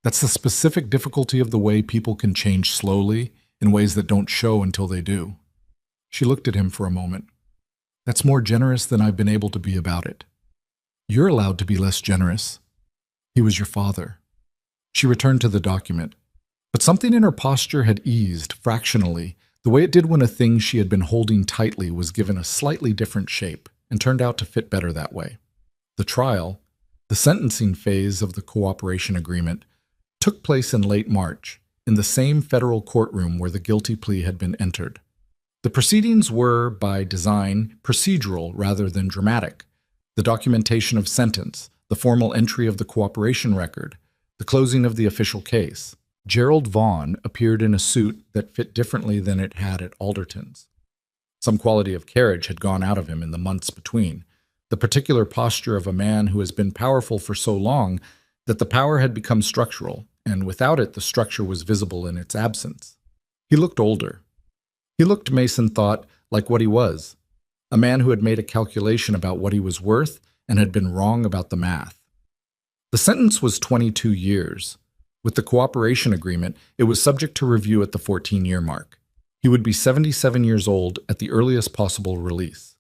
That's the specific difficulty of the way people can change slowly in ways that don't show until they do. She looked at him for a moment. That's more generous than I've been able to be about it. You're allowed to be less generous. He was your father. She returned to the document. But something in her posture had eased, fractionally, the way it did when a thing she had been holding tightly was given a slightly different shape and turned out to fit better that way. The trial, the sentencing phase of the cooperation agreement, took place in late March, in the same federal courtroom where the guilty plea had been entered. The proceedings were, by design, procedural rather than dramatic. The documentation of sentence, the formal entry of the cooperation record, the closing of the official case. Gerald Vaughn appeared in a suit that fit differently than it had at Alderton's. Some quality of carriage had gone out of him in the months between, the particular posture of a man who has been powerful for so long that the power had become structural, and without it the structure was visible in its absence. He looked older. He looked, Mason thought, like what he was, a man who had made a calculation about what he was worth and had been wrong about the math. The sentence was 22 years. With the cooperation agreement, it was subject to review at the 14-year mark. He would be 77 years old at the earliest possible release.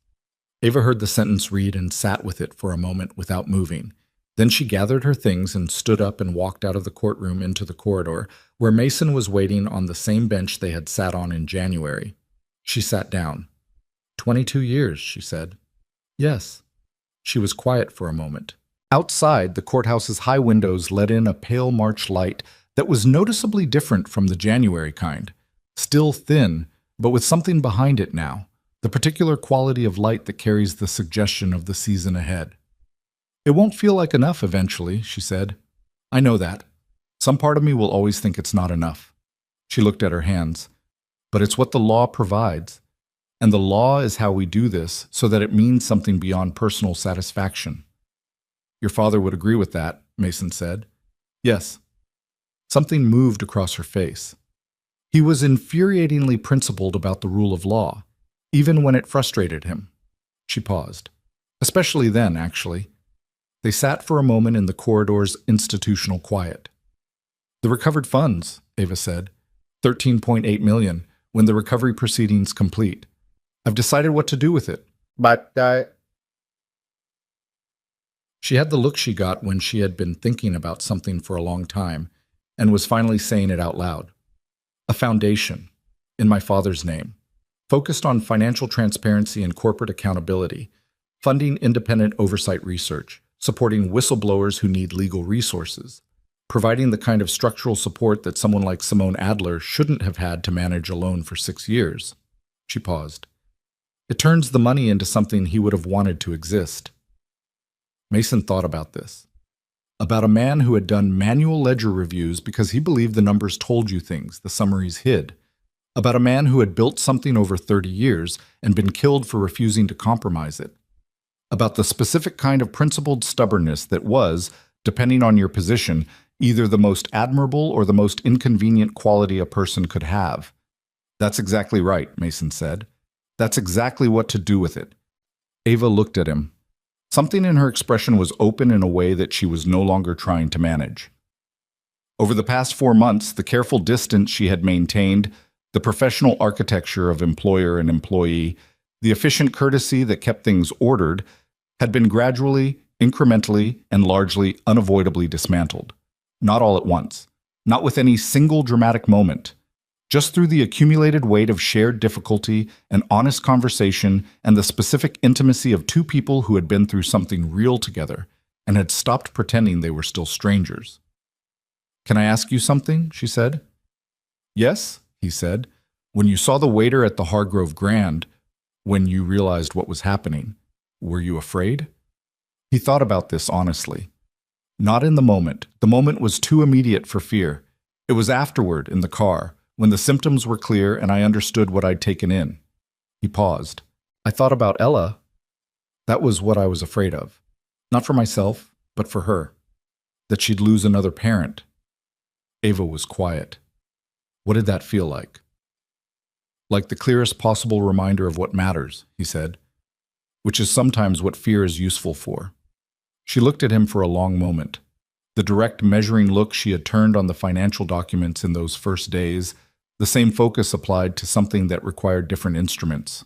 Ava heard the sentence read and sat with it for a moment without moving. Then she gathered her things and stood up and walked out of the courtroom into the corridor, where Mason was waiting on the same bench they had sat on in January. She sat down. 22 years, she said. Yes. She was quiet for a moment. Outside, the courthouse's high windows let in a pale March light that was noticeably different from the January kind. Still thin, but with something behind it now, the particular quality of light that carries the suggestion of the season ahead. It won't feel like enough eventually, she said. I know that. Some part of me will always think it's not enough. She looked at her hands. But it's what the law provides. And the law is how we do this so that it means something beyond personal satisfaction. Your father would agree with that, Mason said. Yes. Something moved across her face. He was infuriatingly principled about the rule of law, even when it frustrated him. She paused. Especially then, actually. They sat for a moment in the corridor's institutional quiet. The recovered funds, Ava said. 13.8 million, when the recovery proceedings complete. I've decided what to do with it. But, She had the look she got when she had been thinking about something for a long time, and was finally saying it out loud. A foundation, in my father's name, focused on financial transparency and corporate accountability, funding independent oversight research, supporting whistleblowers who need legal resources, providing the kind of structural support that someone like Simone Adler shouldn't have had to manage alone for 6 years. She paused. It turns the money into something he would have wanted to exist. Mason thought about this. About a man who had done manual ledger reviews because he believed the numbers told you things the summaries hid. About a man who had built something over 30 years and been killed for refusing to compromise it. About the specific kind of principled stubbornness that was, depending on your position, either the most admirable or the most inconvenient quality a person could have. That's exactly right, Mason said. That's exactly what to do with it. Ava looked at him. Something in her expression was open in a way that she was no longer trying to manage. Over the past 4 months, the careful distance she had maintained, the professional architecture of employer and employee, the efficient courtesy that kept things ordered, had been gradually, incrementally, and largely unavoidably dismantled. Not all at once. Not with any single dramatic moment. Just through the accumulated weight of shared difficulty and honest conversation and the specific intimacy of two people who had been through something real together and had stopped pretending they were still strangers. Can I ask you something? She said. Yes, he said. When you saw the waiter at the Hargrove Grand, when you realized what was happening, were you afraid? He thought about this honestly. Not in the moment. The moment was too immediate for fear. It was afterward, in the car, when the symptoms were clear and I understood what I'd taken in. He paused. I thought about Ella. That was what I was afraid of. Not for myself, but for her. That she'd lose another parent. Ava was quiet. What did that feel like? Like the clearest possible reminder of what matters, he said, which is sometimes what fear is useful for. She looked at him for a long moment. The direct measuring look she had turned on the financial documents in those first days, the same focus applied to something that required different instruments.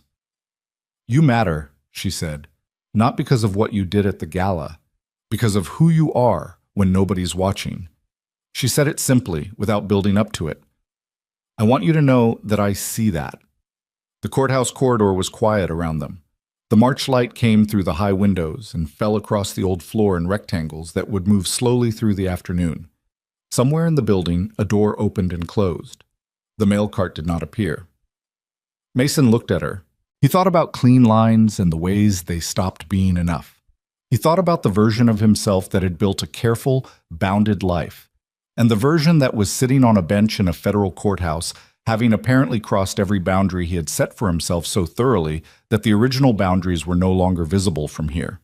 You matter, she said, not because of what you did at the gala, because of who you are when nobody's watching. She said it simply, without building up to it. I want you to know that I see that. The courthouse corridor was quiet around them. The March light came through the high windows and fell across the old floor in rectangles that would move slowly through the afternoon. Somewhere in the building, a door opened and closed. The mail cart did not appear. Mason looked at her. He thought about clean lines and the ways they stopped being enough. He thought about the version of himself that had built a careful, bounded life, and the version that was sitting on a bench in a federal courthouse, having apparently crossed every boundary he had set for himself so thoroughly that the original boundaries were no longer visible from here.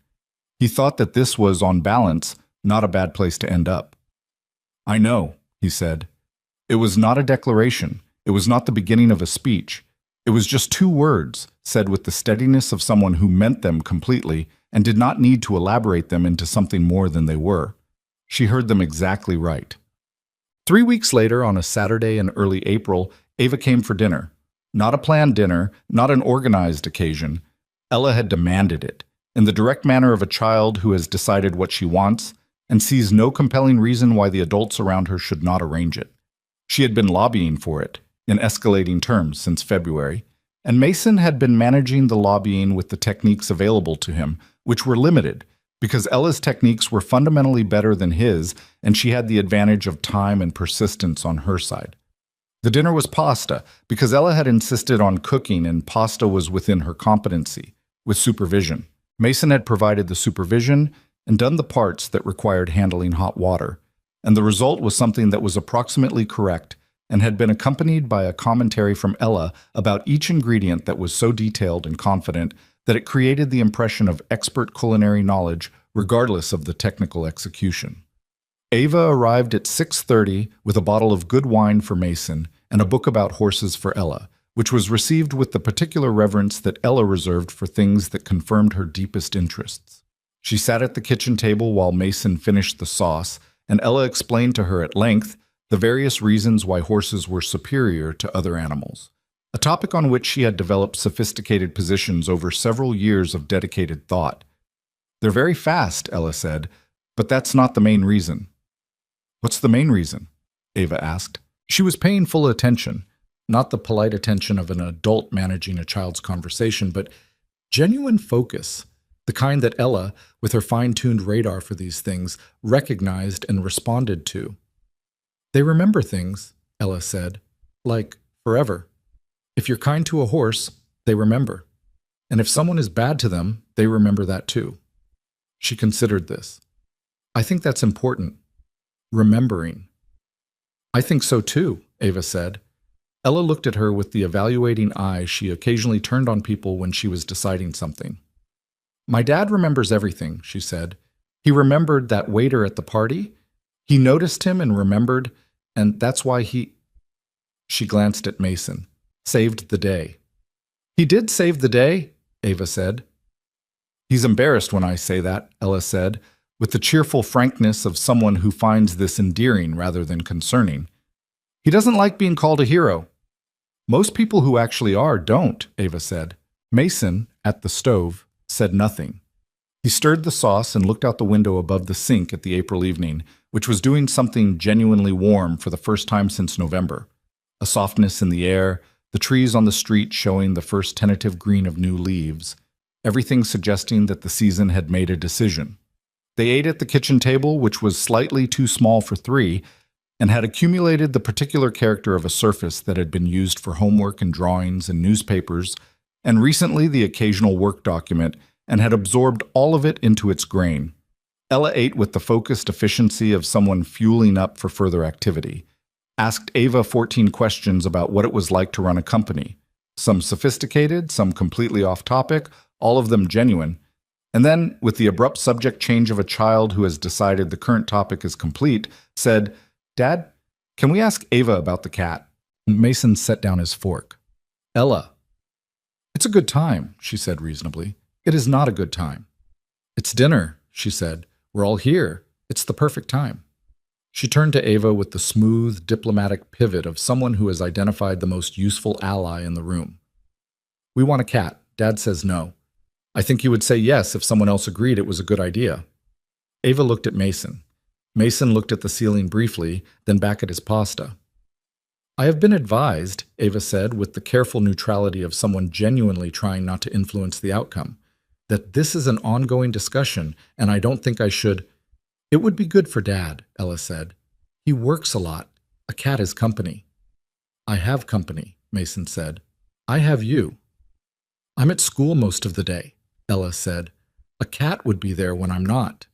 He thought that this was, on balance, not a bad place to end up. "I know," he said. It was not a declaration. It was not the beginning of a speech. It was just two words, said with the steadiness of someone who meant them completely and did not need to elaborate them into something more than they were. She heard them exactly right. 3 weeks later, on a Saturday in early April, Ava came for dinner. Not a planned dinner, not an organized occasion. Ella had demanded it, in the direct manner of a child who has decided what she wants and sees no compelling reason why the adults around her should not arrange it. She had been lobbying for it, in escalating terms, since February, and Mason had been managing the lobbying with the techniques available to him, which were limited, because Ella's techniques were fundamentally better than his, and she had the advantage of time and persistence on her side. The dinner was pasta, because Ella had insisted on cooking and pasta was within her competency, with supervision. Mason had provided the supervision and done the parts that required handling hot water, and the result was something that was approximately correct and had been accompanied by a commentary from Ella about each ingredient that was so detailed and confident that it created the impression of expert culinary knowledge regardless of the technical execution. Ava arrived at 6:30 with a bottle of good wine for Mason and a book about horses for Ella, which was received with the particular reverence that Ella reserved for things that confirmed her deepest interests. She sat at the kitchen table while Mason finished the sauce, and Ella explained to her at length the various reasons why horses were superior to other animals, a topic on which she had developed sophisticated positions over several years of dedicated thought. "They're very fast," Ella said, "but that's not the main reason." "What's the main reason?" Ava asked. She was paying full attention, not the polite attention of an adult managing a child's conversation, but genuine focus, the kind that Ella, with her fine-tuned radar for these things, recognized and responded to. "They remember things," Ella said, "like forever. If you're kind to a horse, they remember. And if someone is bad to them, they remember that too." She considered this. "I think that's important. Remembering." "I think so too," Ava said. Ella looked at her with the evaluating eye she occasionally turned on people when she was deciding something. "My dad remembers everything," she said. "He remembered that waiter at the party. He noticed him and remembered, and that's why he—" She glanced at Mason. "Saved the day." "He did save the day," Ava said. "He's embarrassed when I say that," Ella said, with the cheerful frankness of someone who finds this endearing rather than concerning. "He doesn't like being called a hero." "Most people who actually are don't," Ava said. Mason, at the stove, said nothing. He stirred the sauce and looked out the window above the sink at the April evening, which was doing something genuinely warm for the first time since November. A softness in the air, the trees on the street showing the first tentative green of new leaves, everything suggesting that the season had made a decision. They ate at the kitchen table, which was slightly too small for three, and had accumulated the particular character of a surface that had been used for homework and drawings and newspapers, and recently the occasional work document, and had absorbed all of it into its grain. Ella ate with the focused efficiency of someone fueling up for further activity, asked Ava 14 questions about what it was like to run a company, some sophisticated, some completely off-topic, all of them genuine, and then, with the abrupt subject change of a child who has decided the current topic is complete, said, "Dad, can we ask Ava about the cat?" Mason set down his fork. "Ella." "It's a good time," she said reasonably. "It is not a good time." "It's dinner," she said. "We're all here. It's the perfect time." She turned to Ava with the smooth, diplomatic pivot of someone who has identified the most useful ally in the room. "We want a cat. Dad says no. I think you would say yes if someone else agreed it was a good idea." Ava looked at Mason. Mason looked at the ceiling briefly, then back at his pasta. "I have been advised," Ava said with the careful neutrality of someone genuinely trying not to influence the outcome, "that this is an ongoing discussion, and I don't think I should—" "It would be good for Dad," Ella said. "He works a lot. A cat is company." "I have company," Mason said. "I have you." "I'm at school most of the day," Ella said. "A cat would be there when I'm not."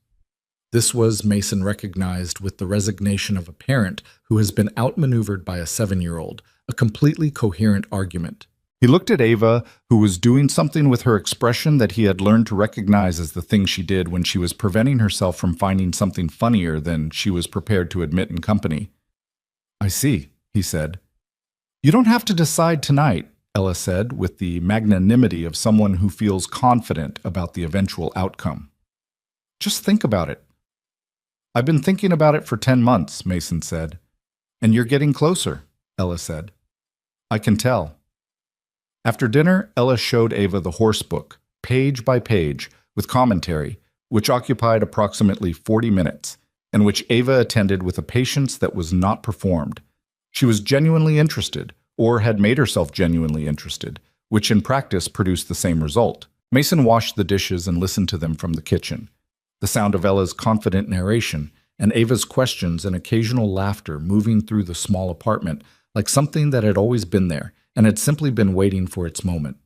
This was, Mason recognized with the resignation of a parent who has been outmaneuvered by a 7-year-old, a completely coherent argument. He looked at Ava, who was doing something with her expression that he had learned to recognize as the thing she did when she was preventing herself from finding something funnier than she was prepared to admit in company. "I see," he said. "You don't have to decide tonight," Ella said, with the magnanimity of someone who feels confident about the eventual outcome. "Just think about it." "I've been thinking about it for 10 months, Mason said. "And you're getting closer," Ella said. "I can tell." After dinner, Ella showed Ava the horse book, page by page, with commentary, which occupied approximately 40 minutes, and which Ava attended with a patience that was not performed. She was genuinely interested, or had made herself genuinely interested, which in practice produced the same result. Mason washed the dishes and listened to them from the kitchen. The sound of Ella's confident narration, and Ava's questions and occasional laughter moving through the small apartment like something that had always been there and had simply been waiting for its moment.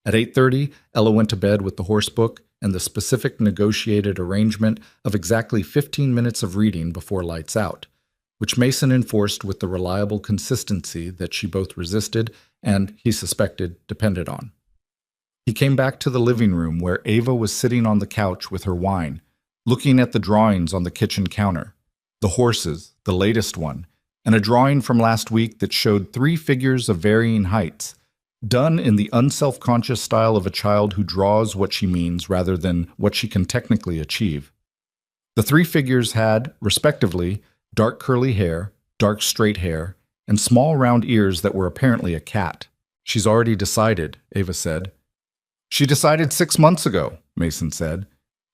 At 8:30, Ella went to bed with the horse book and the specific negotiated arrangement of exactly 15 minutes of reading before lights out, which Mason enforced with the reliable consistency that she both resisted and, he suspected, depended on. He came back to the living room where Ava was sitting on the couch with her wine, looking at the drawings on the kitchen counter. The horses, the latest one, and a drawing from last week that showed 3 figures of varying heights, done in the unself-conscious style of a child who draws what she means rather than what she can technically achieve. The 3 figures had, respectively, dark curly hair, dark straight hair, and small round ears that were apparently a cat. "She's already decided," Ava said. "She decided 6 months ago," Mason said.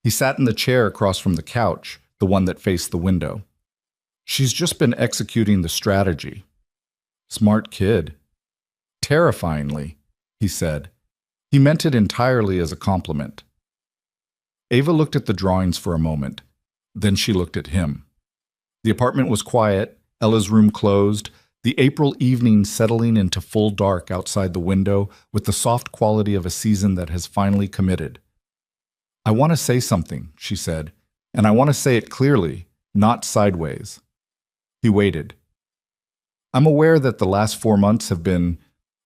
He sat in the chair across from the couch, the one that faced the window. "She's just been executing the strategy." "Smart kid." "Terrifyingly," he said. He meant it entirely as a compliment. Ava looked at the drawings for a moment. Then she looked at him. The apartment was quiet, Ella's room closed, the April evening settling into full dark outside the window with the soft quality of a season that has finally committed. "I want to say something," she said, "and I want to say it clearly, not sideways." He waited. "I'm aware that the last 4 months have been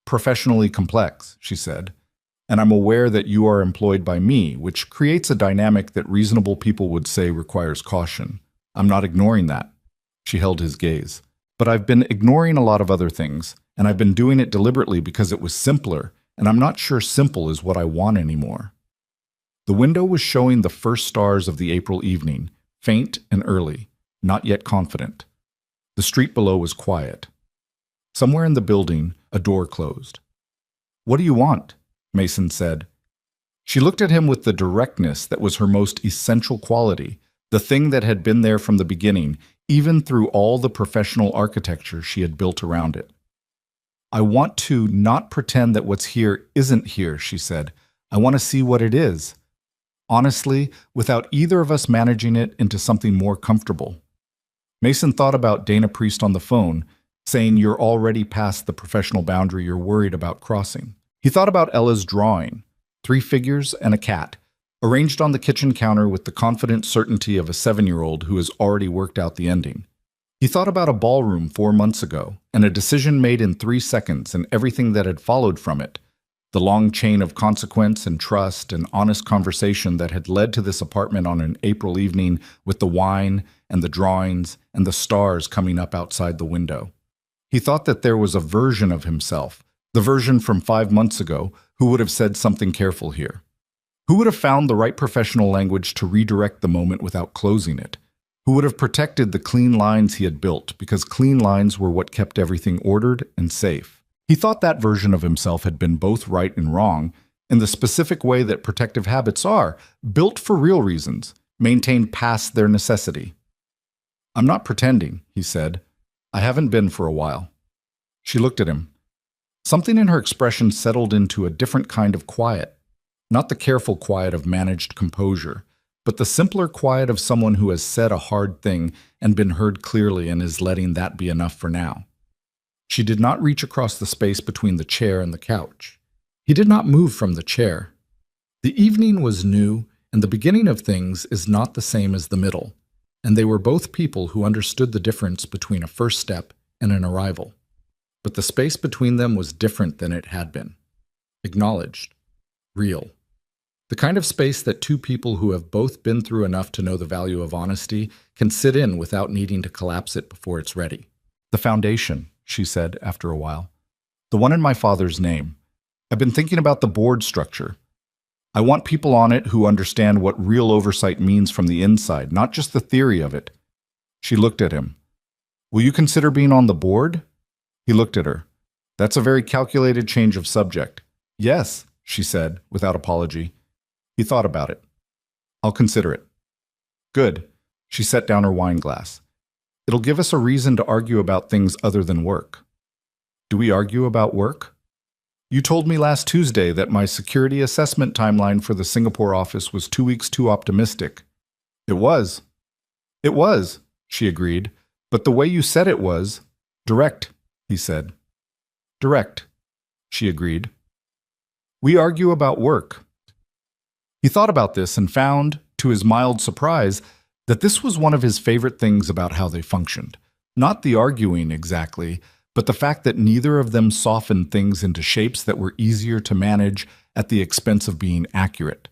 professionally complex," she said, "and I'm aware that you are employed by me, which creates a dynamic that reasonable people would say requires caution. I'm not ignoring that." She held his gaze. "But I've been ignoring a lot of other things, and I've been doing it deliberately because it was simpler, and I'm not sure simple is what I want anymore." The window was showing the first stars of the April evening, faint and early, not yet confident. The street below was quiet. Somewhere in the building, a door closed. "What do you want?" Mason said. She looked at him with the directness that was her most essential quality, the thing that had been there from the beginning, even through all the professional architecture she had built around it. "I want to not pretend that what's here isn't here," she said. "I want to see what it is. Honestly, without either of us managing it into something more comfortable." Mason thought about Dana Priest on the phone, saying you're already past the professional boundary you're worried about crossing. He thought about Ella's drawing, 3 figures and a cat, arranged on the kitchen counter with the confident certainty of a 7-year-old who has already worked out the ending. He thought about a ballroom 4 months ago, and a decision made in 3 seconds and everything that had followed from it, the long chain of consequence and trust and honest conversation that had led to this apartment on an April evening with the wine and the drawings and the stars coming up outside the window. He thought that there was a version of himself, the version from 5 months ago, who would have said something careful here. Who would have found the right professional language to redirect the moment without closing it? Who would have protected the clean lines he had built, because clean lines were what kept everything ordered and safe? He thought that version of himself had been both right and wrong, in the specific way that protective habits are, built for real reasons, maintained past their necessity. "I'm not pretending," he said. "I haven't been for a while." She looked at him. Something in her expression settled into a different kind of quiet, not the careful quiet of managed composure, but the simpler quiet of someone who has said a hard thing and been heard clearly and is letting that be enough for now. She did not reach across the space between the chair and the couch. He did not move from the chair. The evening was new, and the beginning of things is not the same as the middle, and they were both people who understood the difference between a first step and an arrival. But the space between them was different than it had been. Acknowledged. Real. The kind of space that two people who have both been through enough to know the value of honesty can sit in without needing to collapse it before it's ready. "The foundation," she said after a while. "The one in my father's name. I've been thinking about the board structure. I want people on it who understand what real oversight means from the inside, not just the theory of it." She looked at him. "Will you consider being on the board?" He looked at her. "That's a very calculated change of subject." "Yes," she said, without apology. He thought about it. "I'll consider it." "Good." She set down her wine glass. "It'll give us a reason to argue about things other than work." "Do we argue about work?" "You told me last Tuesday that my security assessment timeline for the Singapore office was 2 weeks too optimistic." "It was." "It was," she agreed. "But the way you said it was direct," he said. "Direct," she agreed. "We argue about work." He thought about this and found, to his mild surprise, that this was one of his favorite things about how they functioned. Not the arguing exactly, but the fact that neither of them softened things into shapes that were easier to manage at the expense of being accurate.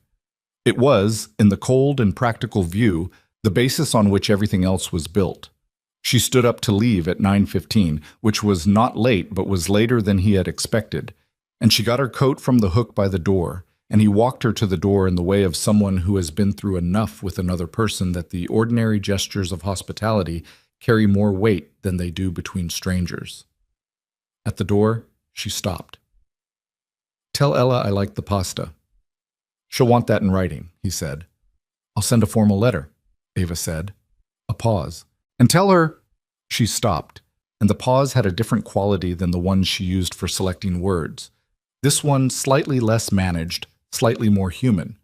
It was, in the cold and practical view, the basis on which everything else was built. She stood up to leave at 9:15, which was not late but was later than he had expected, and she got her coat from the hook by the door, and he walked her to the door in the way of someone who has been through enough with another person that the ordinary gestures of hospitality carry more weight than they do between strangers. At the door, she stopped. "Tell Ella I like the pasta." "She'll want that in writing," he said. "I'll send a formal letter," Ava said. A pause. "And tell her—" She stopped, and the pause had a different quality than the one she used for selecting words. This one slightly less managed, slightly more human.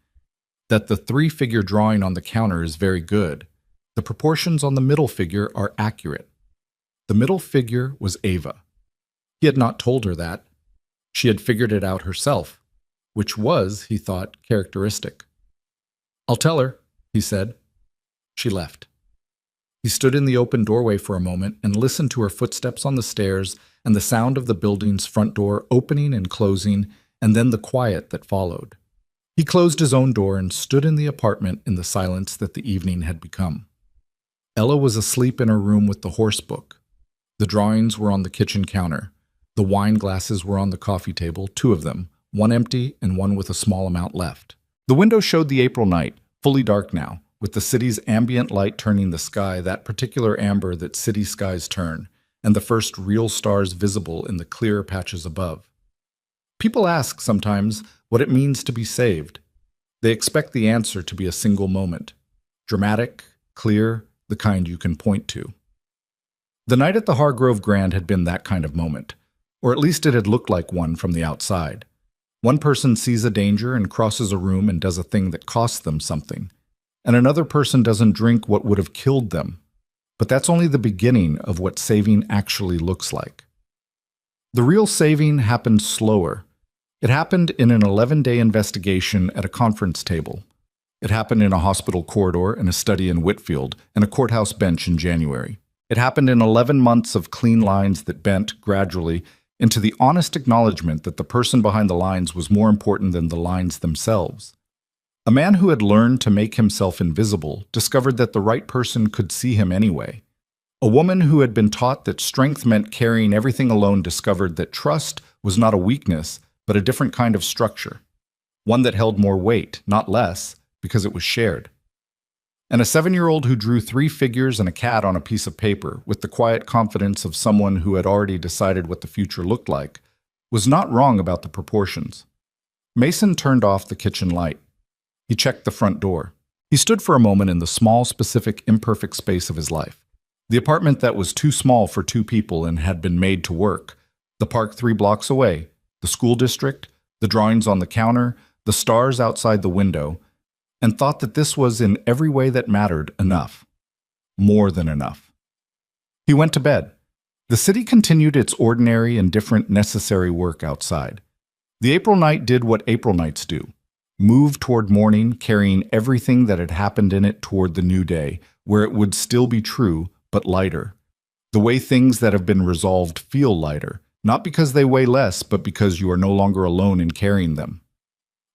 That the 3-figure drawing on the counter is very good. The proportions on the middle figure are accurate. The middle figure was Ava. He had not told her that. She had figured it out herself, which was, he thought, characteristic. "I'll tell her," he said. She left. He stood in the open doorway for a moment and listened to her footsteps on the stairs and the sound of the building's front door opening and closing, and then the quiet that followed. He closed his own door and stood in the apartment in the silence that the evening had become. Ella was asleep in her room with the horse book. The drawings were on the kitchen counter. The wine glasses were on the coffee table, 2 of them, one empty and one with a small amount left. The window showed the April night, fully dark now, with the city's ambient light turning the sky that particular amber that city skies turn, and the first real stars visible in the clearer patches above. People ask sometimes what it means to be saved. They expect the answer to be a single moment. Dramatic, clear, the kind you can point to. The night at the Hargrove Grand had been that kind of moment, or at least it had looked like one from the outside. One person sees a danger and crosses a room and does a thing that costs them something, and another person doesn't drink what would have killed them. But that's only the beginning of what saving actually looks like. The real saving happened slower. It happened in an 11-day investigation at a conference table. It happened in a hospital corridor and a study in Whitfield and a courthouse bench in January. It happened in 11 months of clean lines that bent, gradually, into the honest acknowledgement that the person behind the lines was more important than the lines themselves. A man who had learned to make himself invisible discovered that the right person could see him anyway. A woman who had been taught that strength meant carrying everything alone discovered that trust was not a weakness, but a different kind of structure. One that held more weight, not less, because it was shared. And a 7-year-old who drew 3 figures and a cat on a piece of paper with the quiet confidence of someone who had already decided what the future looked like was not wrong about the proportions. Mason turned off the kitchen light. He checked the front door. He stood for a moment in the small, specific, imperfect space of his life. The apartment that was too small for 2 people and had been made to work. The park 3 blocks away. The school district. The drawings on the counter. The stars outside the window. And thought that this was, in every way that mattered, enough. More than enough. He went to bed. The city continued its ordinary, indifferent, necessary work outside. The April night did what April nights do. Move toward morning, carrying everything that had happened in it toward the new day, where it would still be true, but lighter. The way things that have been resolved feel lighter, not because they weigh less, but because you are no longer alone in carrying them.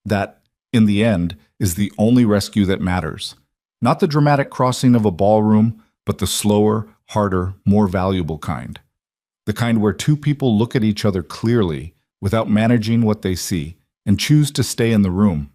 That, in the end, is the only rescue that matters. Not the dramatic crossing of a ballroom, but the slower, harder, more valuable kind. The kind where two people look at each other clearly, without managing what they see, and choose to stay in the room.